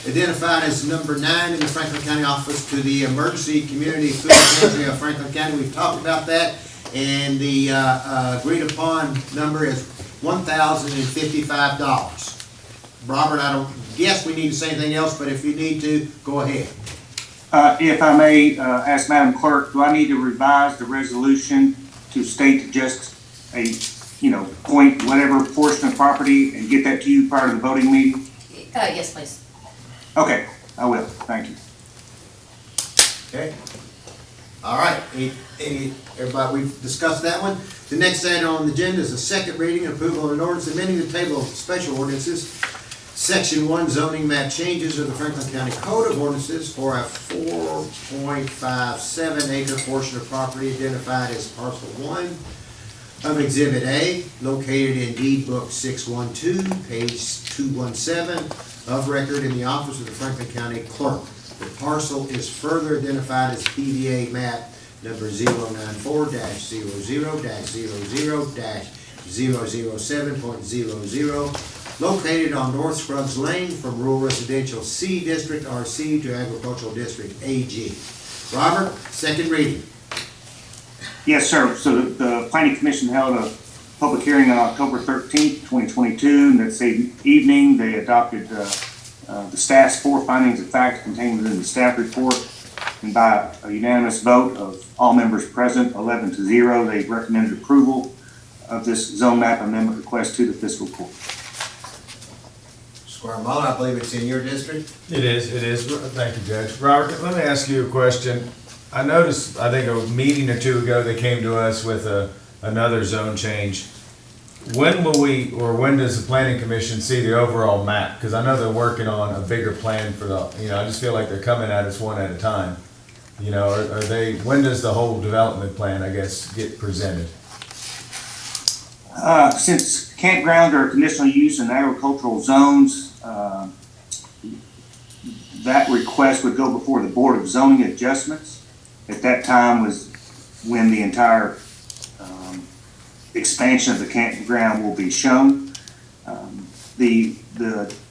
identified as number 9 in the Franklin County Office to the Emergency Community Food Pantry of Franklin County. We've talked about that, and the agreed upon number is $1,055. Robert, I don't guess we need to say anything else, but if you need to, go ahead. If I may ask Madam Clerk, do I need to revise the resolution to state just a, point whatever portion of property and get that to you prior to the voting meeting? Yes, please. Okay, I will. Thank you. Okay. All right. Everybody, we've discussed that one. The next item on the agenda is the second reading and approval of an ordinance amending the table of special ordinances, Section 1 zoning map changes of the Franklin County Code of Ordinances for a 4.57 acre portion of property identified as parcel 1 of Exhibit A, located in Deed Book 612, page 217 of record in the office of the Franklin County Clerk. The parcel is further identified as PVA map number 094-00-00-007.00, located on North Scruggs Lane from Rural Residential C District RC to Agricultural District AG. Robert, second reading. Yes, sir. So the Planning Commission held a public hearing on October 13th, 2022, and that same evening they adopted the staff's 4 findings of fact contained within the staff report, and by a unanimous vote of all members present, 11-0, they recommended approval of this zone map amendment request to the Fiscal Court. Squire Muller, I believe it's in your district. It is. Thank you, Judge. Robert, let me ask you a question. I noticed, I think a meeting or two ago, they came to us with another zone change. When when does the Planning Commission see the overall map? Because I know they're working on a bigger plan for I just feel like they're coming at us one at a time. When does the whole development plan, I guess, get presented? Since campground are conditional use in agricultural zones, that request would go before the Board of Zoning Adjustments. At that time was when the entire expansion of the campground will be shown. The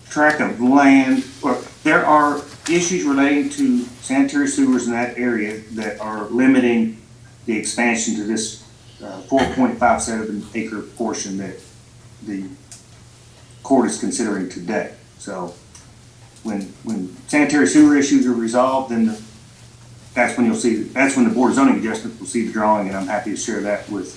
tract of land, or there are issues relating to sanitary sewers in that area that are limiting the expansion to this 4.57 acre portion that the court is considering today. So when sanitary sewer issues are resolved, then that's when the Board of Zoning Adjustment will see the drawing, and I'm happy to share that with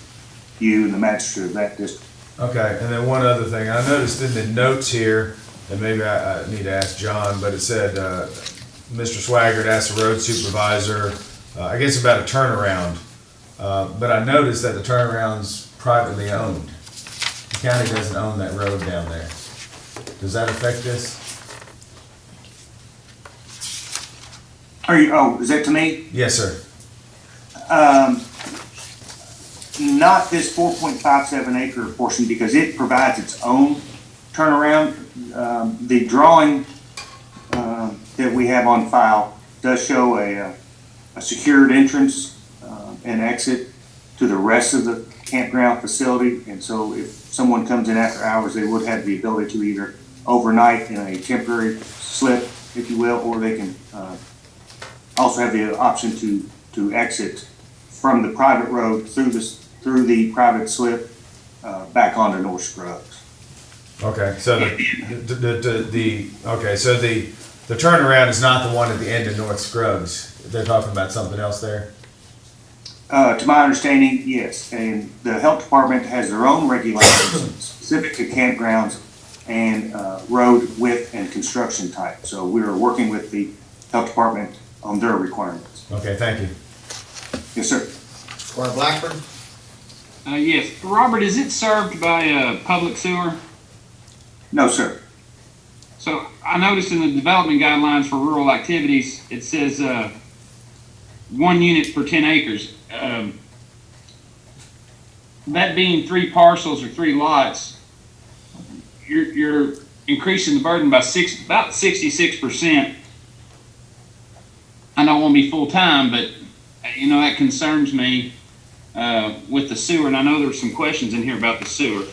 you and the magistrate of that district. Okay, and then one other thing, I noticed in the notes here, and maybe I need to ask John, but it said, Mr. Swaggart asked the road supervisor, I guess about a turnaround, but I noticed that the turnaround's privately owned. The county doesn't own that road down there. Does that affect this? Is that to me? Yes, sir. Not this 4.57 acre portion, because it provides its own turnaround. The drawing that we have on file does show a secured entrance and exit to the rest of the campground facility, and so if someone comes in after hours, they would have the ability to either overnight in a temporary slip, if you will, or they can also have the option to exit from the private road through the private slip back onto North Scruggs. Okay, so the turnaround is not the one at the end of North Scruggs. They're talking about something else there? To my understanding, yes, and the health department has their own regulations specific to campgrounds and road width and construction type. So we are working with the health department on their requirements. Okay, thank you. Yes, sir. Squire Blackburn? Yes, Robert, is it served by public sewer? No, sir. So I noticed in the development guidelines for rural activities, it says 1 unit per 10 acres. That being 3 parcels or 3 lots, you're increasing the burden by about 66%. I don't want to be full time, but that concerns me with the sewer, and I know there's some questions in here about the sewer.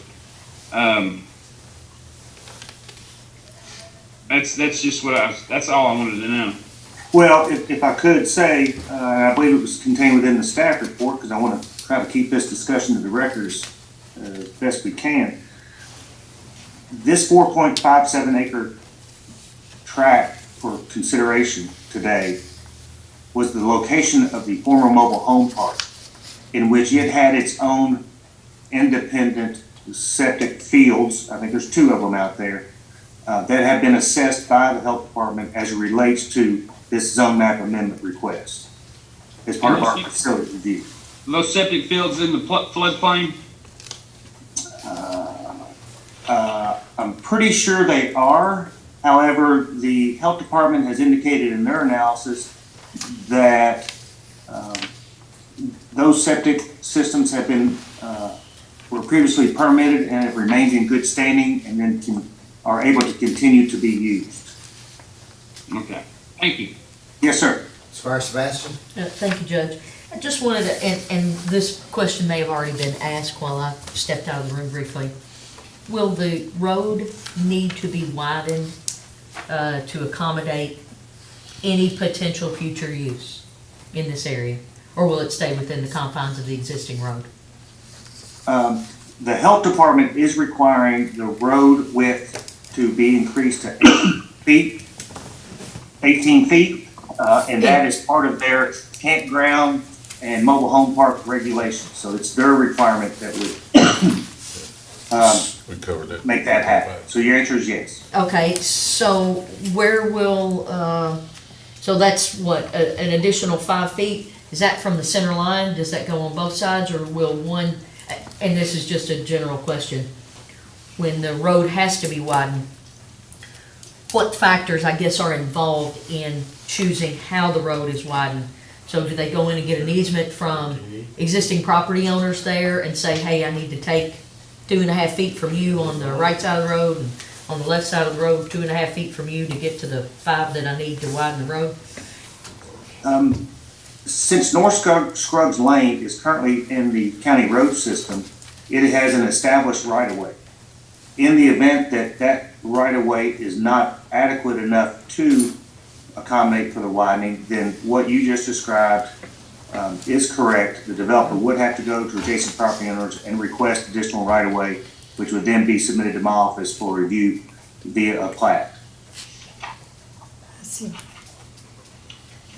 That's just that's all I wanted to know. Well, if I could say, I believe it was contained within the staff report, because I want to try to keep this discussion to the record as best we can. This 4.57 acre tract for consideration today was the location of the former mobile home park, in which it had its own independent septic fields. I think there's 2 of them out there that have been assessed by the health department as it relates to this zone map amendment request as part of our facility review. Those septic fields in the floodplain? I'm pretty sure they are. However, the health department has indicated in their analysis that those septic systems have been were previously permitted and have remained in good standing, and then are able to continue to be used. Okay, thank you. Yes, sir. Squire Sebastian? Thank you, Judge. I just wanted to, and this question may have already been asked while I stepped out of the room briefly. Will the road need to be widened to accommodate any potential future use in this area? Or will it stay within the confines of the existing road? The health department is requiring the road width to be increased to 18 feet, and that is part of their campground and mobile home park regulations. So it's their requirement that would We covered that. make that happen. So your answer is yes. Okay, so where will, so that's what, an additional 5 feet? Is that from the center line? Does that go on both sides, or will one, and this is just a general question, when the road has to be widened, what factors, I guess, are involved in choosing how the road is widened? So do they go in and get an easement from existing property owners there and say, hey, I need to take 2.5 feet from you on the right side of the road, and on the left side of the road, 2.5 feet from you to get to the 5 that I need to widen the road? Since North Scruggs Lane is currently in the county road system, it has an established right-of-way. In the event that that right-of-way is not adequate enough to accommodate for the widening, then what you just described is correct. The developer would have to go to adjacent property owners and request additional right-of-way, which would then be submitted to my office for review via a plat. I see.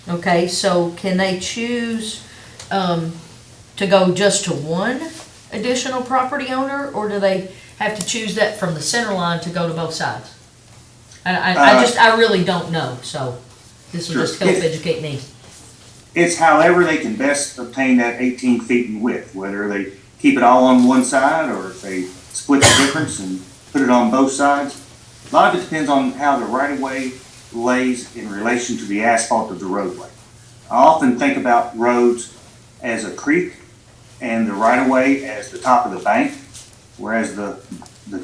Okay, so can they choose to go just to one additional property owner, or do they have to choose that from the center line to go to both sides? I really don't know, so this will just help educate me. It's however they can best obtain that 18 feet in width, whether they keep it all on one side or if they split the difference and put it on both sides. A lot of it depends on how the right-of-way lays in relation to the asphalt of the roadway. I often think about roads as a creek and the right-of-way as the top of the bank, whereas the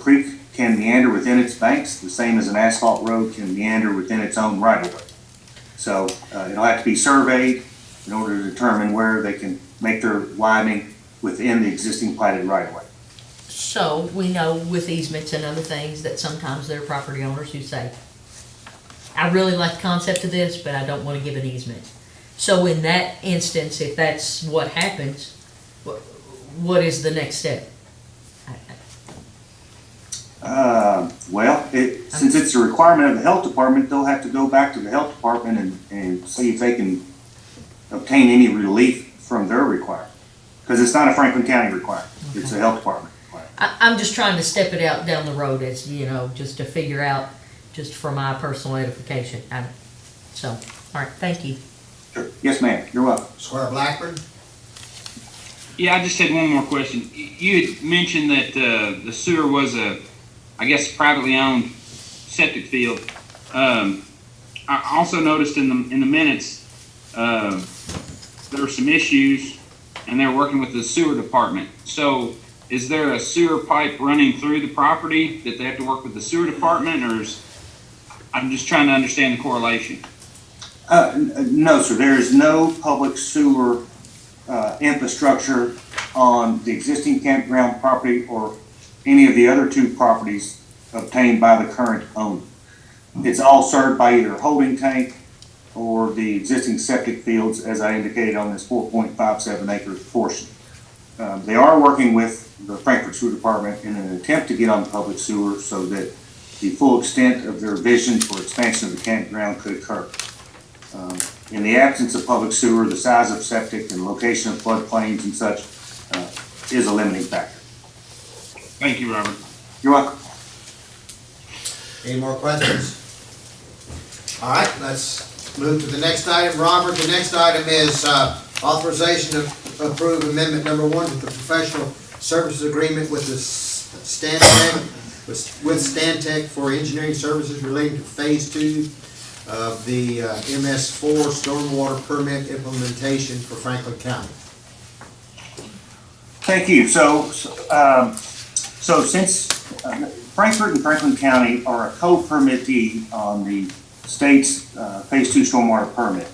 creek can meander within its banks, the same as an asphalt road can meander within its own right-of-way. So it'll have to be surveyed in order to determine where they can make their widening within the existing platted right-of-way. So we know with easements and other things that sometimes there are property owners who say, I really like the concept of this, but I don't want to give an easement. So in that instance, if that's what happens, what is the next step? Since it's a requirement of the health department, they'll have to go back to the health department and see if they can obtain any relief from their requirement. Because it's not a Franklin County requirement, it's a health department requirement. I'm just trying to step it out down the road as, you know, just to figure out, just for my personal edification. So, all right, thank you. Sure. Yes, ma'am. You're welcome. Squire Blackburn? Yeah, I just had one more question. You had mentioned that the sewer was I guess, privately owned septic field. I also noticed in the minutes, there were some issues, and they're working with the sewer department. So, is there a sewer pipe running through the property that they have to work with the sewer department, or I'm just trying to understand the correlation? No, sir. There is no public sewer infrastructure on the existing campground property or any of the other two properties obtained by the current owner. It's all served by either a holding tank or the existing septic fields, as I indicated on this 4.57 acre portion. They are working with the Frankfurt Sewer Department in an attempt to get on public sewer so that the full extent of their vision for expansion of the campground could occur. In the absence of public sewer, the size of septic and location of floodplains and such is a limiting factor. Thank you, Robert. You're welcome. Any more questions? All right, let's move to the next item. Robert, the next item is authorization to approve amendment number 1 to the professional services agreement with the Stantec for engineering services relating to phase 2 of the MS4 stormwater permit implementation for Franklin County. Thank you. So since Frankfurt and Franklin County are a co-permittee on the state's phase 2 stormwater permit,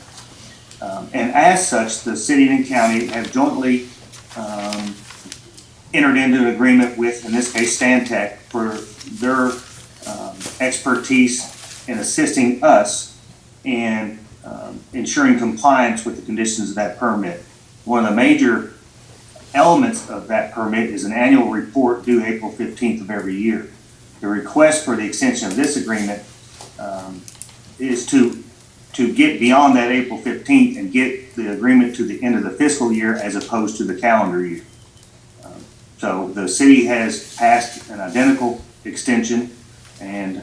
and as such, the city and county have jointly entered into an agreement with, in this case, Stantec, for their expertise in assisting us in ensuring compliance with the conditions of that permit. One of the major elements of that permit is an annual report due April 15th of every year. The request for the extension of this agreement is to get beyond that April 15th and get the agreement to the end of the fiscal year as opposed to the calendar year. So the city has passed an identical extension, and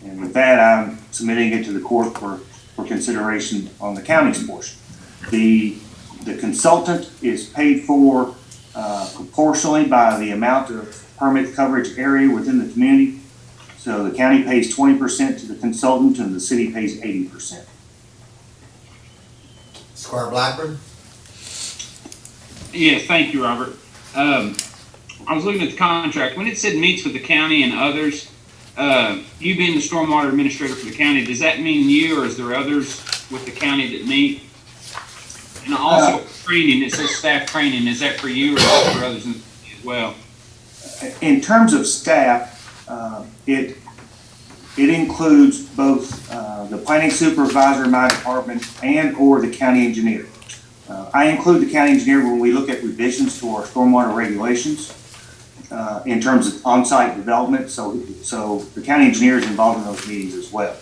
with that, I'm submitting it to the court for consideration on the county's portion. The consultant is paid for proportionally by the amount of permit coverage area within the community. So the county pays 20% to the consultant and the city pays 80%. Squire Blackburn? Yes, thank you, Robert. I was looking at the contract. When it said meets with the county and others, you being the stormwater administrator for the county, does that mean you, or is there others with the county that meet? And also training, it says staff training, is that for you or is that for others as well? In terms of staff, it includes both the planning supervisor in my department and or the county engineer. I include the county engineer when we look at revisions to our stormwater regulations in terms of on-site development. So the county engineer is involved in those meetings as well.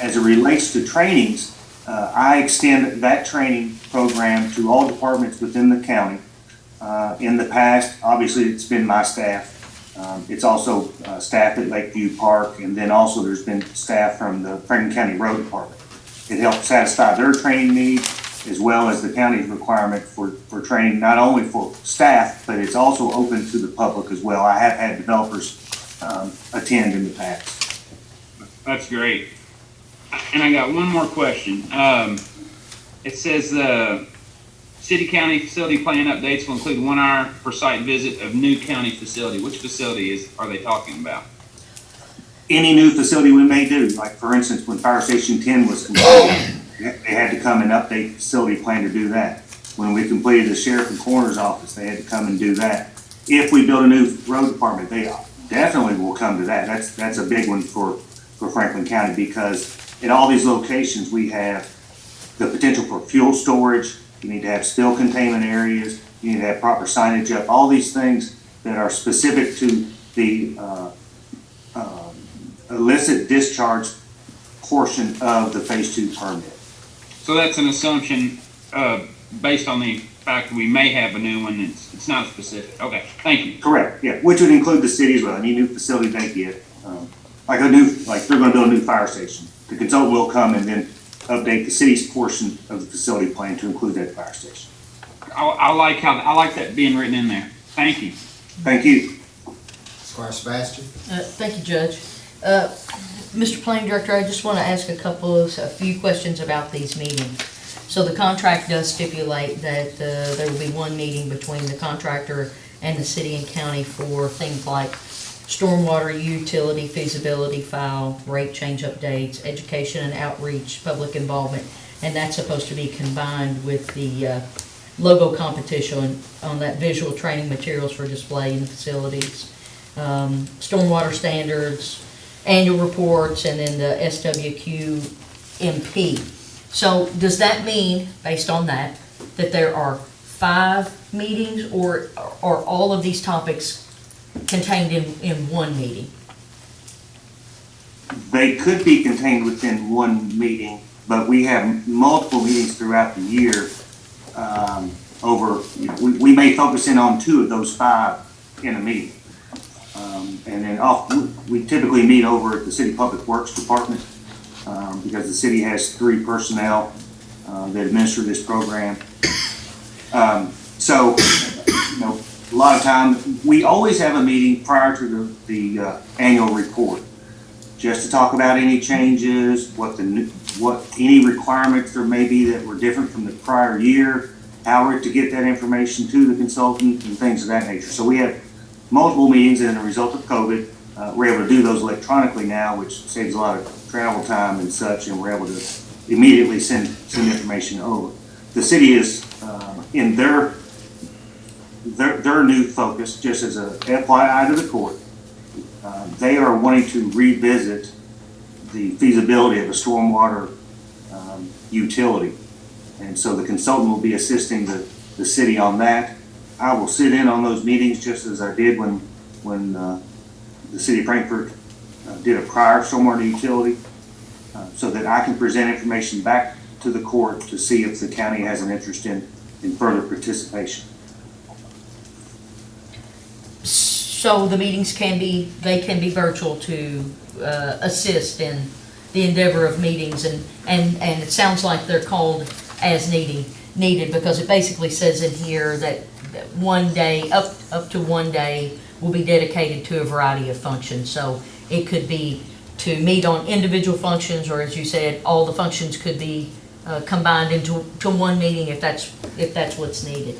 As it relates to trainings, I extend that training program to all departments within the county. In the past, obviously, it's been my staff. It's also staff at Lakeview Park, and then also there's been staff from the Franklin County Road Department. It helps satisfy their training needs as well as the county's requirement for training, not only for staff, but it's also open to the public as well. I have had developers attend in the past. That's great. And I got one more question. It says city county facility plan updates will include 1 hour per site visit of new county facility. Which facility are they talking about? Any new facility we may do, like for instance, when Fire Station 10 was completed, they had to come and update the facility plan to do that. When we completed the sheriff and coroner's office, they had to come and do that. If we build a new road department, they definitely will come to that. That's a big one for Franklin County, because at all these locations, we have the potential for fuel storage. You need to have spill containment areas. You need to have proper signage up. All these things that are specific to the illicit discharge portion of the phase 2 permit. So that's an assumption based on the fact that we may have a new one, it's not specific. Okay, thank you. Correct, yeah, which would include the city as well, any new facility they get. Like they're gonna build a new fire station. The consultant will come and then update the city's portion of the facility plan to include that fire station. I like that being written in there. Thank you. Thank you. Squire Sebastian? Thank you, Judge. Mr. Planning Director, I just want to ask a few questions about these meetings. So the contract does stipulate that there will be one meeting between the contractor and the city and county for things like stormwater utility feasibility file, rate change updates, education and outreach, public involvement, and that's supposed to be combined with the logo competition on that visual training materials for display in the facilities, stormwater standards, annual reports, and then the SWQMP. So does that mean, based on that there are 5 meetings, or are all of these topics contained in one meeting? They could be contained within one meeting, but we have multiple meetings throughout the year. We may focus in on 2 of those 5 in a meeting. And then we typically meet over at the City Public Works Department because the city has 3 personnel that administer this program. So, a lot of time, we always have a meeting prior to the annual report, just to talk about any changes, what any requirements there may be that were different from the prior year, how we're to get that information to the consultant, and things of that nature. So we have multiple meetings, and as a result of COVID, we're able to do those electronically now, which saves a lot of travel time and such, and we're able to immediately send information over. The city is in their new focus, just as a FYI to the court, they are wanting to revisit the feasibility of a stormwater utility. And so the consultant will be assisting the city on that. I will sit in on those meetings just as I did when the city of Frankfort did a prior stormwater utility, so that I can present information back to the court to see if the county has an interest in further participation. So the meetings can be virtual to assist in the endeavor of meetings, and it sounds like they're called as needed because it basically says in here that one day, up to one day, will be dedicated to a variety of functions. So it could be to meet on individual functions, or as you said, all the functions could be combined into one meeting if that's what's needed.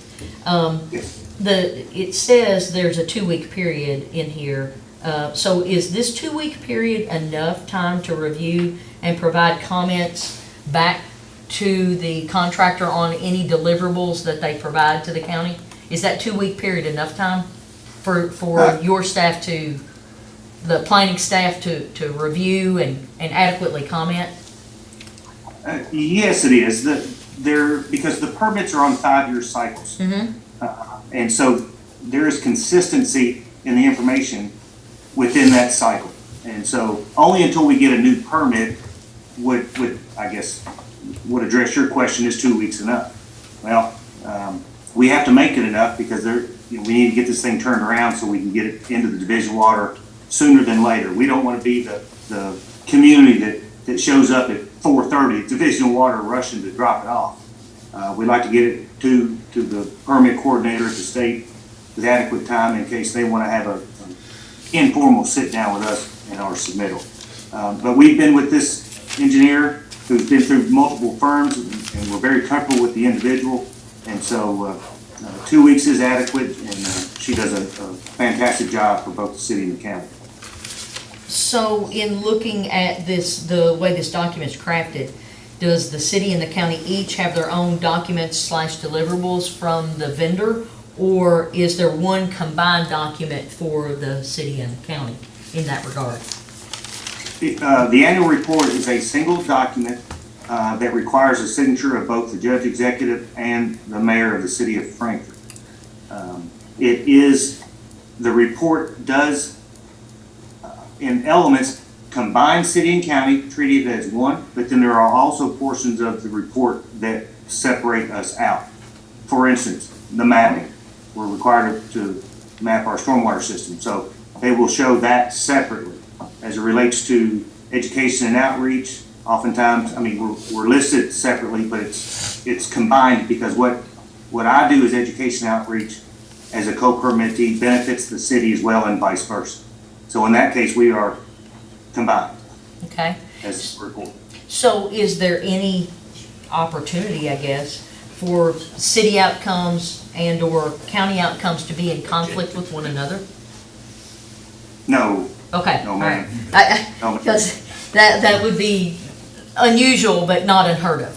It says there's a 2-week period in here. So is this 2-week period enough time to review and provide comments back to the contractor on any deliverables that they provide to the county? Is that 2-week period enough time for your staff the planning staff to review and adequately comment? Yes, it is. Because the permits are on 5-year cycles. Mm-hmm. And so there is consistency in the information within that cycle. And so only until we get a new permit would address your question, is 2 weeks enough? Well, we have to make it enough because we need to get this thing turned around so we can get it into the division water sooner than later. We don't want to be the community that shows up at 4:30 at division water rushing to drop it off. We'd like to get it to the permit coordinator at the state with adequate time in case they want to have an informal sit down with us in our submittal. But we've been with this engineer who's been through multiple firms, and we're very comfortable with the individual. And so 2 weeks is adequate, and she does a fantastic job for both the city and the county. So in looking at the way this document's crafted, does the city and the county each have their own documents/deliverables from the vendor, or is there one combined document for the city and the county in that regard? The annual report is a single document that requires a signature of both the judge executive and the mayor of the city of Frankfort. The report does, in elements, combine city and county, treated as one, but then there are also portions of the report that separate us out. For instance, the mapping. We're required to map our stormwater system. So they will show that separately. As it relates to education and outreach, oftentimes, I mean, we're listed separately, but it's combined because what I do is education outreach as a co-permittee benefits the city as well and vice versa. So in that case, we are combined. Okay. As reported. So is there any opportunity, I guess, for city outcomes and or county outcomes to be in conflict with one another? No. Okay, No, all ma'am. right. No, ma'am. Because that would be unusual, but not unheard of.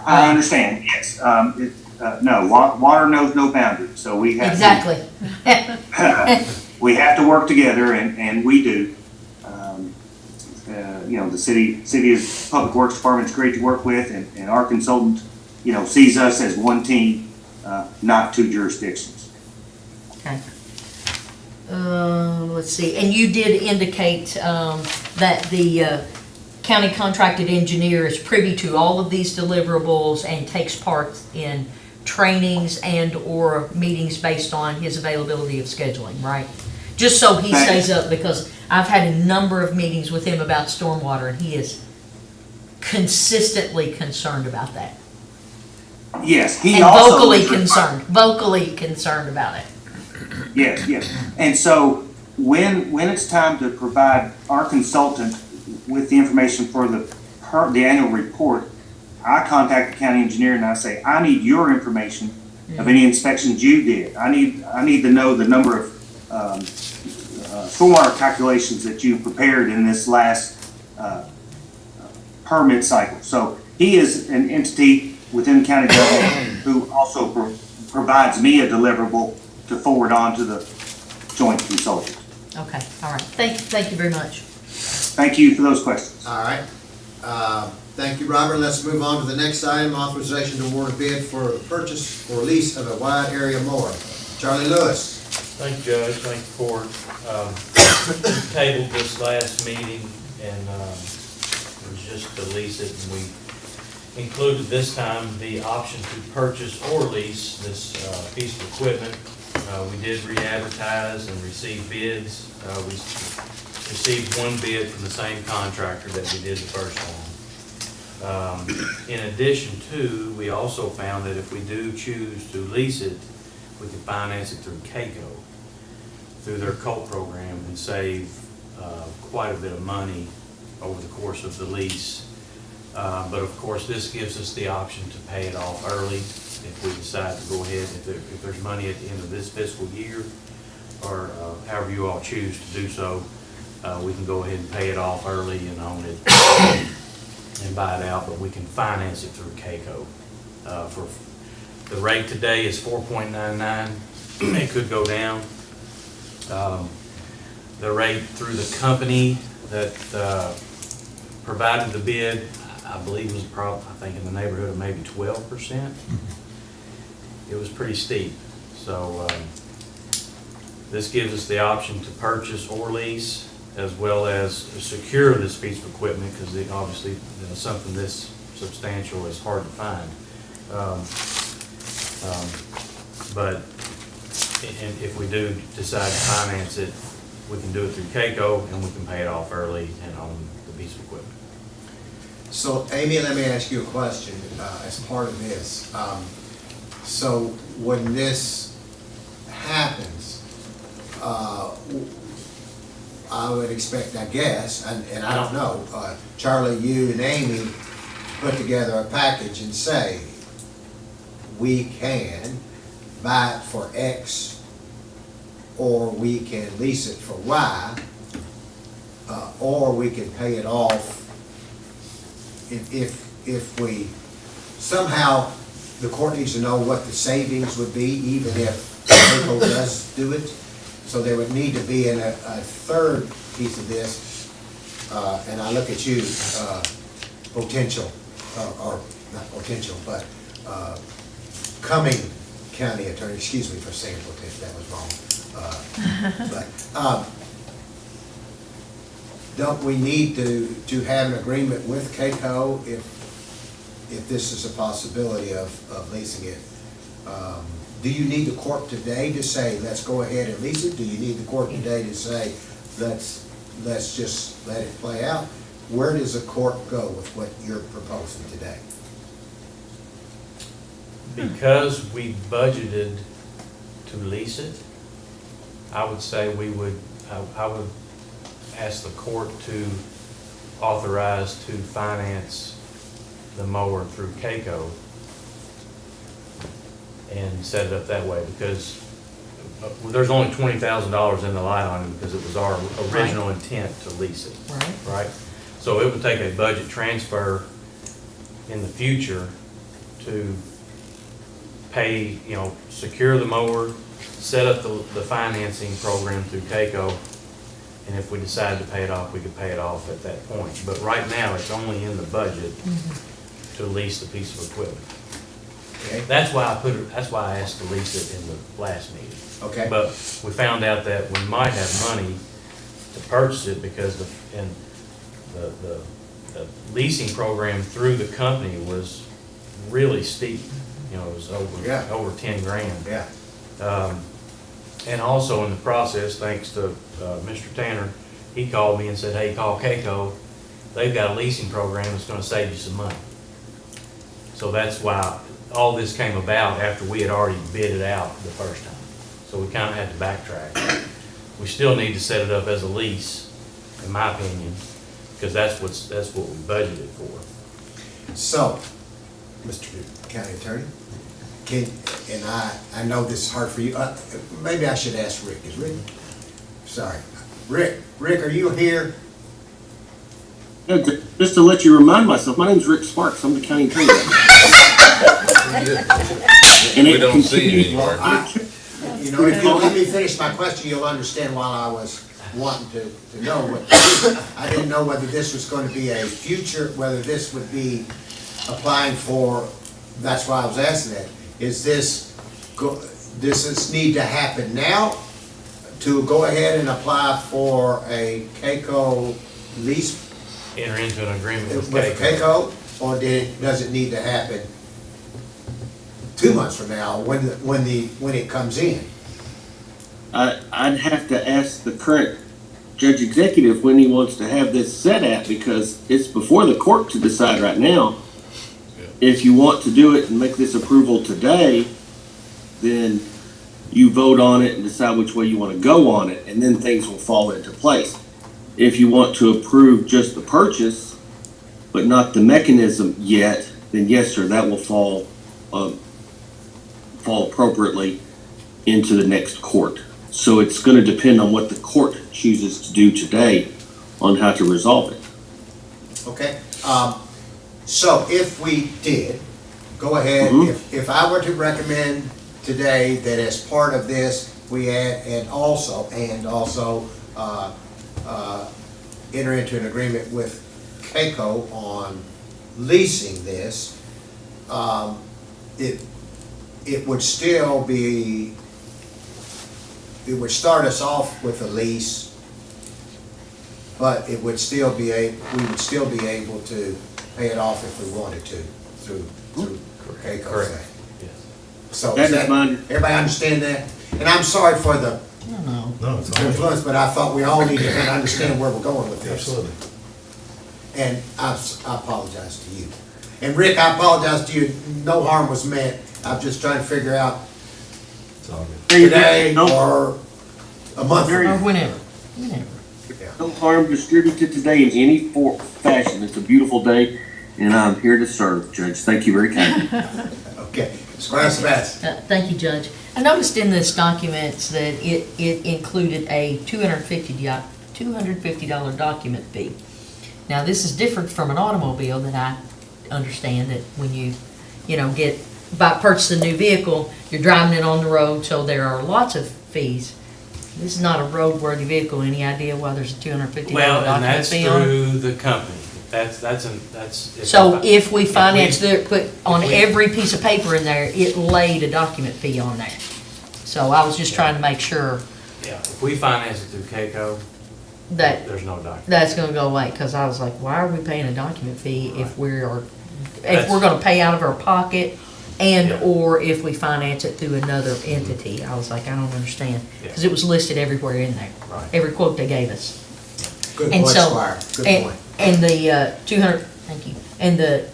I understand, yes. No, water knows no boundaries, so we have. Exactly. We have to work together, and we do. You know, the city is, Public Works Department is great to work with, and our consultant, you know, sees us as one team, not two jurisdictions. Okay. Let's see, and you did indicate that the county contracted engineer is privy to all of these deliverables and takes part in trainings and or meetings based on his availability of scheduling, right? Just so he stays up, because I've had a number of meetings with him about stormwater, and he is consistently concerned about that. Yes, he and also vocally concerned about it. Yes, yes. And so when it's time to provide our consultant with the information for the annual report, I contact the county engineer and I say, I need your information of any inspections you did. I need to know the number of stormwater calculations that you prepared in this last permit cycle. So he is an entity within county government who also provides me a deliverable to forward on to the joint consultant. Okay, all right. Thank you very much. Thank you for those questions. All right. Thank you, Robert. Let's move on to the next item, authorization to award a bid for the purchase or lease of a wide area mower. Charlie Lewis. Thank you, Judge. Thank you, Court. Tabled this last meeting, and it was just to lease it, and we included this time the option to purchase or lease this piece of equipment. We did re-advertise and receive bids. We received one bid from the same contractor that we did the first one. In addition to, we also found that if we do choose to lease it, we can finance it through CAECO, through their COLT program, and save quite a bit of money over the course of the lease. But of course, this gives us the option to pay it off early if we decide to go ahead, if there's money at the end of this fiscal year, or however you all choose to do so, we can go ahead and pay it off early and own it and buy it out, but we can finance it through CAECO. For the rate today is 4.99. It could go down. The rate through the company that provided the bid, I believe was I think in the neighborhood of maybe 12%. It was pretty steep. So this gives us the option to purchase or lease, as well as secure this piece of equipment, because obviously something this substantial is hard to find. But if we do decide to finance it, we can do it through CAECO, and we can pay it off early and own the piece of equipment. So, Amy, let me ask you a question as part of this. So, when this happens, I would expect, I guess, and I don't know, Charlie, you and Amy put together a package and say, we can buy it for X, or we can lease it for Y, or we can pay it off if we, somehow, the court needs to know what the savings would be, even if CAECO does do it. So there would need to be a third piece of this, and I look at you, potential, or not potential, but coming county attorney, excuse me for saying potential, that was wrong. But don't we need to have an agreement with CAECO if this is a possibility of leasing it Do you need the court today to say, let's go ahead and lease it? Do you need the court today to say, let's just let it play out? Where does the court go with what you're proposing today? Because we budgeted to lease it, I would say I would ask the court to authorize to finance the mower through CAECO and set it up that way, because there's only $20,000 in the line item because it was our original intent to lease it. Right? So it would take a budget transfer in the future to pay, secure the mower, set up the financing program through CAECO, and if we decide to pay it off, we could pay it off at that point. But right now, it's only in the budget to lease the piece of equipment. Okay. That's why I asked to lease it in the last meeting. Okay. But we found out that we might have money to purchase it because the leasing program through the company was really steep. It was over 10 grand. Yeah. And also in the process, thanks to Mr. Tanner, he called me and said, hey, call CAECO. They've got a leasing program that's going to save you some money. So that's why all this came about after we had already bid it out the first time. So we kind of had to backtrack. We still need to set it up as a lease, in my opinion, because that's what we budgeted for. So, Mr. County Attorney, and I know this is hard for you, maybe I should ask Rick. Is Rick? Sorry. Rick, are you here? Yeah, just to let you remind myself, my name's Rick Sparks. I'm the county attorney. We don't see you anymore. If you let me finish my question, you'll understand why I was wanting to know. I didn't know whether this was going to be a future, whether this would be applying for, that's why I was asking that. Does this need to happen now to go ahead and apply for a CAECO lease? Enter into an agreement with CAECO, or does it need to happen 2 months from now when it comes in? I'd have to ask the current judge executive when he wants to have this set at, because it's before the court to decide right now. If you want to do it and make this approval today, then you vote on it and decide which way you want to go on it, and then things will fall into place. If you want to approve just the purchase, but not the mechanism yet, then yes, sir, that will fall appropriately into the next court. So it's going to depend on what the court chooses to do today on how to resolve it. Okay. So if we did, go ahead, if I were to recommend today that as part of this, we add, and also enter into an agreement with CAECO on leasing this, it would still be, it would start us off with a lease, but it would still be we would still be able to pay it off if we wanted to through CAECO. Correct. Yes. So everybody understand that? And I'm sorry for the influence, but I thought we all need to kind of understand where we're going with this. Absolutely. And I apologize to you. And Rick, I apologize to you. No harm was meant. I'm just trying to figure out today or a month from Or now. whenever. No harm distributed today in any fashion. It's a beautiful day, and I'm here to serve, Judge. Thank you very kindly. Okay. Best. Thank you, Judge. I noticed in this documents that it included a $250 document fee. Now, this is different from an automobile that I understand that when you purchase a new vehicle, you're driving it on the road, so there are lots of fees. This is not a roadworthy vehicle. Any idea why there's a $250 Well, and document that's fee on it? through the company. So if we finance put on every piece of paper in there, it laid a document fee on there. So I was just trying to make sure Yeah, if we finance it through CAECO, that there's no document. that's gonna go away, because I was like, why are we paying a document fee if we're gonna pay out of our pocket and/or if we finance it through another entity. I was like, I don't understand, because it was listed everywhere in there. Right. Every quote they gave us. Good And point, so- Squire, good and- point. And the 200, thank you, and the,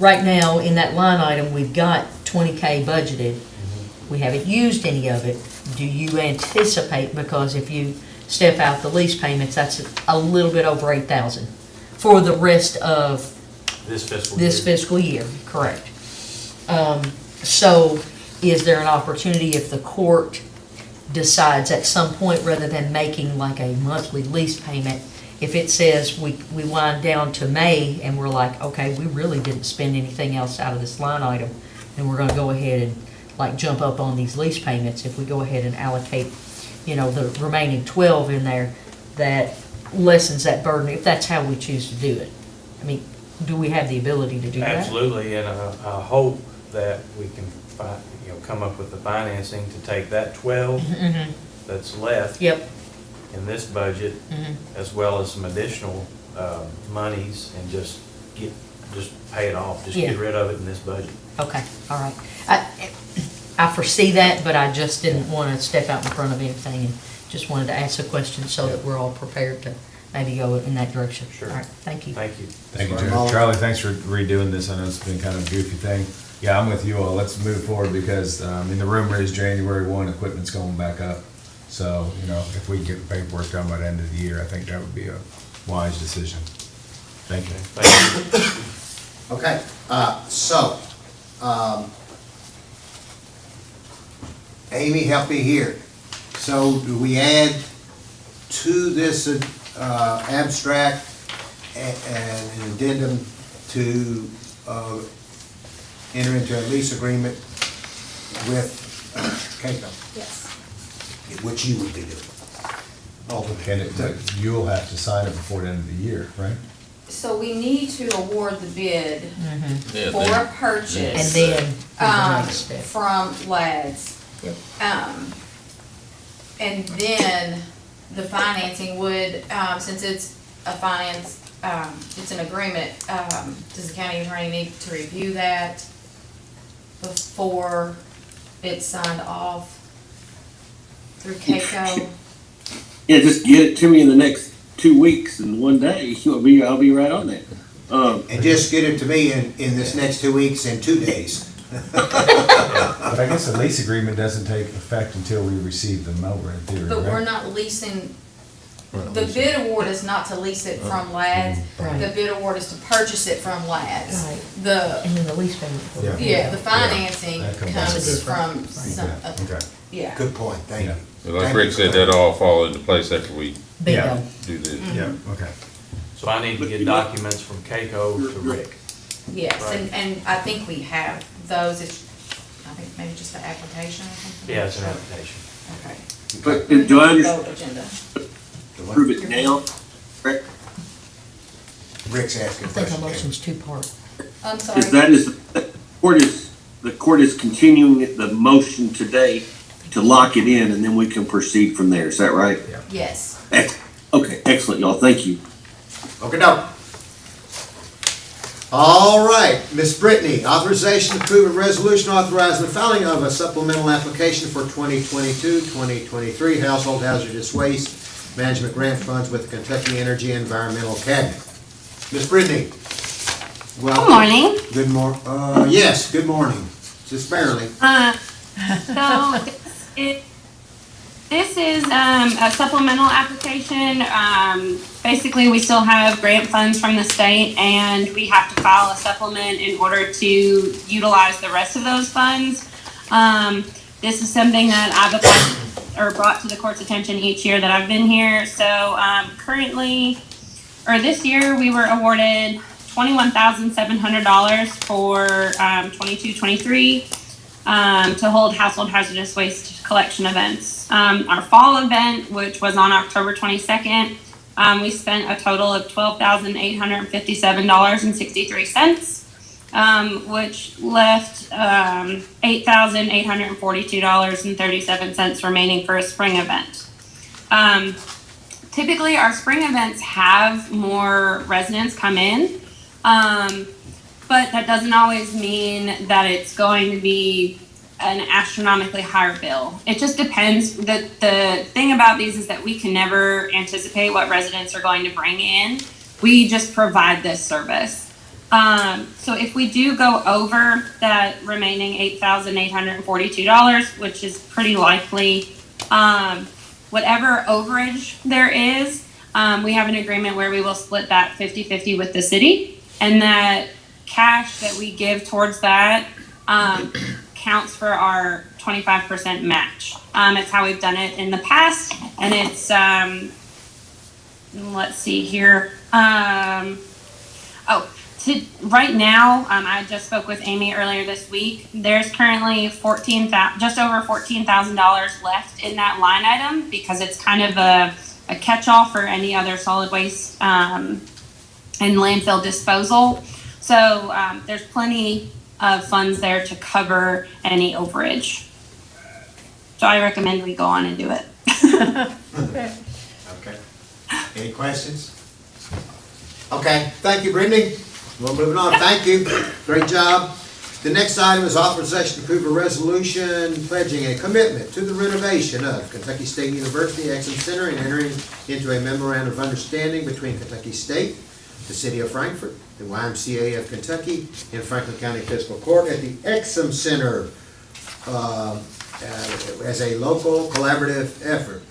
right now, in that line item, we've got 20K budgeted. We haven't used any of it. Do you anticipate, because if you step out the lease payments, that's a little bit over 8,000 for the rest of This fiscal year. this fiscal year, correct. So is there an opportunity if the court decides at some point, rather than making like a monthly lease payment, if it says we wind down to May and we're like, okay, we really didn't spend anything else out of this line item, and we're gonna go ahead and like jump up on these lease payments, if we go ahead and allocate, the remaining 12 in there, that lessens that burden, if that's how we choose to do it. I mean, do we have the ability to do that? Absolutely, and I hope that we can come up with the financing to take that 12 Mhm. that's left. Yep. In this budget, Mhm. as well as some additional monies, and just pay it off, just Yeah. get rid of it in this budget. Okay, all right. I foresee that, but I just didn't want to step out in front of anything, and just wanted to ask a question so that we're all prepared to maybe go in that direction. Sure. All right, thank you. Thank you. Thank you, Mr. Joe. Mullins. Charlie, thanks for redoing this. I know it's been kind of a goofy thing. Yeah, I'm with you all. Let's move forward because, the rumor is January 1, equipment's going back up. So, if we can get the paperwork done by the end of the year, I think that would be a wise decision. Thank you. Thank you. Okay, so, Amy, help me here. So do we add to this abstract an addendum to enter into a lease agreement with CAECO, Yes. which you would be doing? But you'll have to sign it before the end of the year, right? So we need to award the bid Yeah, for then- a purchase. And then the next step. From LADS. Yep. And then the financing would, since it's a finance, it's an agreement, does the county attorney need to review that before it's signed off through CAECO? Yeah, just get it to me in the next 2 weeks and one day, I'll be right on that. And just get it to me in this next 2 weeks and 2 days. But I guess the lease agreement doesn't take effect until we receive the mower in theory, But we're right? not leasing, the bid award is not to lease it from LADS. Right. The bid award is to purchase it from LADS. Right. The, And then the lease payment. yeah, the financing That comes comes different. from some, Okay. yeah. Good point, thank you. But like Rick said, that'll all fall into place after we Bingo. do this. Yeah, okay. So I need to get documents from CAECO to Rick. Yes, Right. and I think we have those, I think maybe just the application or something. Yeah, it's an application. Okay. But do I understand, Vote agenda. approve it now, correct? Rick's asking I a think the question. motion's two-part. I'm sorry. The court is continuing the motion today to lock it in, and then we can proceed from there, is that right? Yes. Okay, excellent, y'all, thank you. Okay, no. All right, Ms. Brittany, authorization to approve a resolution authorizing the filing of a supplemental application for 2022-2023 household hazardous waste management grant funds with the Kentucky Energy Environmental Cabinet. Ms. Brittany, welcome. Good morning. Good yes, good morning, just barely. So this is a supplemental application. Basically, we still have grant funds from the state, and we have to file a supplement in order to utilize the rest of those funds. This is something that I've applied or brought to the court's attention each year that I've been here. So this year, we were awarded $21,700 for 22-23 to hold household hazardous waste collection events. Our fall event, which was on October 22nd, we spent a total of $12,857.63, which left $8,842.37 remaining for a spring event. Typically, our spring events have more residents come in, but but that doesn't always mean that it's going to be an astronomically higher bill. It just depends. The thing about these is that we can never anticipate what residents are going to bring in. We just provide this service. So if we do go over that remaining $8,842, which is pretty likely, whatever overage there is, we have an agreement where we will split that 50-50 with the city, and that cash that we give towards that counts for our 25% match. It's how we've done it in the past, and it's, let's see here. Right now, I just spoke with Amy earlier this week. There's currently just over $14,000 left in that line item, because it's kind of a catch-all for any other solid waste and landfill disposal. So there's plenty of funds there to cover any overage. So I recommend we go on and do it. Okay. Any questions? Okay, thank you, Brittany. We're moving on. Thank you. Great job. The next item is authorization to approve a resolution pledging a commitment to the renovation of Kentucky State University Exum Center and entering into a memorandum of understanding between Kentucky State, the City of Frankfort, the YMCA of Kentucky, and Franklin County Fiscal Court at the Exum Center as a local collaborative effort.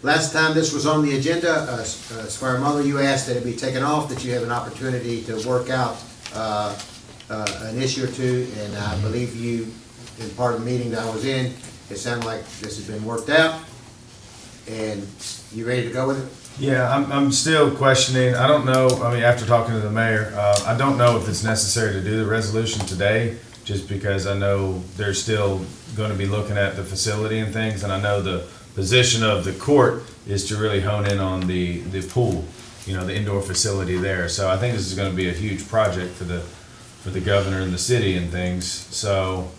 Last time this was on the agenda, Squire Muller, you asked that it be taken off, that you have an opportunity to work out an issue or two, and I believe you, in part of the meeting that I was in, it sounded like this has been worked out, and you ready to go with it? Yeah, I'm still questioning. I don't know, I mean, after talking to the mayor, I don't know if it's necessary to do the resolution today, just because I know they're still going to be looking at the facility and things, and I know the position of the court is to really hone in on the pool, you know, the indoor facility there. So I think this is going to be a huge project for the governor and the city and things. So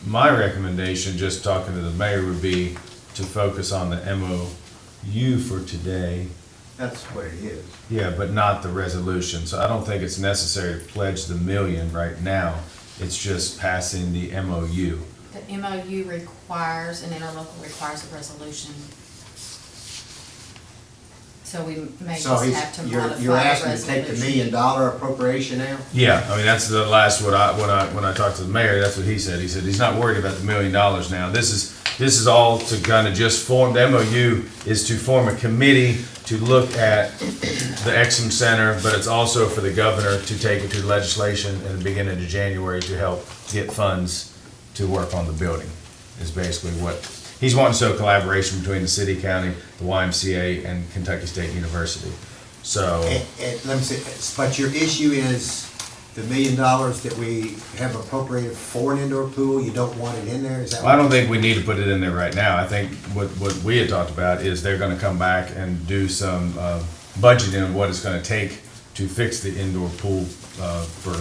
my recommendation, just talking to the mayor, would be to focus on the MOU for today. That's what it is. Yeah, but not the resolution. So I don't think it's necessary to pledge the $1 million right now. It's just passing the MOU. The MOU requires, an interlocal requires a resolution. So we may So just have to modify the you're asking to take the $1 resolution. million appropriation out? Yeah, I mean, that's the last, when I talked to the mayor, that's what he said. He said he's not worried about the $1 million now. This is all to kind of just form, the MOU is to form a committee to look at the Exum Center, but it's also for the governor to take it to legislation in the beginning of January to help get funds to work on the building, is basically what, he's wanting to show collaboration between the city, county, the YMCA, and Kentucky State University. So. And let me see, but your issue is the $1 million that we have appropriated for an indoor pool, you don't want it in there, is that? Well, I don't think we need to put it in there right now. I think what we had talked about is they're gonna come back and do some budgeting of what it's gonna take to fix the indoor pool for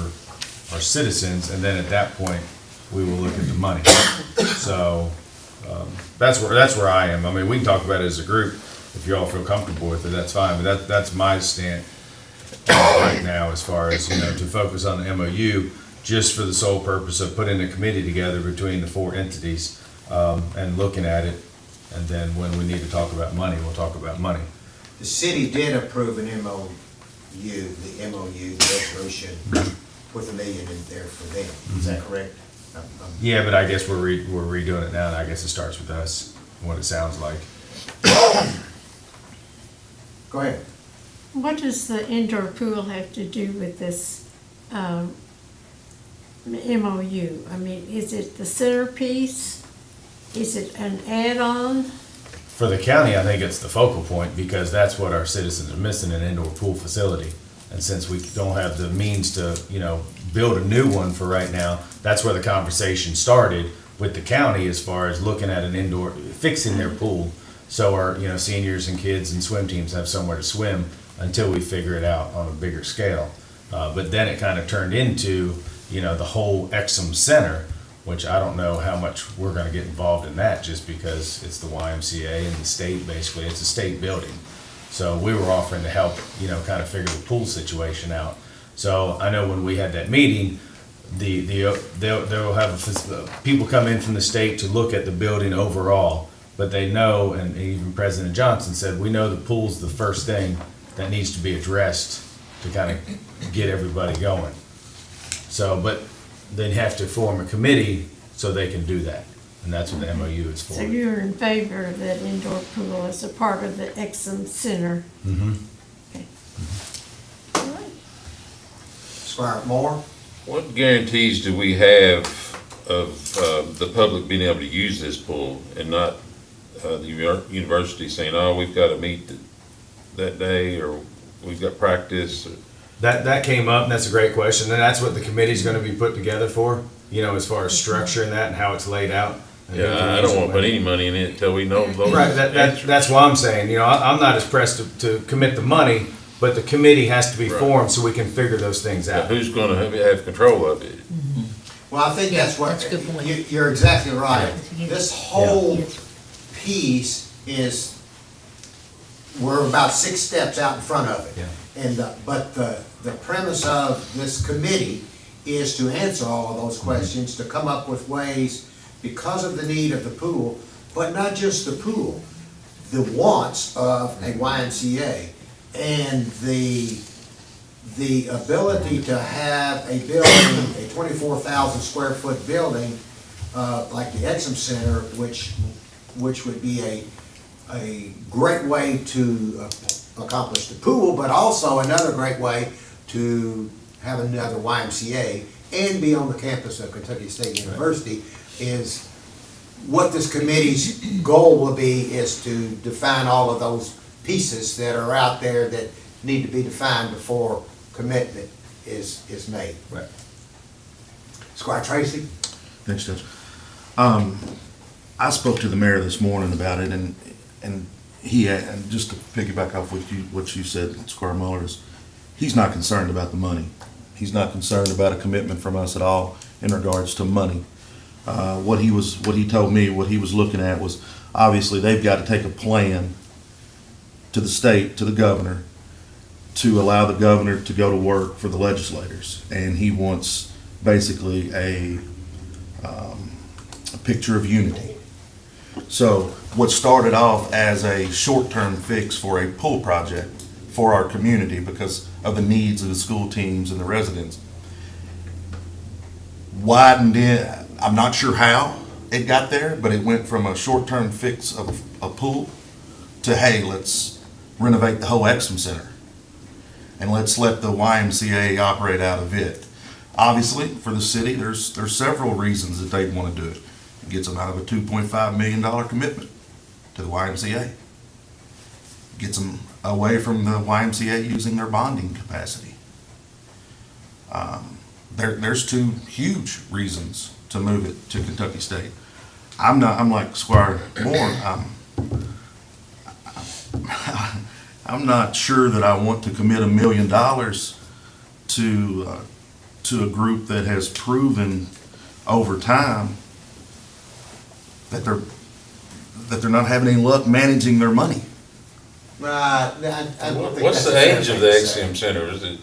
our citizens, and then at that point, we will look at the money. So that's where I am. I mean, we can talk about it as a group. If you all feel comfortable with it, that's fine, but that's my stand right now, as far as, you know, to focus on the MOU just for the sole purpose of putting a committee together between the 4 entities and looking at it, and then when we need to talk about money, we'll talk about money. The city did approve an MOU, the resolution, with $1 million in there for them, is that correct? Yeah, but I guess we're redoing it now, and I guess it starts with us, what it sounds like. Go ahead. What does the indoor pool have to do with this MOU? I mean, is it the centerpiece? Is it an add-on? For the county, I think it's the focal point, because that's what our citizens are missing, an indoor pool facility. And since we don't have the means to, you know, build a new one for right now, that's where the conversation started with the county, as far as looking at an indoor, fixing their pool, so our, you know, seniors and kids and swim teams have somewhere to swim until we figure it out on a bigger scale. But then it kind of turned into, you know, the whole Exum Center, which I don't know how much we're gonna get involved in that, just because it's the YMCA and the state, basically, it's a state building. So we were offering to help, you know, kind of figure the pool situation out. So I know when we had that meeting, they'll have people come in from the state to look at the building overall, but they know, and even President Johnson said, we know the pool's the first thing that needs to be addressed to kind of get everybody going. So, but they'd have to form a committee so they can do that, and that's what the MOU is for. So you're in favor of that indoor pool as a part of the Exum Center? Mm-hmm. Squire Moore? What guarantees do we have of the public being able to use this pool and not the university saying, oh, we've got to meet that day, or we've got practice? That came up, and that's a great question, and that's what the committee's gonna be put together for, you know, as far as structuring that and how it's laid out. Yeah, I don't want to put any money in it until we know those. Right, that's why I'm saying, you know, I'm not as pressed to commit the money, but the committee has to be formed so we can figure those things out. Who's gonna have control of it? Well, I think that's what, you're exactly right. This whole piece is, we're about 6 steps out in front of it. And, but the premise of this committee is to answer all of those questions, to come up with ways, because of the need of the pool, but not just the pool, the wants of a YMCA, and the ability to have a building, a 24,000 square foot building, like the Exum Center, which would be a great way to accomplish the pool, but also another great way to have another YMCA and be on the campus of Kentucky State University, is what this committee's goal will be, is to define all of those pieces that are out there that need to be defined before commitment is made. Right. Squire Tracy? Thanks, Judge. I spoke to the mayor this morning about it, and he, and just to piggyback off what you said, Squire Muller, is he's not concerned about the money. He's not concerned about a commitment from us at all in regards to money. What he told me, what he was looking at was, obviously they've got to take a plan to the state, to the governor, to allow the governor to go to work for the legislators. And he wants basically a picture of unity. So what started off as a short-term fix for a pool project for our community because of the needs of the school teams and the residents, widened it. I'm not sure how it got there, but it went from a short-term fix of a pool to, hey, let's renovate the whole Exum Center and let's let the YMCA operate out of it. Obviously, for the city, there's several reasons that they'd want to do it. It gets them out of a $2.5 million commitment to the YMCA. Gets them away from the YMCA using their bonding capacity. There's 2 huge reasons to move it to Kentucky State. I'm like Squire Moore. I'm not sure that I want to commit $1 million to a group that has proven over time that they're not having any luck managing their money. I don't think What's that's the a age fair of the thing to say. Exum Center? Is it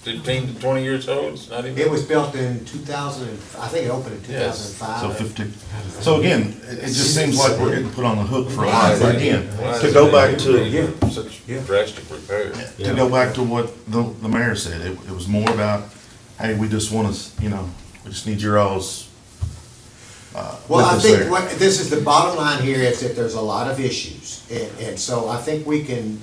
15 to 20 years old? It's not even. It was built in 2000, I think it opened in Yes. 2005. So 15. So again, it just seems like we're getting put on the hook for a lot. But again, to go back to Such drastic repair. to go back to what the mayor said, it was more about, hey, we just want to, we just need your all's. Well, I with us think there. this is the bottom line here, is that there's a lot of issues. And so I think we can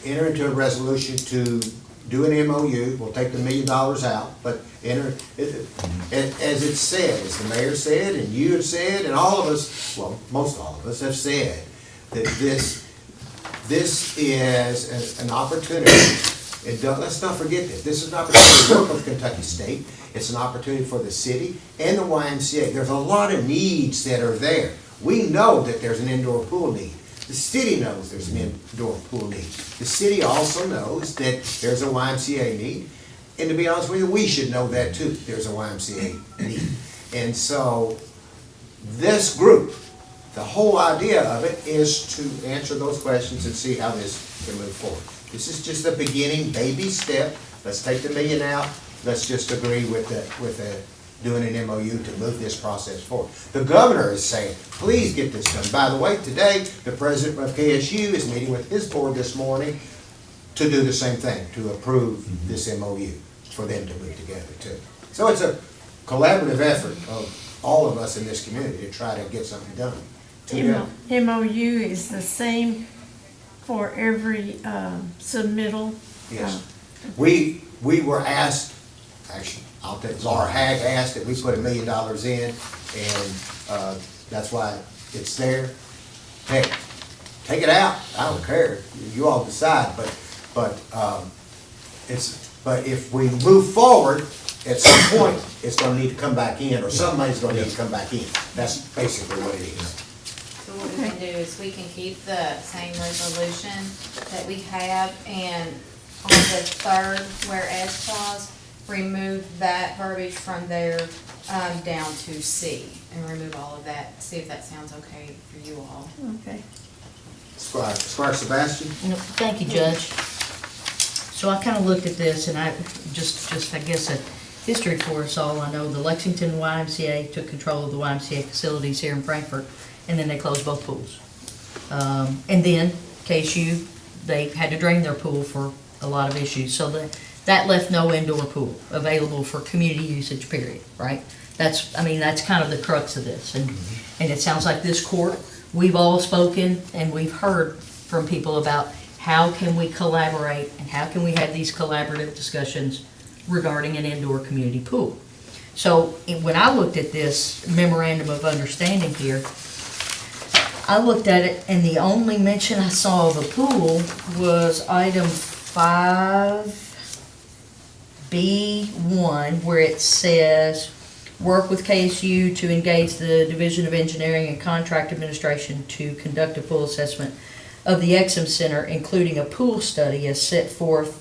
enter into a resolution to do an MOU. We'll take the $1 million out, but enter, as it said, as the mayor said, and you have said, and all of us, well, most all of us have said, that this is an opportunity. Let's not forget this is an opportunity to work with Kentucky State. It's an opportunity for the city and the YMCA. There's a lot of needs that are there. We know that there's an indoor pool need. The city knows there's an indoor pool need. The city also knows that there's a YMCA need. And to be honest with you, we should know that too. There's a YMCA need. And so this group, the whole idea of it is to answer those questions and see how this can move forward. This is just a beginning baby step let's take the $1 million out, let's just agree with doing an MOU to move this process forward. The governor is saying, please get this done. By the way, today, the president of KSU is meeting with his board this morning to do the same thing, to approve this MOU, for them to move together too. So it's a collaborative effort of all of us in this community to try to get something done together. MOU is the same for every submittal? Yes. We were asked, actually, Laura Hag asked that we put $1 million in, and that's why it's there. Hey, take it out, I don't care, you all decide, but if we move forward, at some point, it's gonna need to come back in, or some money's gonna need to come back in. That's basically what it is. So what we can do is we can keep the same resolution that we have, and on the third whereas clause, remove that verbiage from there, down to C, and remove all of that, see if that sounds okay for you all. Okay. Squire Sebastian? Thank you, Judge. So I kind of looked at this, and I just I guess a history for us all. I know the Lexington YMCA took control of the YMCA facilities here in Frankfort, and then they closed both pools. And then KSU, they had to drain their pool for a lot of issues, so that left no indoor pool available for community usage, period, right? That's kind of the crux of this, and it sounds like this court, we've all spoken and we've heard from people about how can we collaborate and how can we have these collaborative discussions regarding an indoor community pool. So when I looked at this memorandum of understanding here, I looked at it and the only mention I saw of a pool was item 5B1, where it says, work with KSU to engage the Division of Engineering and Contract Administration to conduct a full assessment of the Exum Center, including a pool study as set forth.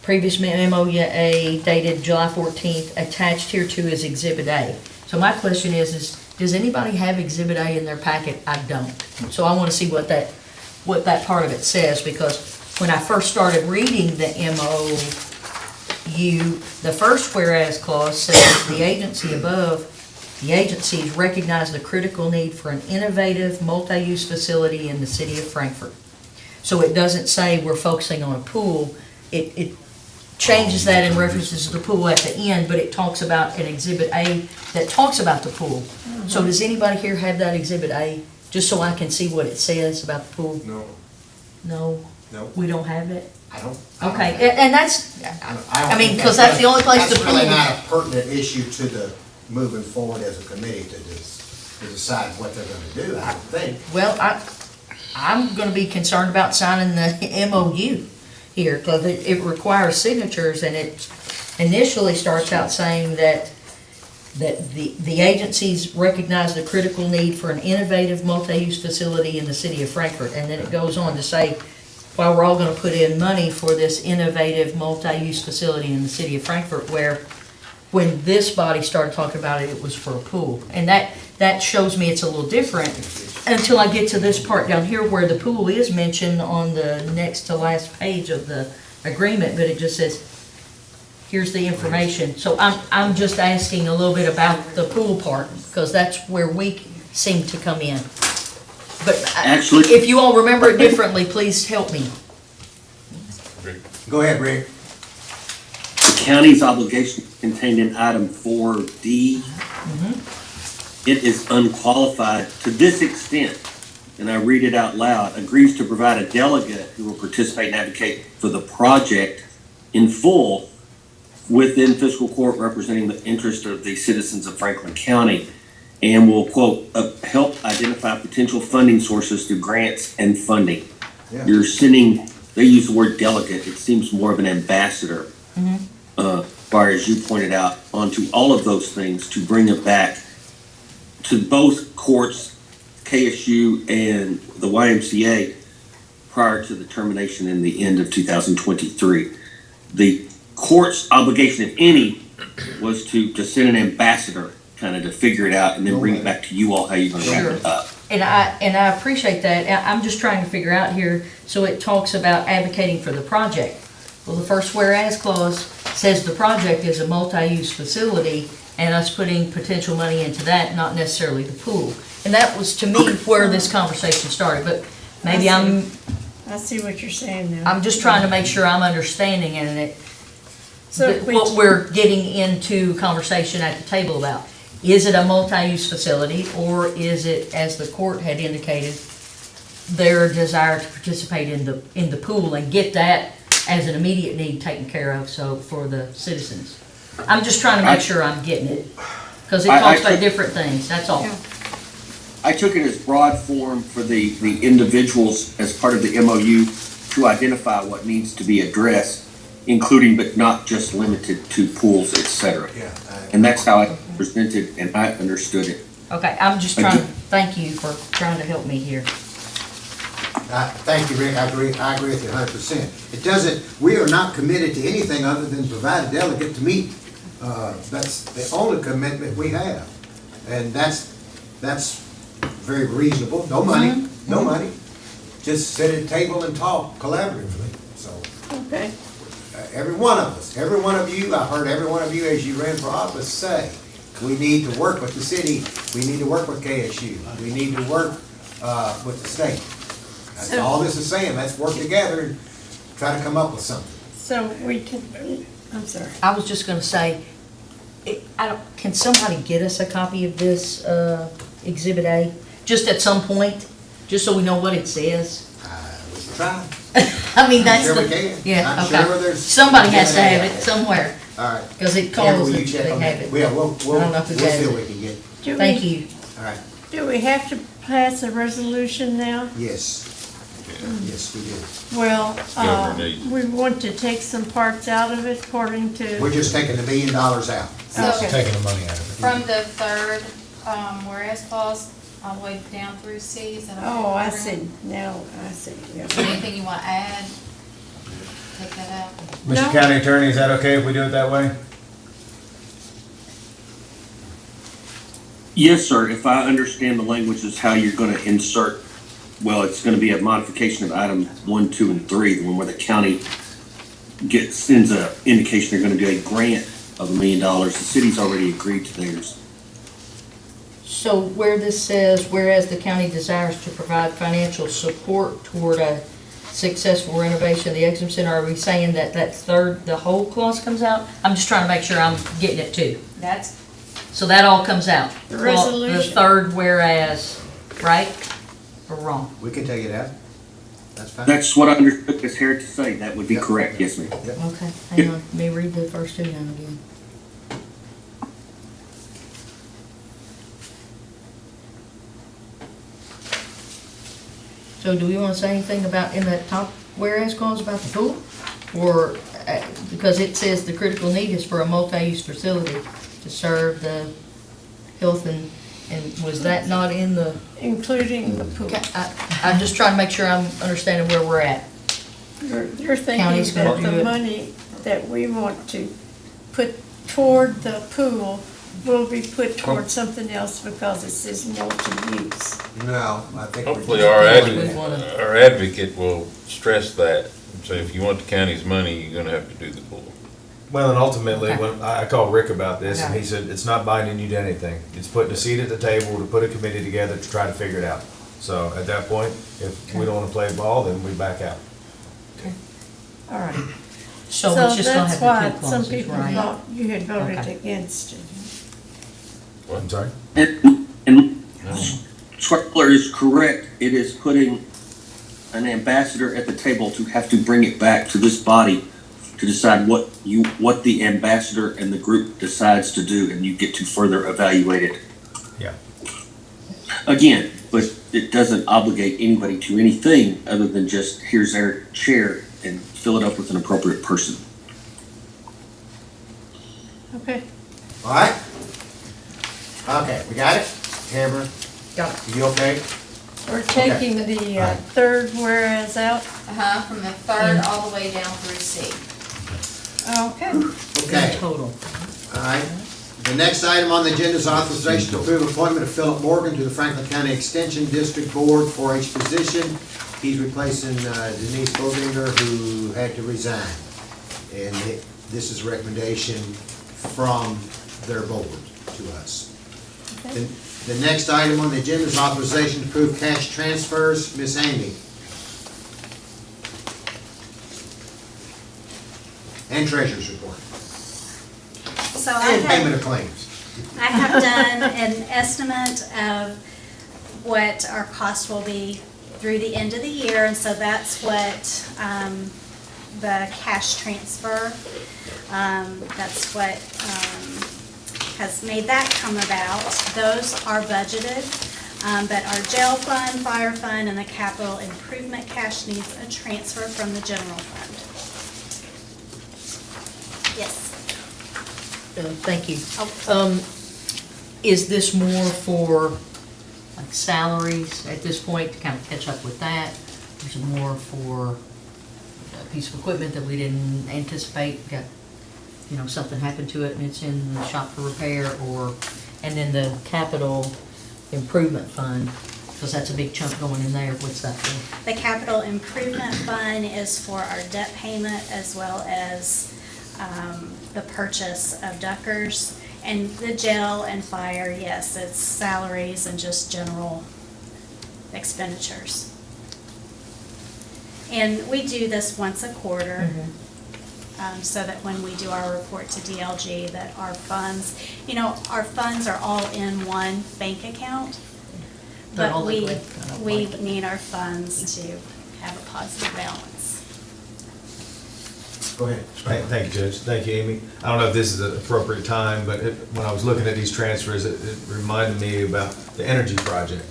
Previous MOA dated July 14th, attached here to is Exhibit A. So my question is does anybody have Exhibit A in their packet? I don't. So I want to see what that part of it says, because when I first started reading the MOU, the first whereas clause says the agency above, the agencies recognize the critical need for an innovative multi-use facility in the city of Frankfort. So it doesn't say we're focusing on a pool. It changes that and references the pool at the end, but it talks about an Exhibit A that talks about the pool. So does anybody here have that Exhibit A, just so I can see what it says about the pool? No. No? No. We don't have it? I don't. Okay, and that's, I mean, because that's the only place to That's put really it. not a pertinent issue to the moving forward as a committee to decide what they're gonna do, I would think. Well, I'm gonna be concerned about signing the MOU here, because it requires signatures, and it initially starts out saying that the agencies recognize the critical need for an innovative multi-use facility in the city of Frankfort, and then it goes on to say, while we're all gonna put in money for this innovative multi-use facility in the city of Frankfort, where when this body started talking about it, it was for a pool. And that shows me it's a little different until I get to this part down here where the pool is mentioned on the next to last page of the agreement, but it just says, here's the information. So I'm just asking a little bit about the pool part, because that's where we seem to come in. But Actually, if you all remember it differently, please help me. Go ahead, Rick. the county's obligation contained in item 4D, it is unqualified to this extent, and I read it out loud, agrees to provide a delegate who will participate and advocate for the project in full within fiscal court representing the interest of the citizens of Franklin County, and will, quote, help identify potential funding sources through grants and funding. Yeah. You're sending, they use the word delegate, it seems more of an ambassador, far as you pointed out, onto all of those things to bring it back to both courts, KSU and the YMCA, prior to the termination in the end of 2023. The court's obligation, if any, was to send an ambassador kind of to figure it out and then bring it back to you all how you're going to wrap it up. And I appreciate that. I'm just trying to figure out here, so it talks about advocating for the project. Well, the first whereas clause says the project is a multi-use facility and us putting potential money into that, not necessarily the pool. And that was, to me, where this conversation started, but maybe I see what you're saying now. I'm just trying to make sure I'm understanding it. So What we're getting into conversation at the table about. Is it a multi-use facility, or is it, as the court had indicated, their desire to participate in the pool and get that as an immediate need taken care of, so for the citizens? I'm just trying to make sure I'm getting it, because it talks about different things, that's all. I took it as broad form for the individuals as part of the MOU to identify what needs to be addressed, including but not just limited to pools, et cetera. And that's how I presented and I understood it. Okay, I'm just trying to, thank you for trying to help me here. Thank you, Rick, I agree with you 100%. It doesn't, we are not committed to anything other than provide a delegate to meet. That's the only commitment we have. And that's very reasonable, no money, no money. Just sit at a table and talk collaboratively, so. Okay. Every one of us, every one of you, I heard every one of you as you ran for office say, we need to work with the city, we need to work with KSU, we need to work with the state. That's all this is saying, let's work together and try to come up with something. So we can, I'm sorry. I was just gonna say, can somebody get us a copy of this Exhibit A? Just at some point, just so we know what it says? We can try. I mean, that's I'm sure the. we can. Yeah, I'm okay. sure there's. Somebody has to have it somewhere, All right. because it Cameron, calls will it, you check they on have that? it. We'll I don't know who see has what it. we can get. Thank you. All right. Do we have to pass a resolution now? Yes. Yes, we do. Well, Governor needs it. we want to take some parts out of it according to. We're just taking $1 million out. So Taking the money out of it. from the third, whereas clause, all the way down through C, is that okay? Oh, I with everyone? see, now, I see, yeah. Anything you wanna add? Take that out. Mr. County Attorney, is that okay if we do it that way? Yes, sir, if I understand the language is how you're gonna insert, well, it's gonna be a modification of item 1, 2, and 3, the one where the county sends a indication they're gonna do a grant of $1 million. The city's already agreed to theirs. So where this says, whereas the county desires to provide financial support toward a successful renovation of the Exum Center, are we saying that third, the whole clause comes out? I'm just trying to make sure I'm getting it too. So that all comes out? The resolution. The third whereas, right? Or wrong? We can take it out. That's fine. That's what I understood Ms. Harris to say, that would be correct, yes, ma'am. Okay, hang on, let me read the first two now again. So do we want to say anything about, in that top whereas clause about the pool? Or, because it says the critical need is for a multi-use facility to serve the health and was that not in the? Including the pool. I'm just trying to make sure I'm understanding where we're at. You're thinking County's gonna that do the it. money that we want to put toward the pool will be put toward something else because it says multi-use. No, I think. Hopefully our advocate will stress that. So if you want the county's money, you're gonna have to do the pool. Well, and ultimately, Okay. when I called Rick about this, and Okay. he said, it's not binding you to anything. It's putting a seat at the table to put a committee together to try to figure it out. So at that point, if we don't want to play ball, then we back out. All right. So it's just gonna have that's the why two some clauses, people right? thought you had voted Okay. against it. I'm sorry? And Squire is correct, it is putting an ambassador at the table to have to bring it back to this body to decide what the ambassador and the group decides to do, and you get to further evaluate it. Yeah. Again, but it doesn't obligate anybody to anything other than just, here's our chair, and fill it up with an appropriate person. Okay. All right? Okay, we got it? Cameron, Got it. you okay? We're taking the third whereas out. From the third all the way down through C. Okay. Okay. Total. All right. The next item on the agenda is authorization to approve appointment of Philip Morgan to the Franklin County Extension District Board 4-H position. He's replacing Denise Bovinger, who had to resign. And this is a recommendation from their board to us. The next item on the agenda is authorization to approve cash transfers. Miss Amy. And treasurer's report. So I And payment of have, claims. I have done an estimate of what our cost will be through the end of the year, and so that's what, the cash transfer, that's what, has made that come about. Those are budgeted, but our jail fund, fire fund, and the capital improvement cash needs a transfer from the general fund. Yes. Thank you. Is this more for like salaries at this point to kind of catch up with that? Or is it more for a piece of equipment that we didn't anticipate, got, you know, something happened to it and it's in the shop for repair, or, and then the capital improvement fund, because that's a big chunk going in there, what's that for? The capital improvement fund is for our debt payment as well as the purchase of duckers. And the jail and fire, yes, it's salaries and just general expenditures. And we do this once a quarter, so that when we do our report to DLG, that our funds, you know, our funds are all in one bank account. They're But all we liquid. need our funds to have a positive balance. Go ahead. Thank you, Judge. Thank you, Amy. I don't know if this is an appropriate time, but when I was looking at these transfers, it reminded me about the energy project.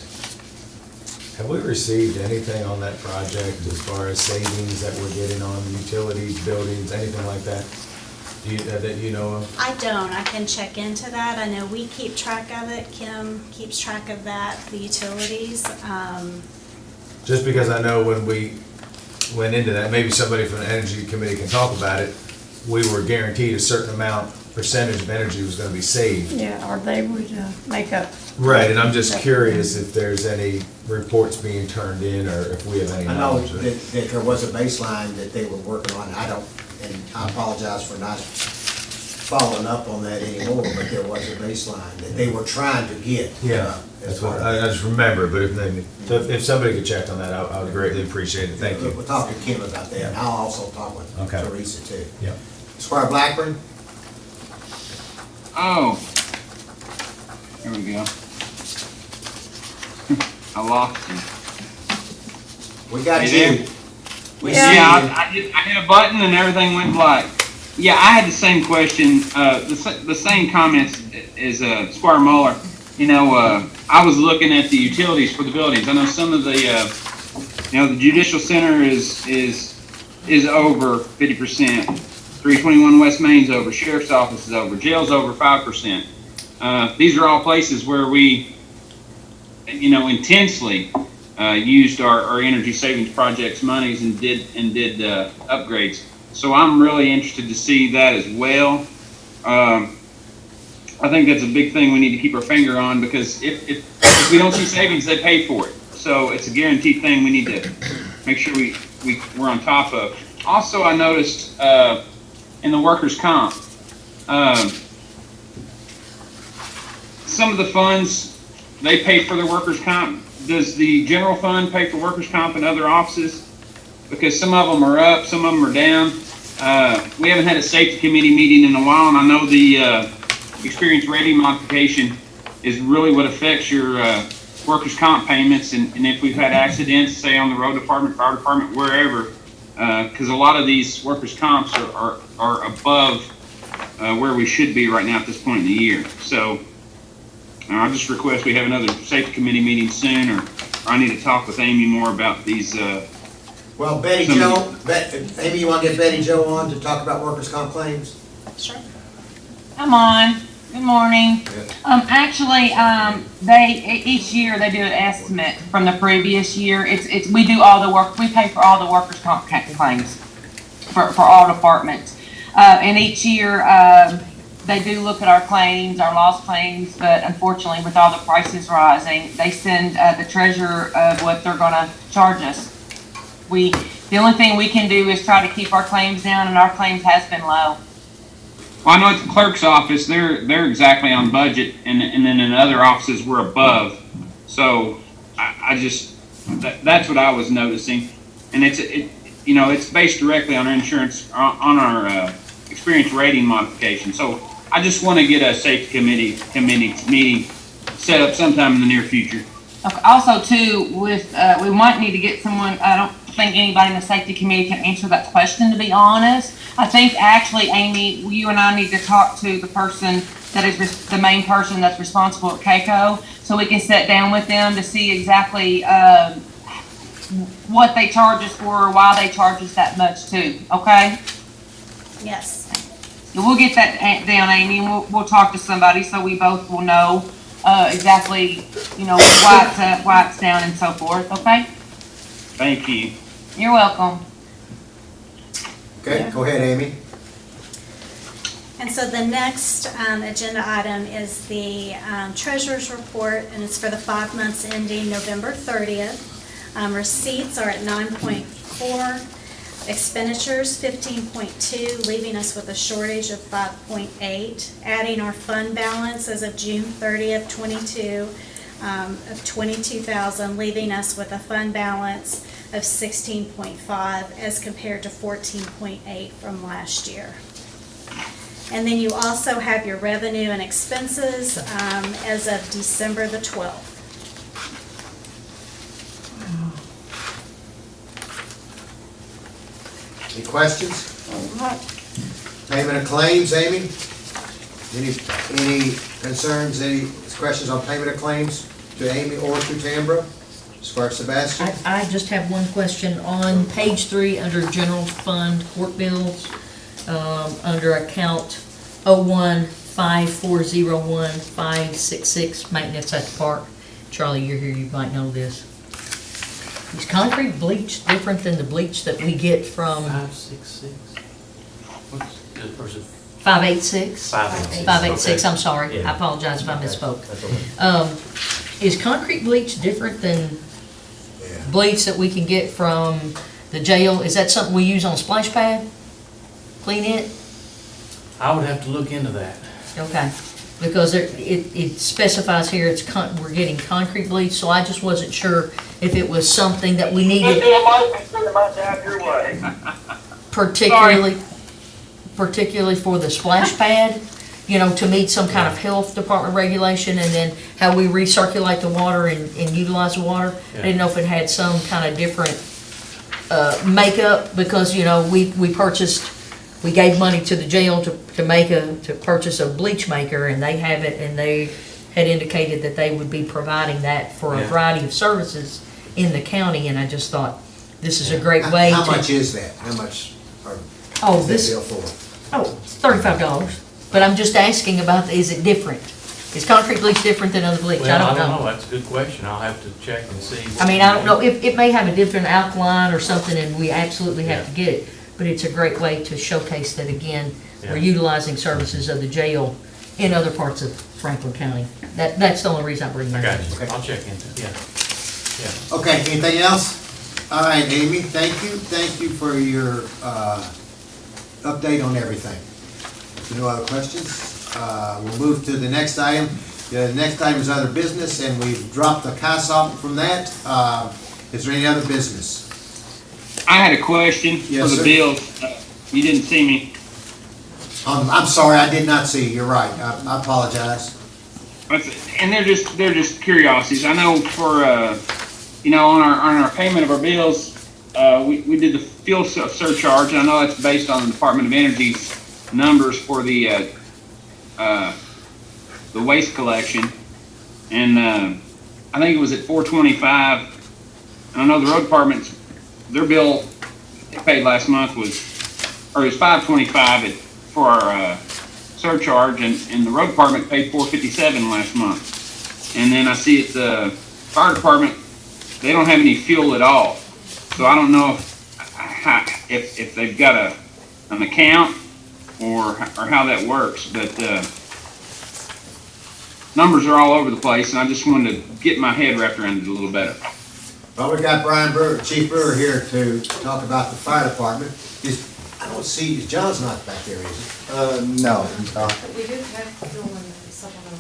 Have we received anything on that project as far as savings that we're getting on utilities, buildings, anything like that? That you know of? I don't. I can check into that. I know we keep track of it. Kim keeps track of that, the utilities. Just because I know when we went into that, maybe somebody from the Energy Committee can talk about it, we were guaranteed a certain percentage of energy was gonna be saved. Yeah, or they would make up. Right, and I'm just curious if there's any reports being turned in, or if we have any I know knowledge of it. that there was a baseline that they were working on. And I apologize for not following up on that anymore, but there was a baseline that they were trying to get. Yeah, that's what, I just remember, but if somebody could check on that, I would greatly appreciate it, thank you. We'll talk to Kim about that, and I'll also talk with Okay. Teresa too. Yeah. Squire Blackburn? Oh, here we go. I lost you. We got You you. there? We Yeah, see you. I hit a button and everything went black. Yeah, I had the same question, the same comments as Squire Muller. You know, I was looking at the utilities for the buildings. I know some of the, the judicial center is over 50%. 321 West Main's over, sheriff's office is over, jail's over 5%. These are all places where we, intensely used our energy savings projects monies and did upgrades. So I'm really interested to see that as well. I think that's a big thing we need to keep our finger on, because if we don't see savings, they pay for it. So it's a guaranteed thing we need to make sure we're on top of. Also, I noticed in the workers' comp, some of the funds, they pay for their workers' comp. Does the general fund pay for workers' comp in other offices? Because some of them are up, some of them are down. We haven't had a safety committee meeting in a while, and I know the experience rating modification is really what affects your workers' comp payments. And if we've had accidents, say on the road department, fire department, wherever, because a lot of these workers' comps are above where we should be right now at this point in the year. So I just request we have another safety committee meeting soon, or I need to talk with Amy more about these. Well, Amy, you want to get Betty Jo on to talk about workers' comp claims? Sure. Come on. Good morning. Actually, they each year they do an estimate from the previous year. We do all the work. We pay for all the workers' comp claims for all departments. And each year they do look at our claims, our lost claims. But unfortunately, with all the prices rising, they send the treasurer of what they're going to charge us. We The only thing we can do is try to keep our claims down, and our claims has been low. Well, I know at the clerk's office, they're exactly on budget, and then in other offices, we're above. So I just, that's what I was noticing. And it's based directly on our insurance, on our experience rating modification. So I just want to get a safety committee meeting set up sometime in the near future. Okay, also too, with, we might need to get someone, I don't think anybody in the safety committee can answer that question, to be honest. I think actually, Amy, you and I need to talk to the person that is the main person that's responsible at KCO, so we can sit down with them to see exactly, what they charge us for, or why they charge us that much too, okay? Yes. We'll get that down, Amy, and we'll talk to somebody so we both will know exactly, why it's down and so forth, okay? Thank you. You're welcome. Okay, go ahead, Amy. And so the next agenda item is the treasurer's report, and it's for the 5 months ending November 30th. Receipts are at 9.4, expenditures 15.2, leaving us with a shortage of 5.8, adding our fund balance as of June 30th, 22, of 22,000, leaving us with a fund balance of 16.5 as compared to 14.8 from last year. And then you also have your revenue and expenses as of December the 12th. Any questions? Payment of claims, Amy? Any concerns, any questions on payment of claims to Amy or to Tambra? As far as Sebastian? I just have one question. On page 3, under general fund court bills, under account 015401-566, maintenance at the park. Charlie, you're here, you might know this. Is concrete bleach different than the bleach that we get from 566? Or is it 586? 586? 586, Okay. I'm sorry. Yeah. I apologize if I Okay. misspoke. That's okay. Is concrete bleach different than bleach that we can get from the jail? Is that something we use on splash pad? Clean it? I would have to look into that. Okay, because it specifies here we're getting concrete bleach, so I just wasn't sure if it was something that we needed particularly for the splash pad, to meet some kind of health department regulation, and then how we recirculate the water and utilize the water. I didn't know if it had some kind of different makeup, because, we gave money to the jail to purchase a bleach maker, and they have it, and they had indicated that they would be providing that for a variety of services in the county, and I just thought, this is a great way to. How much is that? How much Oh, is that bill for? $35. But I'm just asking about, is it different? Is concrete bleach different than other bleach? I don't know. That's a good question. I'll have to check and see. I mean, I don't know, it may have a different alkaline or something, and we absolutely have to get it, but it's a great way to showcase that, again, we're utilizing services of the jail in other parts of Franklin County. That's the only reason I bring that up. I got you. I'll check into it, yeah. Okay, anything else? All right, Amy, thank you. Thank you for your update on everything. If no other questions, we'll move to the next item. The next item is other business, and we've dropped the CASOP from that. Is there any other business? I had a question for the bills. You didn't see me. I'm sorry, I did not see you. You're right. I apologize. And they're just curiosities. I know for on our payment of our bills, we did the fuel surcharge, and I know that's based on the Department of Energy's numbers for the waste collection, and I think it was at $425. And I know the road department's their bill they paid last month was $525 for our surcharge, and the road department paid $457 last month. And then I see at the fire department they don't have any fuel at all, so I don't know if they've got an account or how that works, but numbers are all over the place, and I just wanted to get my head wrapped around it a little better. Well, we got Brian Brewer, Chief Brewer here to talk about the fire department. I don't see, John's not back there, is he? No, he's not. But we do have fuel in the supplemental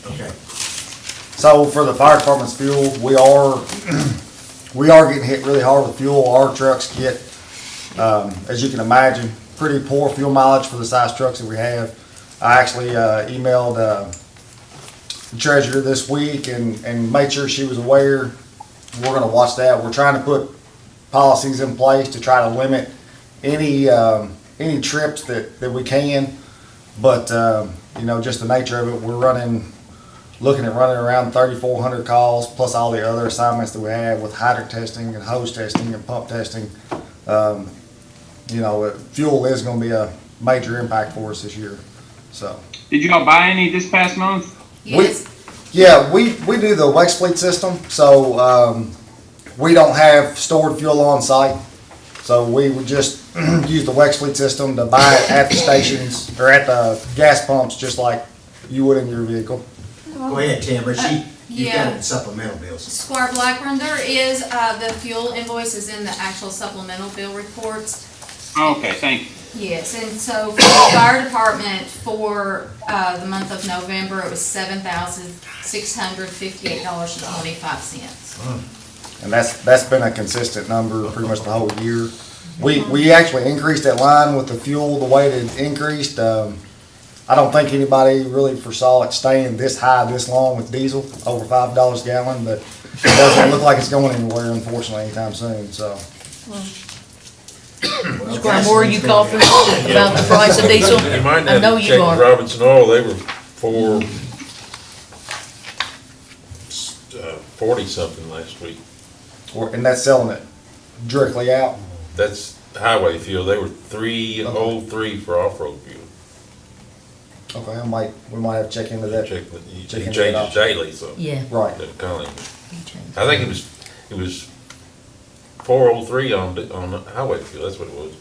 bill. Okay. So for the fire department's fuel, we are getting hit really hard with fuel. Our trucks get, as you can imagine, pretty poor fuel mileage for the size trucks that we have. I actually emailed the treasurer this week and made sure she was aware. We're gonna watch that. We're trying to put policies in place to try to limit any trips that we can. But, you know, just the nature of it, we're looking at running around 3,400 calls plus all the other assignments that we have with hydrant testing and hose testing and pump testing. You know, fuel is going to be a major impact for us this year. So. Did you all buy any this past month? Yes. We do the Wex Fleet system, so we don't have stored fuel on site. So we would just use the Wex Fleet system to buy it at the stations or at the gas pumps, just like you would in your vehicle. Go ahead, Tamara. You've yeah. got supplemental bills. Squire Blackburn, there is, the fuel invoices in the actual supplemental bill reports. Okay, thank you. Yes, and so for the fire department for, the month of November, it was $7,658.25. And that's been a consistent number pretty much the whole year. We actually increased that line with the fuel the way it increased. I don't think anybody really foresaw it staying this high this long with diesel, over $5 a gallon, but it doesn't look like it's going anywhere, unfortunately, anytime soon, so. Squire Moore, you coughing about the price of diesel? You might I have know to you check are. with Robinson Oil, they were 40 something last week. And that's selling it directly out. That's highway fuel, they were 303 for off-road fuel. Okay, we might have to check into that. He changes daily, so. Yeah. Right. They're calling him. I think it was 403 on highway fuel, that's what it was.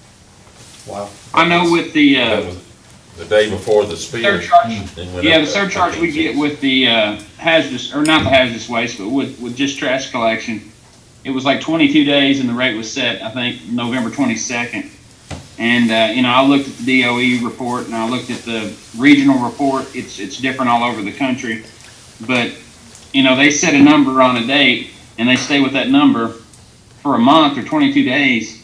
Wow. I know with the, That was the day before the spill. surcharge, the surcharge we get with the, hazardous, or not the hazardous waste, but with just trash collection, it was like 22 days and the rate was set, I think, November 22nd. And, you know, I looked at the DOE report and I looked at the regional report. It's different all over the country. But, you know, they set a number on a date and they stay with that number for a month or 22 days.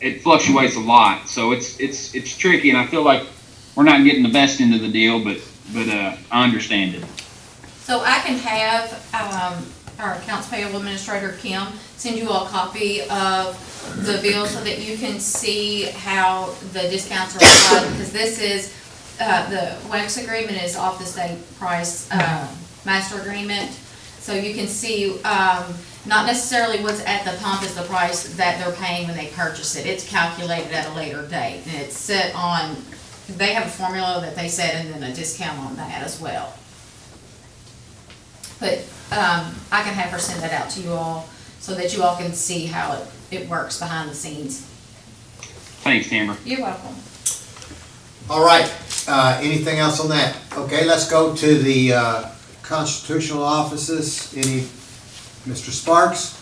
It fluctuates a lot. So it's tricky, and I feel like we're not getting the best end of the deal, but I understand it. So I can have, our accounts payable administrator, Kim, send you all a copy of the bill so that you can see how the discounts are applied, because this is, the WEX agreement is off the state price, master agreement. So you can see, not necessarily what's at the pump is the price that they're paying when they purchase it. It's calculated at a later date, and it's set on, they have a formula that they set and then a discount on that as well. But I can have her send that out to you all so that you all can see how it works behind the scenes. Thanks, Tamara. You're welcome. All right, anything else on that? Okay, let's go to the constitutional offices. Mr. Sparks?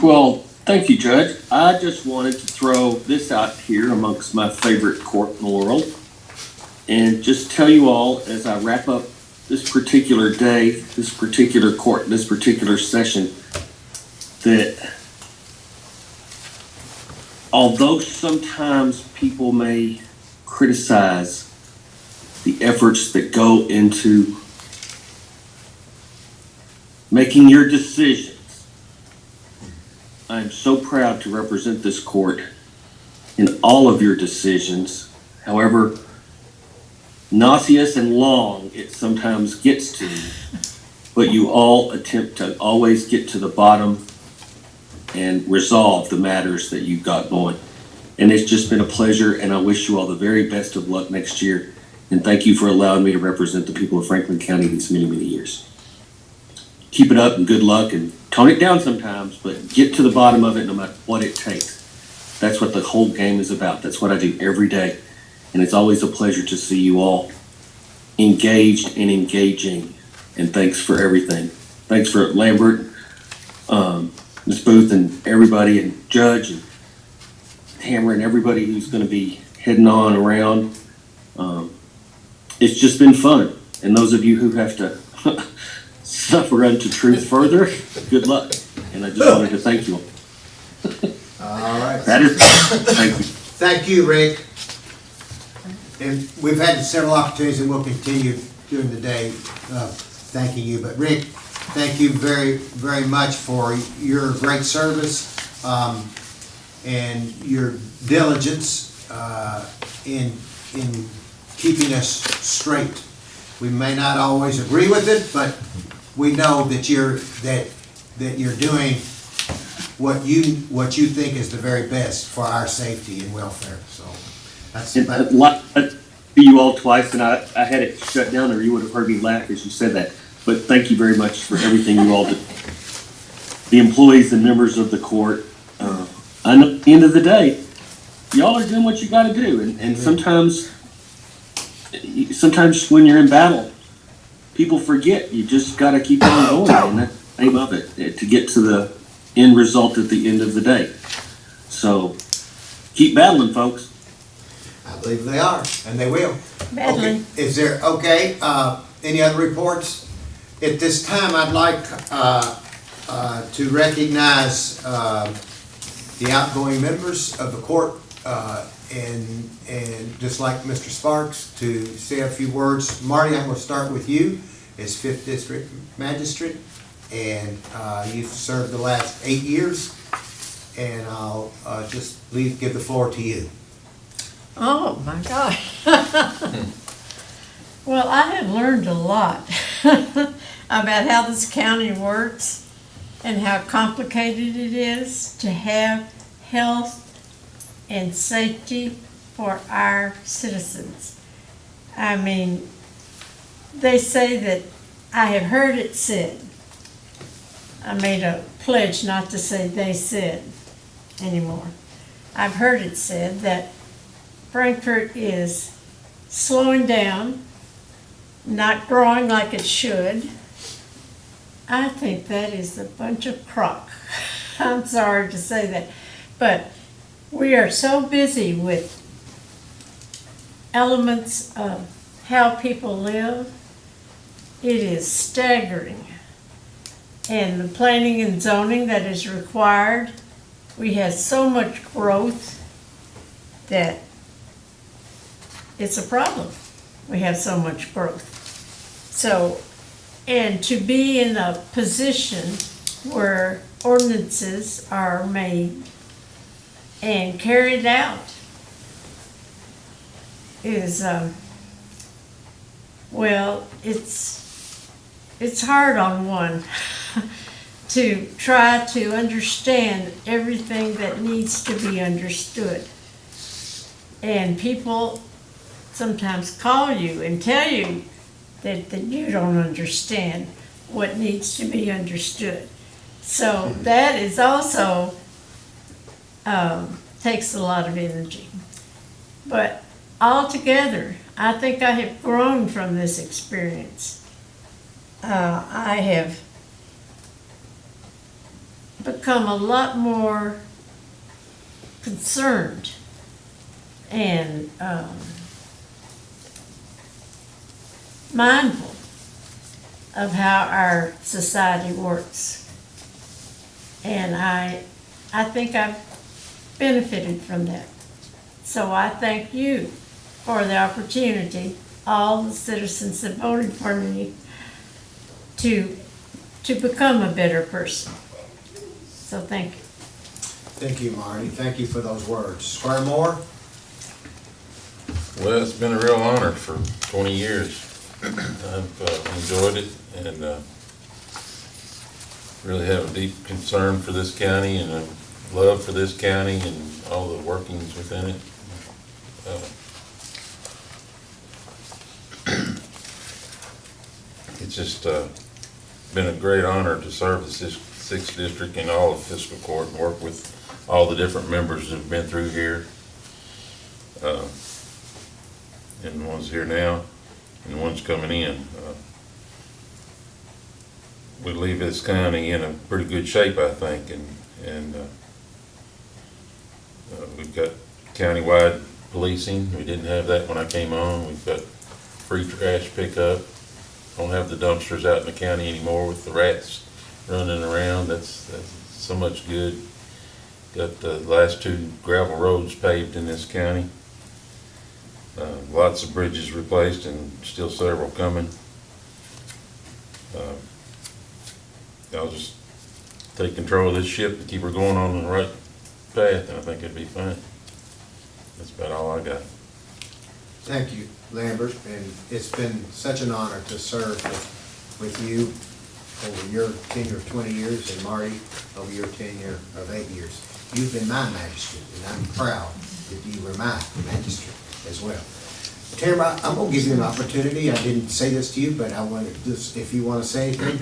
Well, thank you, Judge. I just wanted to throw this out here amongst my favorite court in the world and just tell you all as I wrap up this particular day, this particular court, this particular session, that although sometimes people may criticize the efforts that go into making your decisions, I am so proud to represent this court in all of your decisions, however nauseous and long it sometimes gets to you, but you all attempt to always get to the bottom and resolve the matters that you've got going. And it's just been a pleasure, and I wish you all the very best of luck next year. And thank you for allowing me to represent the people of Franklin County these many, many years. Keep it up and good luck, and tone it down sometimes, but get to the bottom of it no matter what it takes. That's what the whole game is about. That's what I do every day. And it's always a pleasure to see you all engaged and engaging. And thanks for everything. Thanks for Lambert, Ms. Booth, and everybody, and Judge, and Hammer, and everybody who's going to be heading on around. It's just been fun. And those of you who have to suffer unto truth further, good luck. And I just wanted to thank you all. All right. That is, thank you. Thank you, Rick. And we've had several opportunities and we'll continue during the day thanking you. But Rick, thank you very, very much for your great service and your diligence in keeping us straight. We may not always agree with it, but we know that you're doing what you think is the very best for our safety and welfare. So that's you all twice, and I had it shut down, or you would have heard me laugh as you said that. But thank you very much for everything you all did. The employees and members of the court. I know at the end of the day, y'all are doing what you got to do, and sometimes when you're in battle, people forget. You just got to keep on going, and that's the aim of it, to get to the end result at the end of the day. So keep battling, folks. I believe they are, and they will. Battling. Okay. Is there any other reports? At this time, I'd like to recognize the outgoing members of the court, and just like Mr. Sparks, to say a few words. Marty, I'm going to start with you as 5th District Magistrate, and you've served the last 8 years, and I'll just give the floor to you. Oh, my God. Well, I have learned a lot about how this county works and how complicated it is to have health and safety for our citizens. I mean, they say that I have heard it said. I made a pledge not to say they said anymore. I've heard it said that Frankfort is slowing down, not growing like it should. I think that is a bunch of crock. I'm sorry to say that, but we are so busy with elements of how people live. It is staggering. And the planning and zoning that is required, we have so much growth that it's a problem. We have so much growth. So, and to be in a position where ordinances are made and carried out is, well, it's hard on one to try to understand everything that needs to be understood. And people sometimes call you and tell you that you don't understand what needs to be understood. So that is also takes a lot of energy. But altogether, I think I have grown from this experience. I have become a lot more concerned and mindful of how our society works. And I think I've benefited from that. So I thank you for the opportunity, all the citizens that voted for me, to become a better person. So thank you. Thank you, Marty. Thank you for those words. Squire Moore? Well, it's been a real honor for 20 years. I've enjoyed it and really have a deep concern for this county and a love for this county and all the workings within it. It's just been a great honor to serve the 6th District and all of Fiscal Court and work with all the different members that have been through here. And the ones here now and the ones coming in. we leave this county in a pretty good shape, I think, and we've got countywide policing. We didn't have that when I came on. We've got free trash pickup. Don't have the dumpsters out in the county anymore with the rats running around. That's so much good. Got the last 2 gravel roads paved in this county. Lots of bridges replaced and still several coming. I'll just take control of this ship and keep her going on the right path, and I think it'd be fine. That's about all I got. Thank you, Lambert, and it's been such an honor to serve with you over your tenure of 20 years, and Marty over your tenure of 8 years. You've been my magistrate, and I'm proud that you were my magistrate as well. Tamara, I'm gonna give you an opportunity. I didn't say this to you, but I wanted this, if you wanna say anything,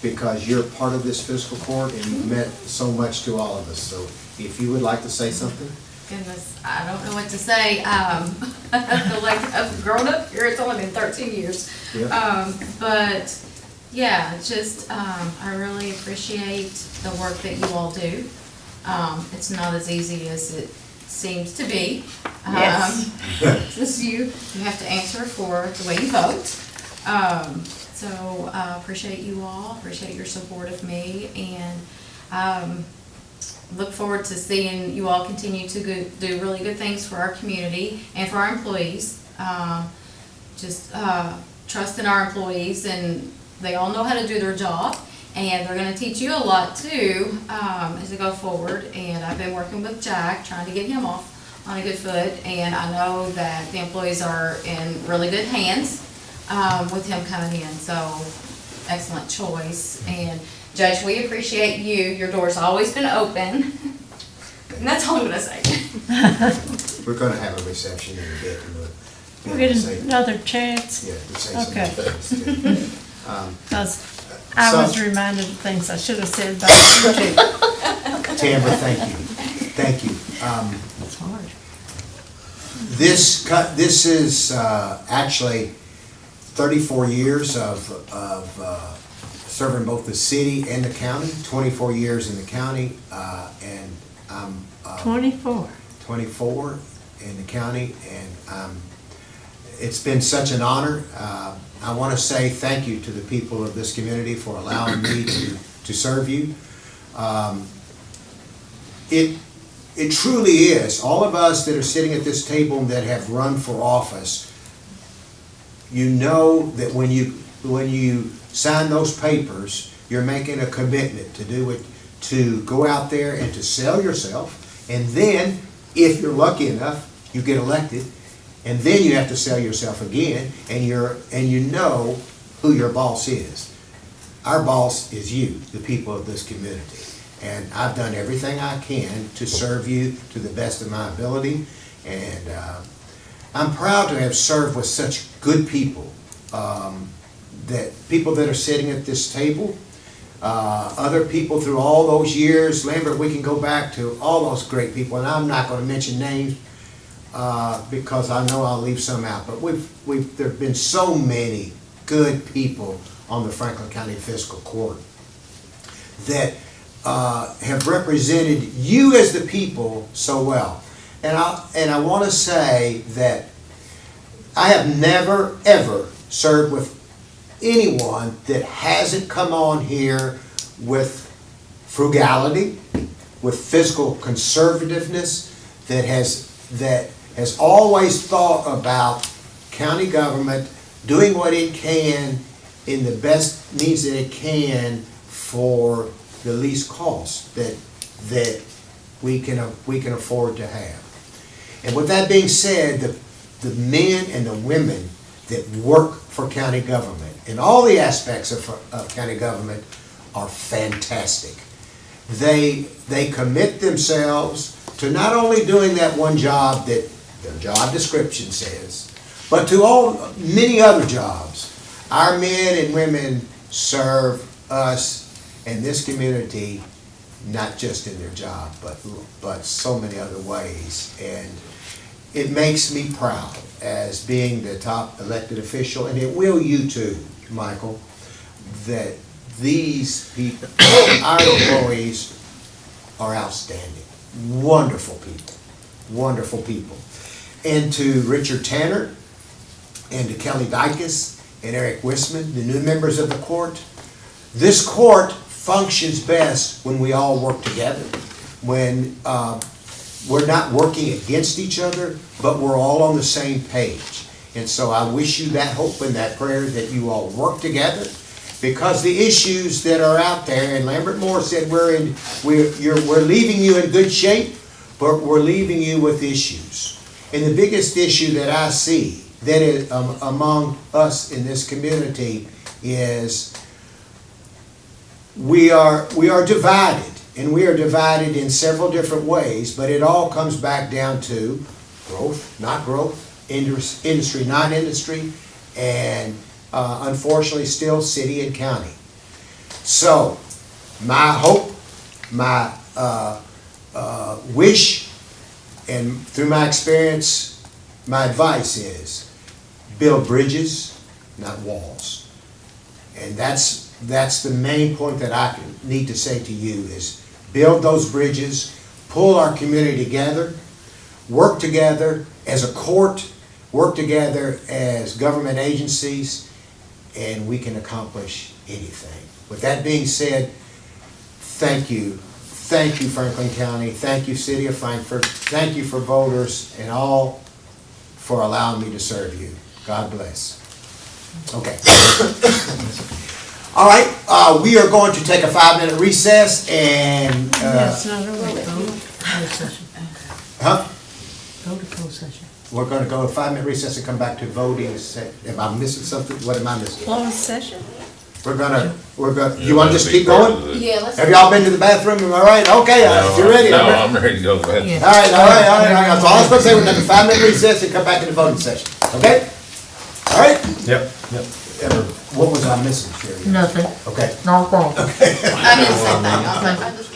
because you're part of this fiscal court and you've meant so much to all of us. So if you would like to say something. Goodness, I don't know what to say. I feel like I've grown up here. It's only been 13 years. Yep. But yeah, just I really appreciate the work that you all do. It's not as easy as it seems to be. Yes. Just you have to answer for the way you vote. So I appreciate you all, appreciate your support of me, and look forward to seeing you all continue to do really good things for our community and for our employees. Just trust in our employees, and they all know how to do their job, and they're going to teach you a lot too as we go forward. And I've been working with Jack, trying to get him off on a good foot, and I know that the employees are in really good hands with him coming in. So excellent choice. And Judge, we appreciate you. Your door's always been open. And that's all I'm going to say. We're gonna have a reception in a bit. And We'll get another chance. Yeah, to say some Okay. things too. Because I So- was reminded of things I should have said about you too. Tamara, thank you. Thank you. It's hard. This is actually 34 years of serving both the city and the county, 24 years in the county, and I'm 24. 24 in the county, and it's been such an honor. I want to say thank you to the people of this community for allowing me to serve you. It truly is. All of us that are sitting at this table and that have run for office, you know that when you sign those papers, you're making a commitment to do it, to go out there and to sell yourself, and then, if you're lucky enough, you get elected, and then you have to sell yourself again, and you know who your boss is. Our boss is you, the people of this community. And I've done everything I can to serve you to the best of my ability, and I'm proud to have served with such good people, people that are sitting at this table, other people through all those years. Lambert, we can go back to all those great people, and I'm not going to mention names because I know I'll leave some out, but there have been so many good people on the Franklin County Fiscal Court that have represented you as the people so well. And I want to say that I have never, ever served with anyone that hasn't come on here with frugality, with fiscal conservativeness, that has always thought about county government doing what it can in the best means that it can for the least cost that we can afford to have. And with that being said, the men and the women that work for county government in all the aspects of county government are fantastic. They commit themselves to not only doing that one job that their job description says, but to many other jobs. Our men and women serve us and this community, not just in their job, but so many other ways. And it makes me proud as being the top elected official, and it will you too, Michael, that these people, our employees are outstanding. Wonderful people, wonderful people. And to Richard Tanner, and to Kelly Dykes and Eric Wisman, the new members of the court. This court functions best when we all work together, when we're not working against each other, but we're all on the same page. And so I wish you that hope and that prayer that you all work together, because the issues that are out there, and Lambert Moore said we're leaving you in good shape, but we're leaving you with issues. And the biggest issue that I see that is among us in this community is we are divided, and we are divided in several different ways, but it all comes back down to growth, not growth, industry, not industry, and unfortunately still city and county. So my hope, my wish, and through my experience, my advice is build bridges, not walls. And that's the main point that I need to say to you is build those bridges, pull our community together, work together as a court, work together as government agencies, and we can accomplish anything. With that being said, thank you. Thank you, Franklin County. Thank you, City of Frankfort. Thank you for voters and all for allowing me to serve you. God bless. Okay. All right, we are going to take a 5-minute recess and... That's not a closed session. Huh? Go to closed session. We're going to go to 5-minute recess and come back to voting. Am I missing something? What am I missing? Closed session? We're gonna, you wanna just keep going? Yeah, let's. Have y'all been to the bathroom? Am I right? Okay, if you're ready. No, I'm I'm ready to go to bed. All right. That's all I was supposed to say. We're taking a 5-minute recess and come back to the voting session. Okay? All right? Yep. What was I missing, Sherry? Nothing. Okay. No problem. I didn't say that. I just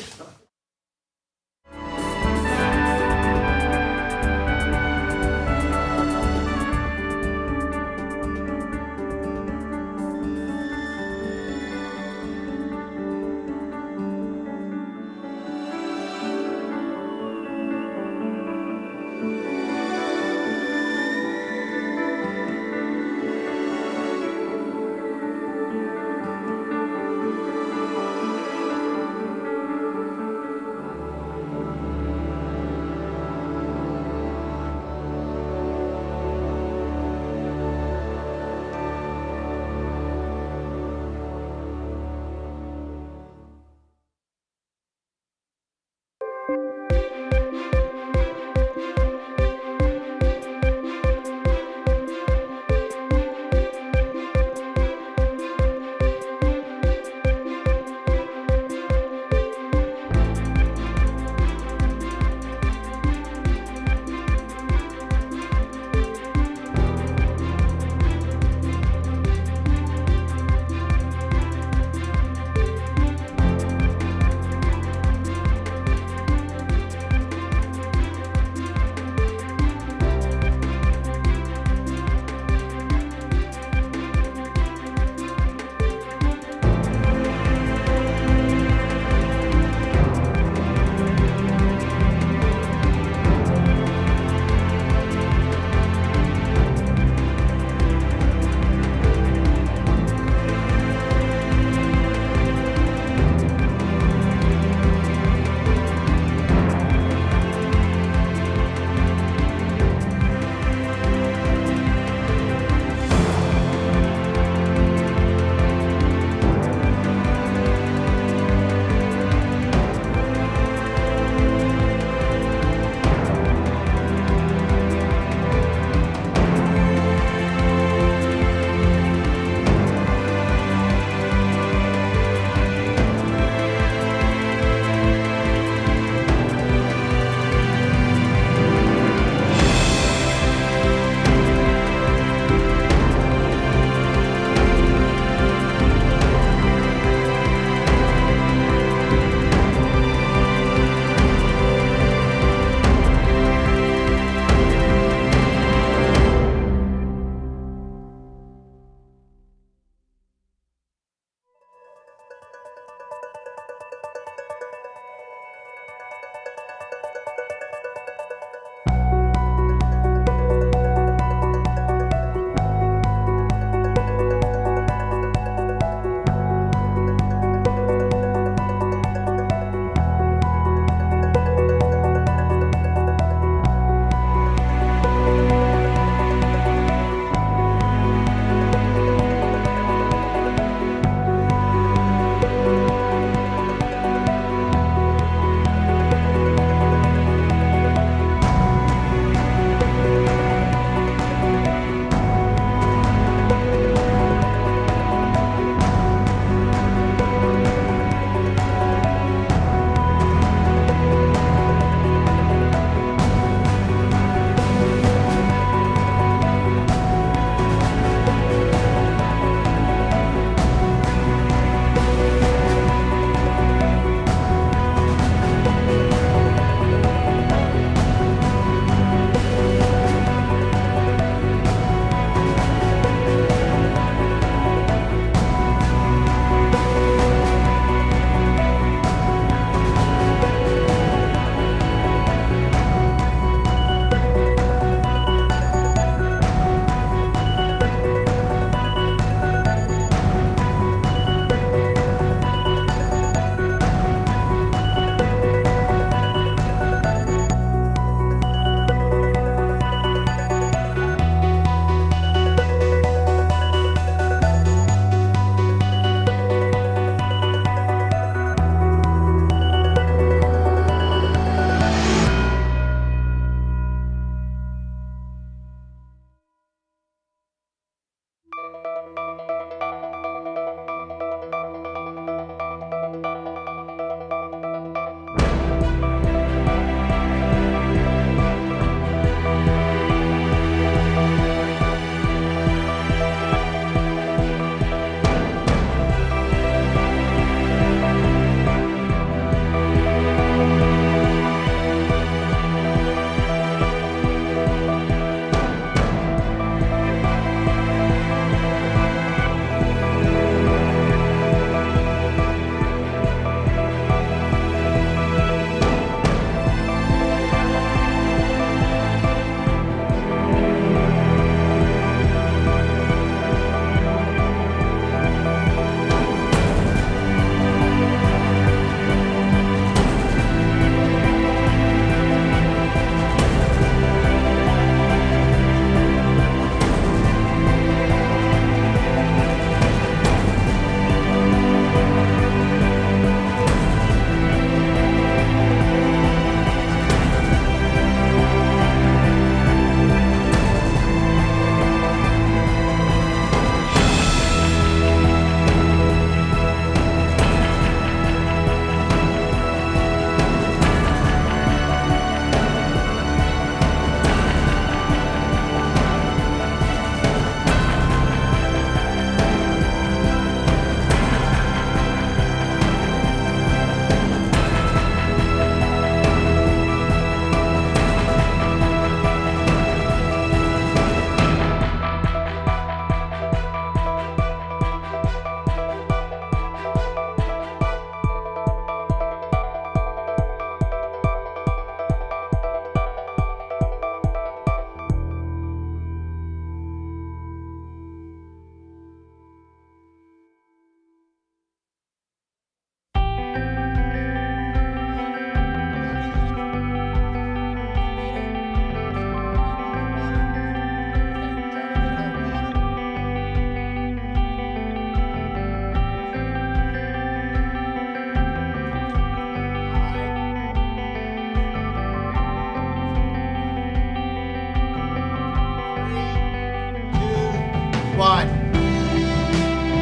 Squad.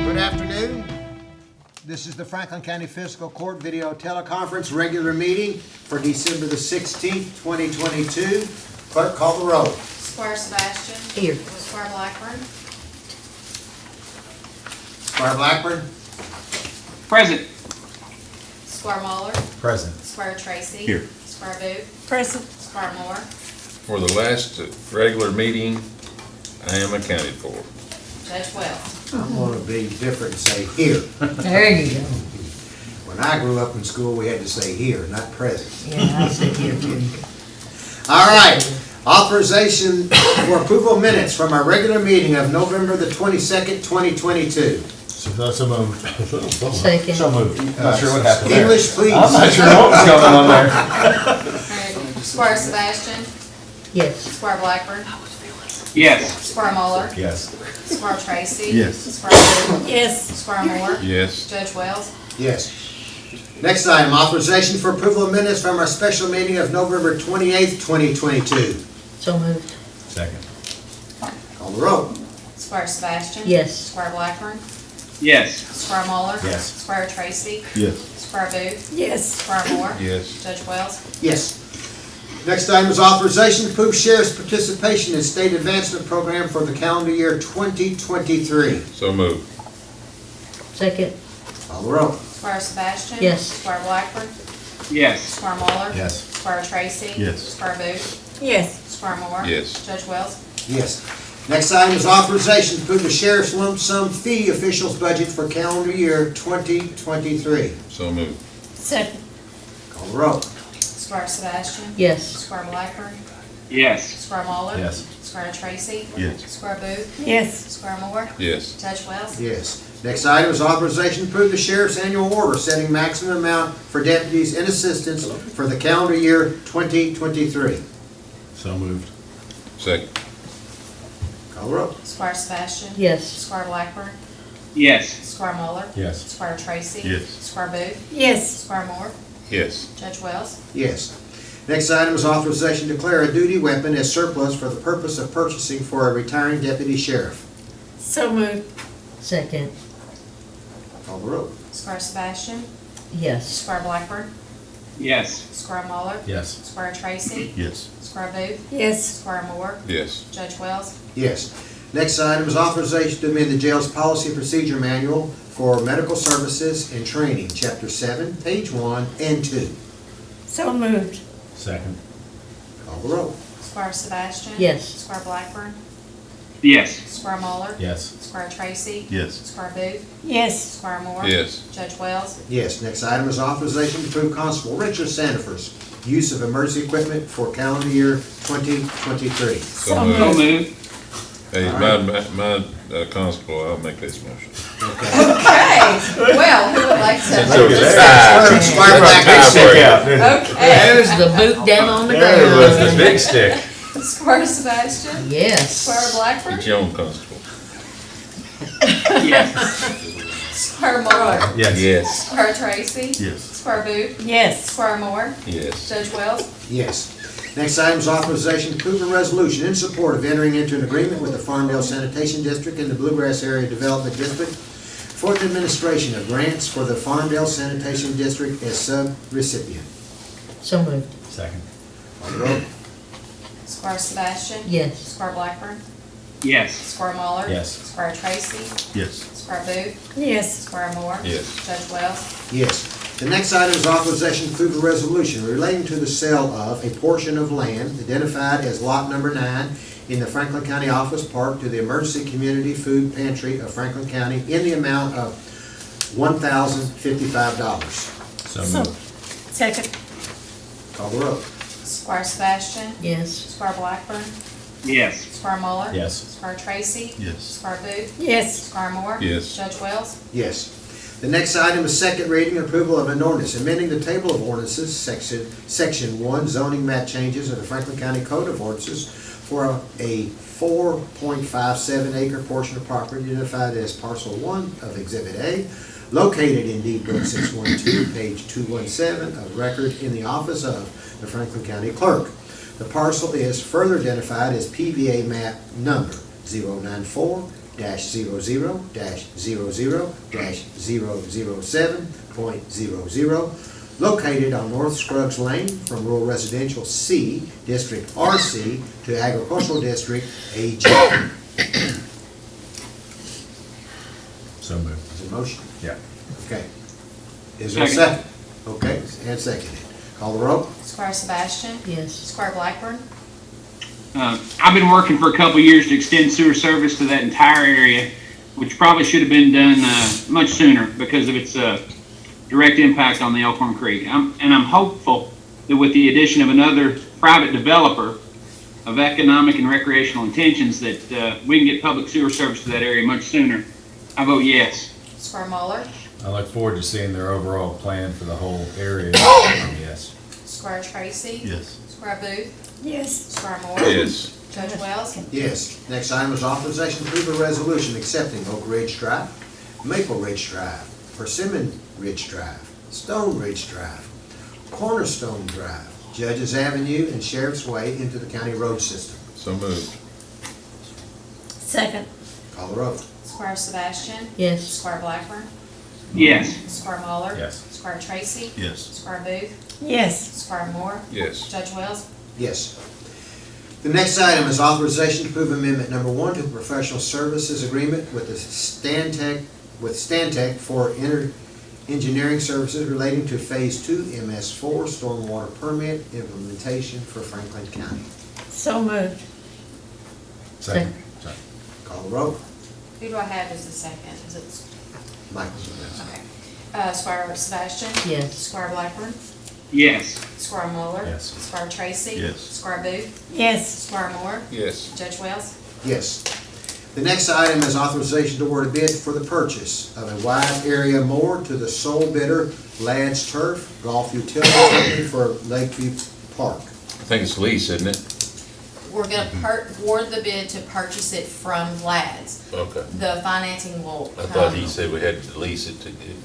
Good afternoon. This is the Franklin County Fiscal Court video teleconference regular meeting for December the 16th, 2022. Clerk, call the roll. Squire Sebastian. Here. Squire Blackburn. Squire Blackburn. Present. Squire Muller. Present. Squire Tracy. Here. Squire Booth. Present. Squire Moore. For the last regular meeting, I am accounted for. Judge Wells. I'm going to be different and say here. There you go. When I grew up in school, we had to say here, not present. Yeah, I said here too. All right. Authorization for approval of minutes from our regular meeting of November the 22nd, 2022. So moved. Second. So moved. Not sure what happened there. English, please. I'm not sure what was going on there. Alright. Squire Sebastian. Yes. Squire Blackburn. Yes. Squire Muller. Yes. Squire Tracy. Yes. Squire Booth. Yes. Squire Moore. Yes. Judge Wells. Yes. Next item, authorization for approval of minutes from our special meeting of November 28th, 2022. So moved. Second. Call the roll. Squire Sebastian. Yes. Squire Blackburn. Yes. Squire Muller. Yes. Squire Tracy. Yes. Squire Booth. Yes. Squire Moore. Yes. Judge Wells. Yes. Next item is authorization to approve sheriff's participation in state advancement program for the calendar year 2023. So moved. Second. Call the roll. Squire Sebastian. Yes. Squire Blackburn. Yes. Squire Muller. Yes. Squire Tracy. Yes. Squire Booth. Yes. Squire Moore. Yes. Judge Wells. Yes. Next item is authorization to approve the sheriff's lump sum fee officials budget for calendar year 2023. So moved. Second. Call the roll. Squire Sebastian. Yes. Squire Blackburn. Yes. Squire Muller. Yes. Squire Tracy. Yes. Squire Booth. Yes. Squire Moore. Yes. Judge Wells. Yes. Next item is authorization to approve the sheriff's annual order setting maximum amount for deputies and assistants for the calendar year 2023. So moved. Second. Call the roll. Squire Sebastian. Yes. Squire Blackburn. Yes. Squire Muller. Yes. Squire Tracy. Yes. Squire Booth. Yes. Squire Moore. Yes. Judge Wells. Yes. Next item is authorization to declare a duty weapon as surplus for the purpose of purchasing for a retiring deputy sheriff. So moved. Second. Call the roll. Squire Sebastian. Yes. Squire Blackburn. Yes. Squire Muller. Yes. Squire Tracy. Yes. Squire Booth. Yes. Squire Moore. Yes. Judge Wells. Yes. Next item is authorization to amend the jail's policy and procedure manual for medical services and training, Chapter 7, Page 1 and 2. So moved. Second. Call the roll. Squire Sebastian. Yes. Squire Blackburn. Yes. Squire Muller. Yes. Squire Tracy. Yes. Squire Booth. Yes. Squire Moore. Yes. Judge Wells. Yes. Next item is authorization to approve Constable Richard Sandifer's use of emergency equipment for calendar year 2023. So So moved. moved. Hey, my constable, I'll make this motion. Okay. Well, who would like to? Squire Blackburn. Okay. There's the boot down on the There was the ground. big stick. Squire Sebastian. Yes. Squire Blackburn. Get your own constable. Yes. Squire Muller. Yes. Yes. Squire Tracy. Yes. Squire Booth. Yes. Squire Moore. Yes. Judge Wells. Yes. Next item is authorization to approve a resolution in support of entering into an agreement with the Farmdale Sanitation District and the Bluegrass Area Development District for the administration of grants for the Farmdale Sanitation District as sub-recipient. So moved. Second. Call the roll. Squire Sebastian. Yes. Squire Blackburn. Yes. Squire Muller. Yes. Squire Tracy. Yes. Squire Booth. Yes. Squire Moore. Yes. Judge Wells. Yes. The next item is authorization to approve a resolution relating to the sale of a portion of land identified as lot number 9 in the Franklin County Office Park to the Emergency Community Food Pantry of Franklin County in the amount of $1,055. So moved. Second. Call the roll. Squire Sebastian. Yes. Squire Blackburn. Yes. Squire Muller. Yes. Squire Tracy. Yes. Squire Booth. Yes. Squire Moore. Yes. Judge Wells. Yes. The next item is second reading and approval of an ordinance amending the table of ordinances, section 1, zoning map changes of the Franklin County Code of Ordinances for a 4.57 acre portion of property identified as parcel 1 of Exhibit A, located in deed book 612, page 217 of record in the office of the Franklin County Clerk. The parcel is further identified as PVA map number 00-00-007.00, located on North Scruggs Lane from Rural Residential C, District RC, to Agricultural District AG. So moved. Is there a motion? Yeah. Okay. Is there a Second. second? Okay, and seconded. Call the roll. Squire Sebastian? Yes. Squire Blackburn? I've been working for a couple of years to extend sewer service to that entire area, which probably should have been done much sooner because of its direct impact on the Elkhorn Creek. And I'm hopeful that with the addition of another private developer of economic and recreational intentions that we can get public sewer service to that area much sooner. I vote yes. Squire Muller? I look forward to seeing their overall plan for the whole area. Yes. Squire Tracy? Yes. Squire Booth? Yes. Squire Moore? Yes. Judge Wells? Yes. Next item is authorization to approve a resolution accepting Oak Ridge Drive, Maple Ridge Drive, Persimmon Ridge Drive, Stone Ridge Drive, Cornerstone Drive, Judges Avenue, and Sheriff's Way into the county road system. So moved. Second. Call the roll. Squire Sebastian? Yes. Squire Blackburn? Yes. Squire Muller? Yes. Squire Tracy? Yes. Squire Booth? Yes. Squire Moore? Yes. Judge Wells? Yes. The next item is authorization to approve amendment number 1 to the professional services agreement with the Stantec for engineering services relating to Phase 2 MS4 stormwater permit implementation for Franklin County. So moved. Second. Call the roll. Who do I have as the second? Is it, Michael's the next. okay. Squire Sebastian? Yes. Squire Blackburn? Yes. Squire Muller? Yes. Squire Tracy? Yes. Squire Booth? Yes. Squire Moore? Yes. Judge Wells? Yes. The next item is authorization to award a bid for the purchase of a wide area mower to the sole bidder, Ladd's Turf Golf Utility Company for Lakeview Park. I think it's lease, isn't it? We're gonna award the bid to purchase it from Ladd's. Okay. The financing will I thought come. he said we had to lease it to get.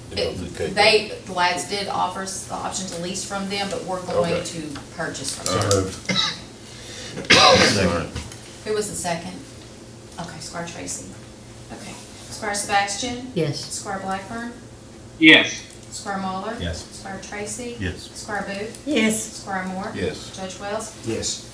The Ladd's did offer us the option to lease from them, but we're going Okay. to purchase from All them. right. Second. Who was the second? Okay, Squire Tracy. Okay. Squire Sebastian? Yes. Squire Blackburn? Yes. Squire Muller? Yes. Squire Tracy? Yes. Squire Booth? Yes. Squire Moore? Yes. Judge Wells? Yes.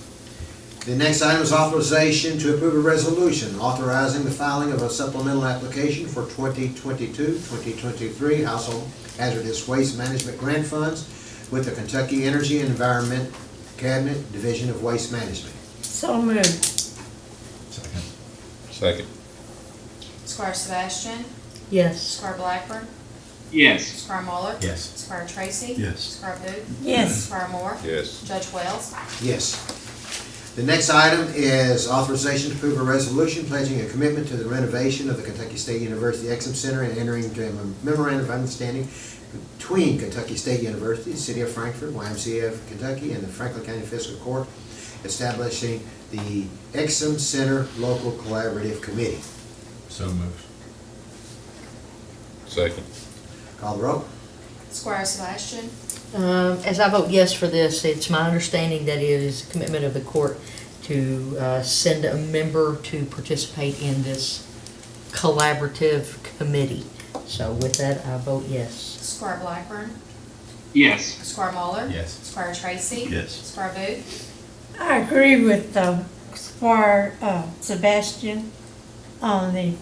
The next item is authorization to approve a resolution authorizing the filing of a supplemental application for 2022-2023 household hazardous waste management grant funds with the Kentucky Energy and Environment Cabinet Division of Waste Management. So moved. Second. Second. Squire Sebastian? Yes. Squire Blackburn? Yes. Squire Muller? Yes. Squire Tracy? Yes. Squire Booth? Yes. Squire Moore? Yes. Judge Wells? Yes. The next item is authorization to approve a resolution pledging a commitment to the renovation of the Kentucky State University Exum Center and entering into a memorandum of understanding between Kentucky State University, the City of Frankfort, YMCA of Kentucky, and the Franklin County Fiscal Court, establishing the Exum Center Local Collaborative Committee. So moved. Second. Call the roll. Squire Sebastian? As I vote yes for this, it's my understanding that it is a commitment of the court to send a member to participate in this collaborative committee. So with that, I vote yes. Squire Blackburn? Yes. Squire Muller? Yes. Squire Tracy? Yes. Squire Booth? I agree with Squire Sebastian on the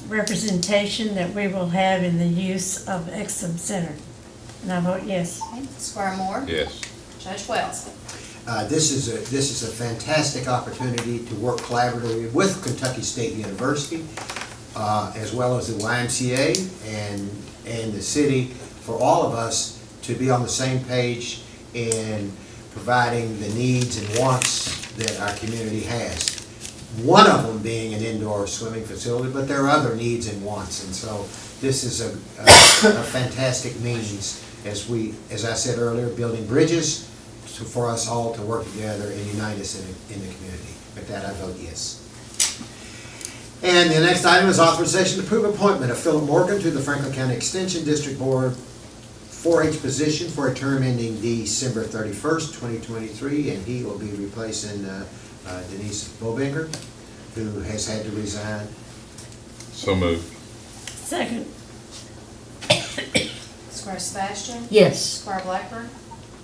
representation that we will have in the use of Exum Center. And I vote yes. Squire Moore? Yes. Judge Wells? This is a fantastic opportunity to work collaboratively with Kentucky State University, as well as the YMCA and the city, for all of us to be on the same page in providing the needs and wants that our community has. One of them being an indoor swimming facility, but there are other needs and wants, and so this is a fantastic means as I said earlier, building bridges for us all to work together and unite us in the community. With that, I vote yes. And the next item is authorization to approve appointment of Philip Morgan to the Franklin County Extension District Board 4H position for a term ending December 31st, 2023, and he will be replacing Denise Bobinger. who has had to resign. So moved. Second. Squire Sebastian? Yes. Squire Blackburn?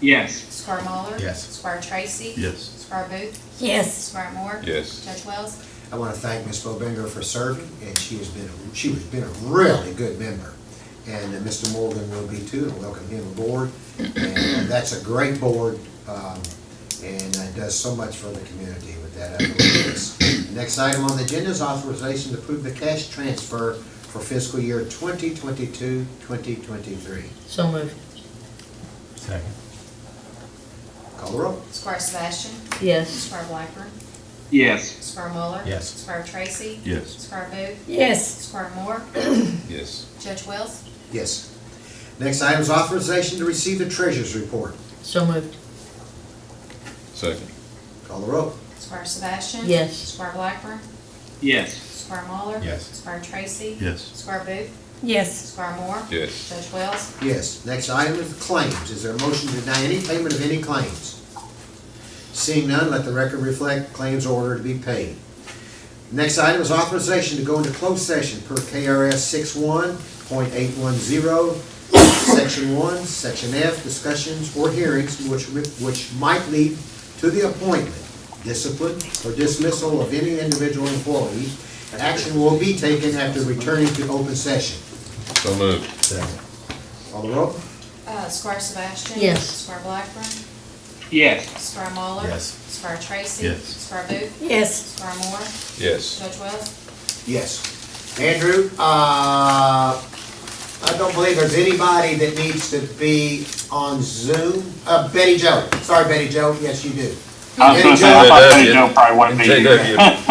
Yes. Squire Muller? Yes. Squire Tracy? Yes. Squire Booth? Yes. Squire Moore? Yes. Judge Wells? I want to thank Ms. Bobinger for serving, and she has been a really good member. And Mr. Morgan will be too, and welcome him aboard. And that's a great board, and does so much for the community with that. Next item on the agenda is authorization to approve the cash transfer for fiscal year 2022-2023. So moved. Second. Call the roll. Squire Sebastian? Yes. Squire Blackburn? Yes. Squire Muller? Yes. Squire Tracy? Yes. Squire Booth? Yes. Squire Moore? Yes. Judge Wells? Yes. Next item is authorization to receive the treasurer's report. So moved. Second. Call the roll. Squire Sebastian? Yes. Squire Blackburn? Yes. Squire Muller? Yes. Squire Tracy? Yes. Squire Booth? Yes. Squire Moore? Yes. Judge Wells? Yes. Next item is claims. Is there a motion to deny any payment of any claims? Seeing none, let the record reflect claims order to be paid. Next item is authorization to go into closed session per KRS 61.810, Section 1, Section F, discussions or hearings which might lead to the appointment, discipline, or dismissal of any individual employee. Action will be taken after returning to open session. So moved. Second. Call the roll. Squire Sebastian? Yes. Squire Blackburn? Yes. Squire Muller? Yes. Squire Tracy? Yes. Squire Booth? Yes. Squire Moore? Yes. Judge Wells? Yes. Andrew, I don't believe there's anybody that needs to be on Zoom. Betty Jo. Sorry, Betty Jo. Yes, you do. I was gonna say, I thought Betty Jo probably wouldn't be here.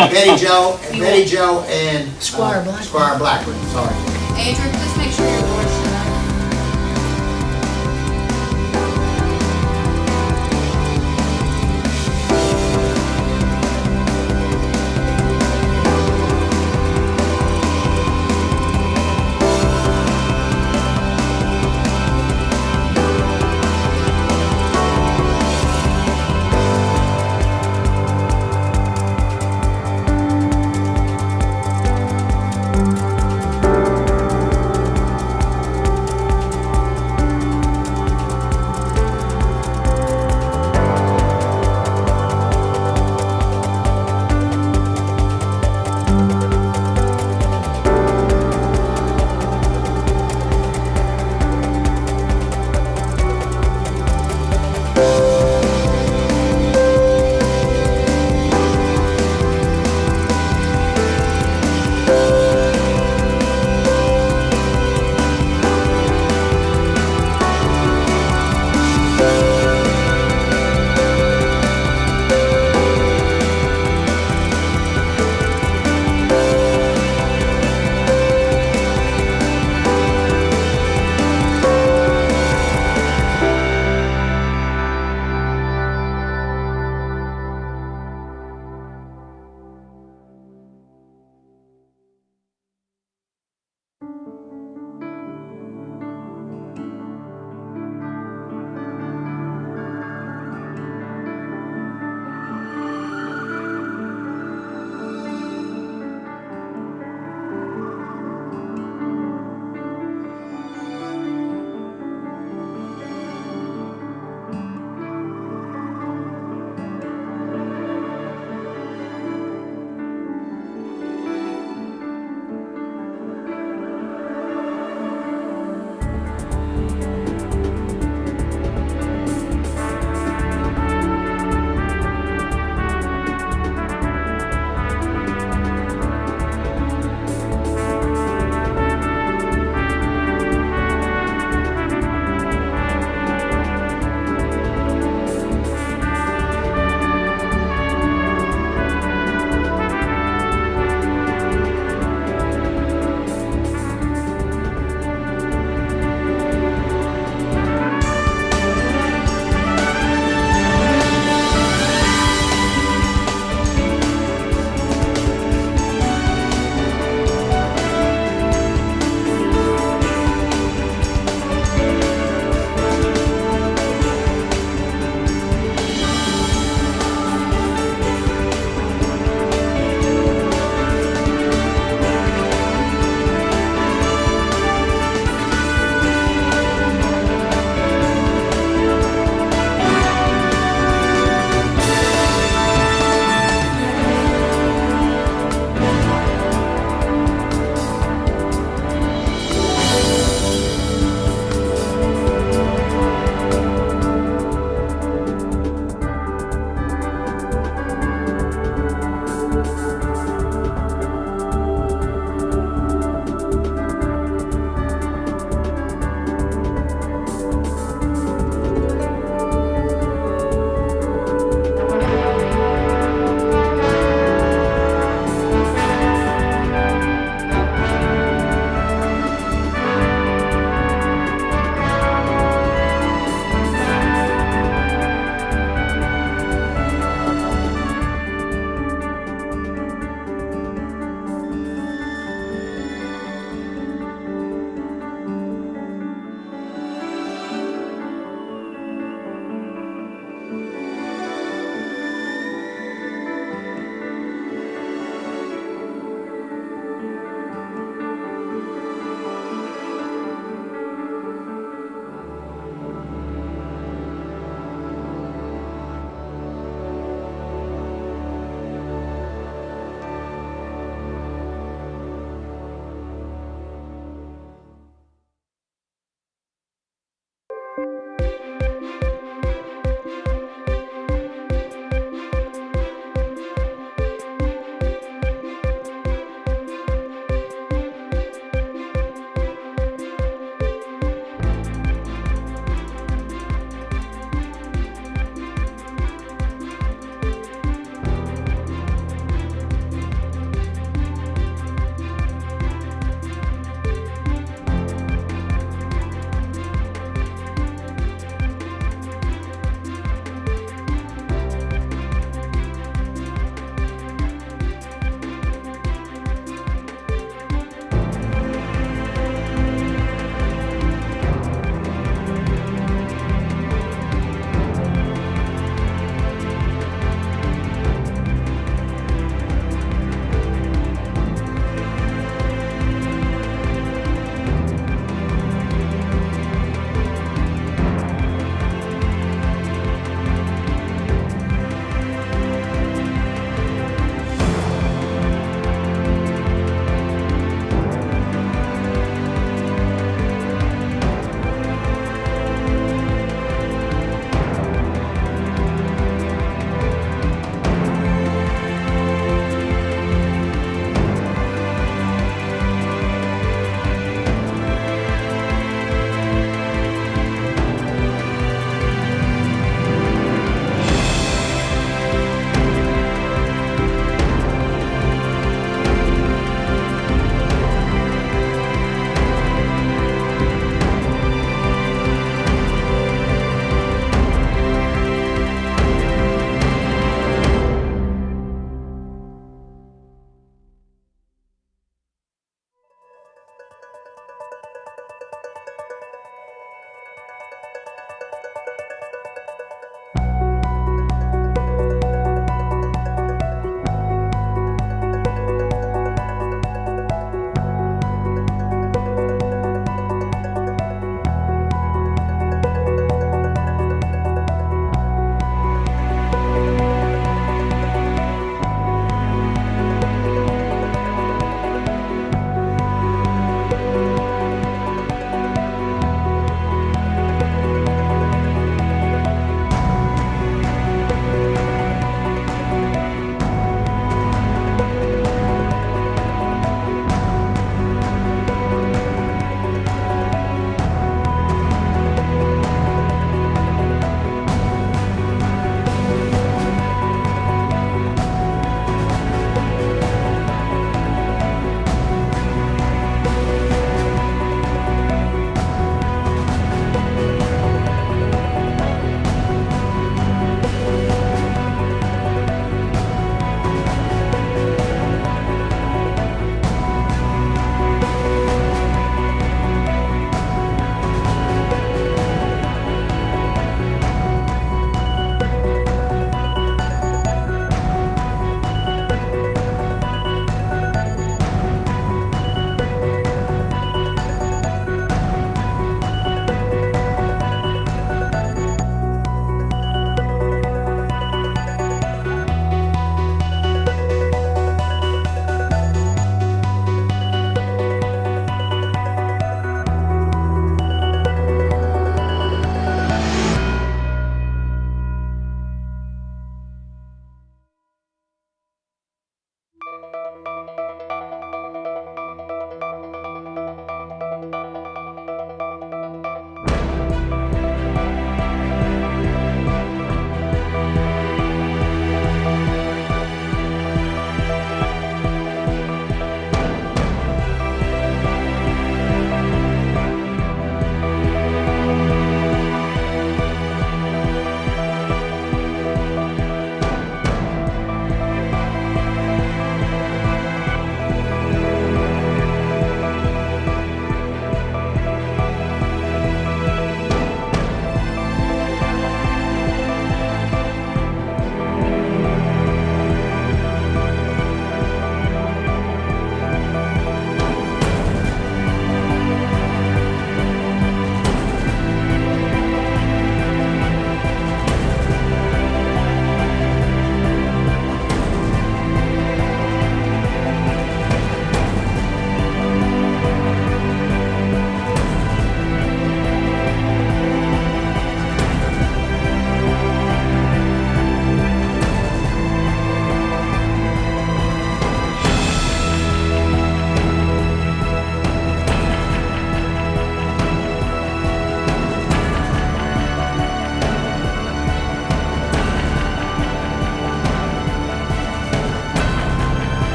Betty Jo and Squire Blackburn. Squire Blackburn. Sorry. Andrew, please make sure your door's shut.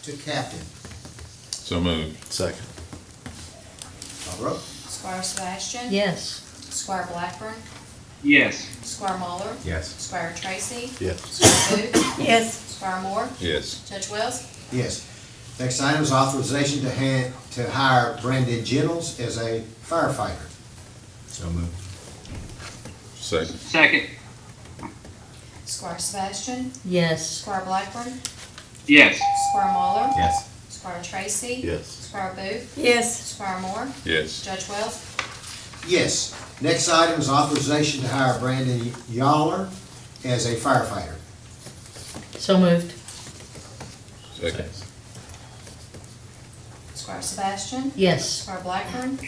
to captain. So moved. Second. Call the roll. Squire Sebastian. Yes. Squire Blackburn. Yes. Squire Muller. Yes. Squire Tracy. Yes. Squire Booth. Yes. Squire Moore. Yes. Judge Wells. Yes. Next item is authorization to hire Brandon Jennings as a firefighter. So moved. Second. Second. Squire Sebastian. Yes. Squire Blackburn. Yes. Squire Muller. Yes. Squire Tracy. Yes. Squire Booth. Yes. Squire Moore. Yes. Judge Wells. Yes. Next item is authorization to hire Brandon Yaller as a firefighter. So moved. Second. Squire Sebastian. Yes. Squire Blackburn.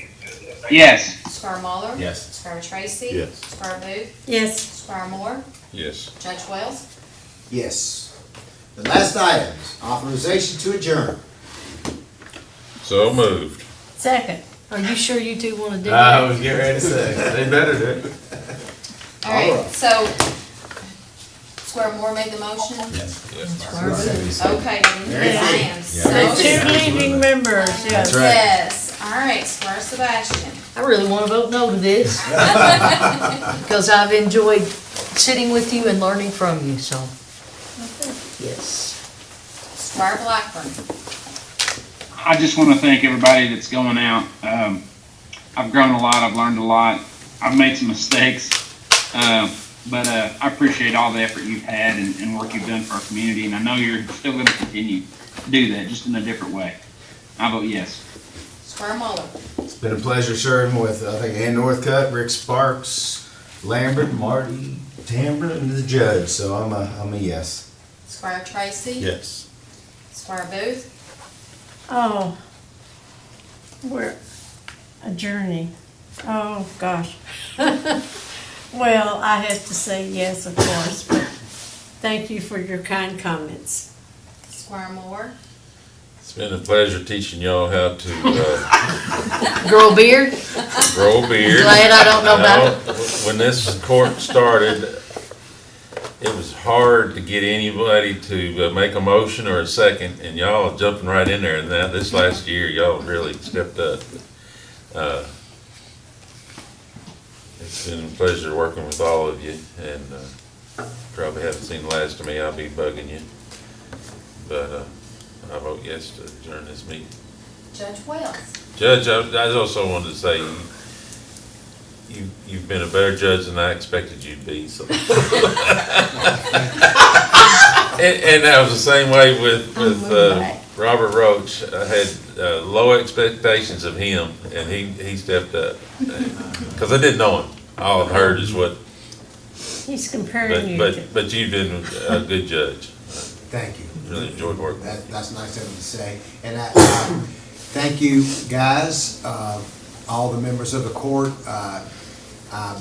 Yes. Squire Muller. Yes. Squire Tracy. Yes. Squire Booth. Yes. Squire Moore. Yes. Judge Wells. Yes. The last item is authorization to adjourn. So moved. Second. Are you sure you two want to do I that? was getting ready to say, they better do it. All right, so Squire Moore made the motion? Yes. Squire Booth. Okay, then I am so The two leading members, yes. That's right. Yes, all right, Squire Sebastian. I really want to vote no to this. Because I've enjoyed sitting with you and learning from you, so. Yes. Squire Blackburn. I just want to thank everybody that's going out. I've grown a lot. I've learned a lot. I've made some mistakes. But I appreciate all the effort you've had and work you've done for our community. And I know you're still going to continue to do that, just in a different way. I vote yes. Squire Muller. It's been a pleasure serving with, I think, Ann Northcutt, Rick Sparks, Lambert, Marty, Tambra, and the judge, so I'm a yes. Squire Tracy. Yes. Squire Booth. Oh, we're a journey. Oh, gosh. Well, I have to say yes, of course, but thank you for your kind comments. Squire Moore. It's been a pleasure teaching y'all how to Grow a beard? grow a beard. Glad I don't know about it. When this court started, it was hard to get anybody to make a motion or a second, and y'all are jumping right in there. And now this last year, y'all really stepped up. It's been a pleasure working with all of you, and probably haven't seen the last of me. I'll be bugging you, but I vote yes to adjourn this meeting. Judge Wells. Judge, I also wanted to say you've been a better judge than I expected you to be. So, and that was the same way with Robert Roach. I had low expectations of him, and he stepped up because I didn't know him. All I've heard is what. He's comparing you to. But you've been a good judge. Thank you. Really enjoyed working. That's nice of him to say. And thank you, guys, all the members of the court. I'm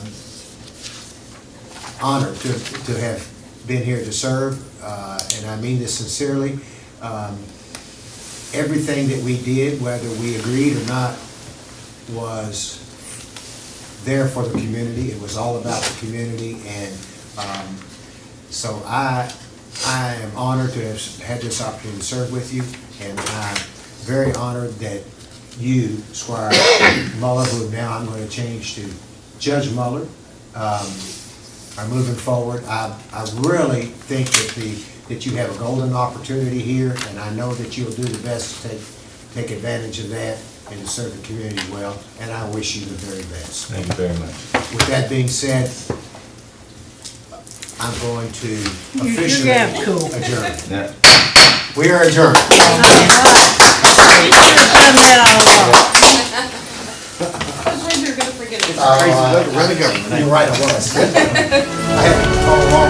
honored to have been here to serve, and I mean this sincerely. Everything that we did, whether we agreed or not, was there for the community. It was all about the community, and so I am honored to have had this opportunity to serve with you, and I'm very honored that you, Squire Muller, who now I'm going to change to Judge Muller, are moving forward. I really think that you have a golden opportunity here, and I know that you'll do the best to take advantage of that and to serve the community well, and I wish you the very best. Thank you very much. With that being said, I'm going to officially adjourn. Yeah. We are adjourned. I was worried you were gonna forget it. You're right, I was. I had to follow along.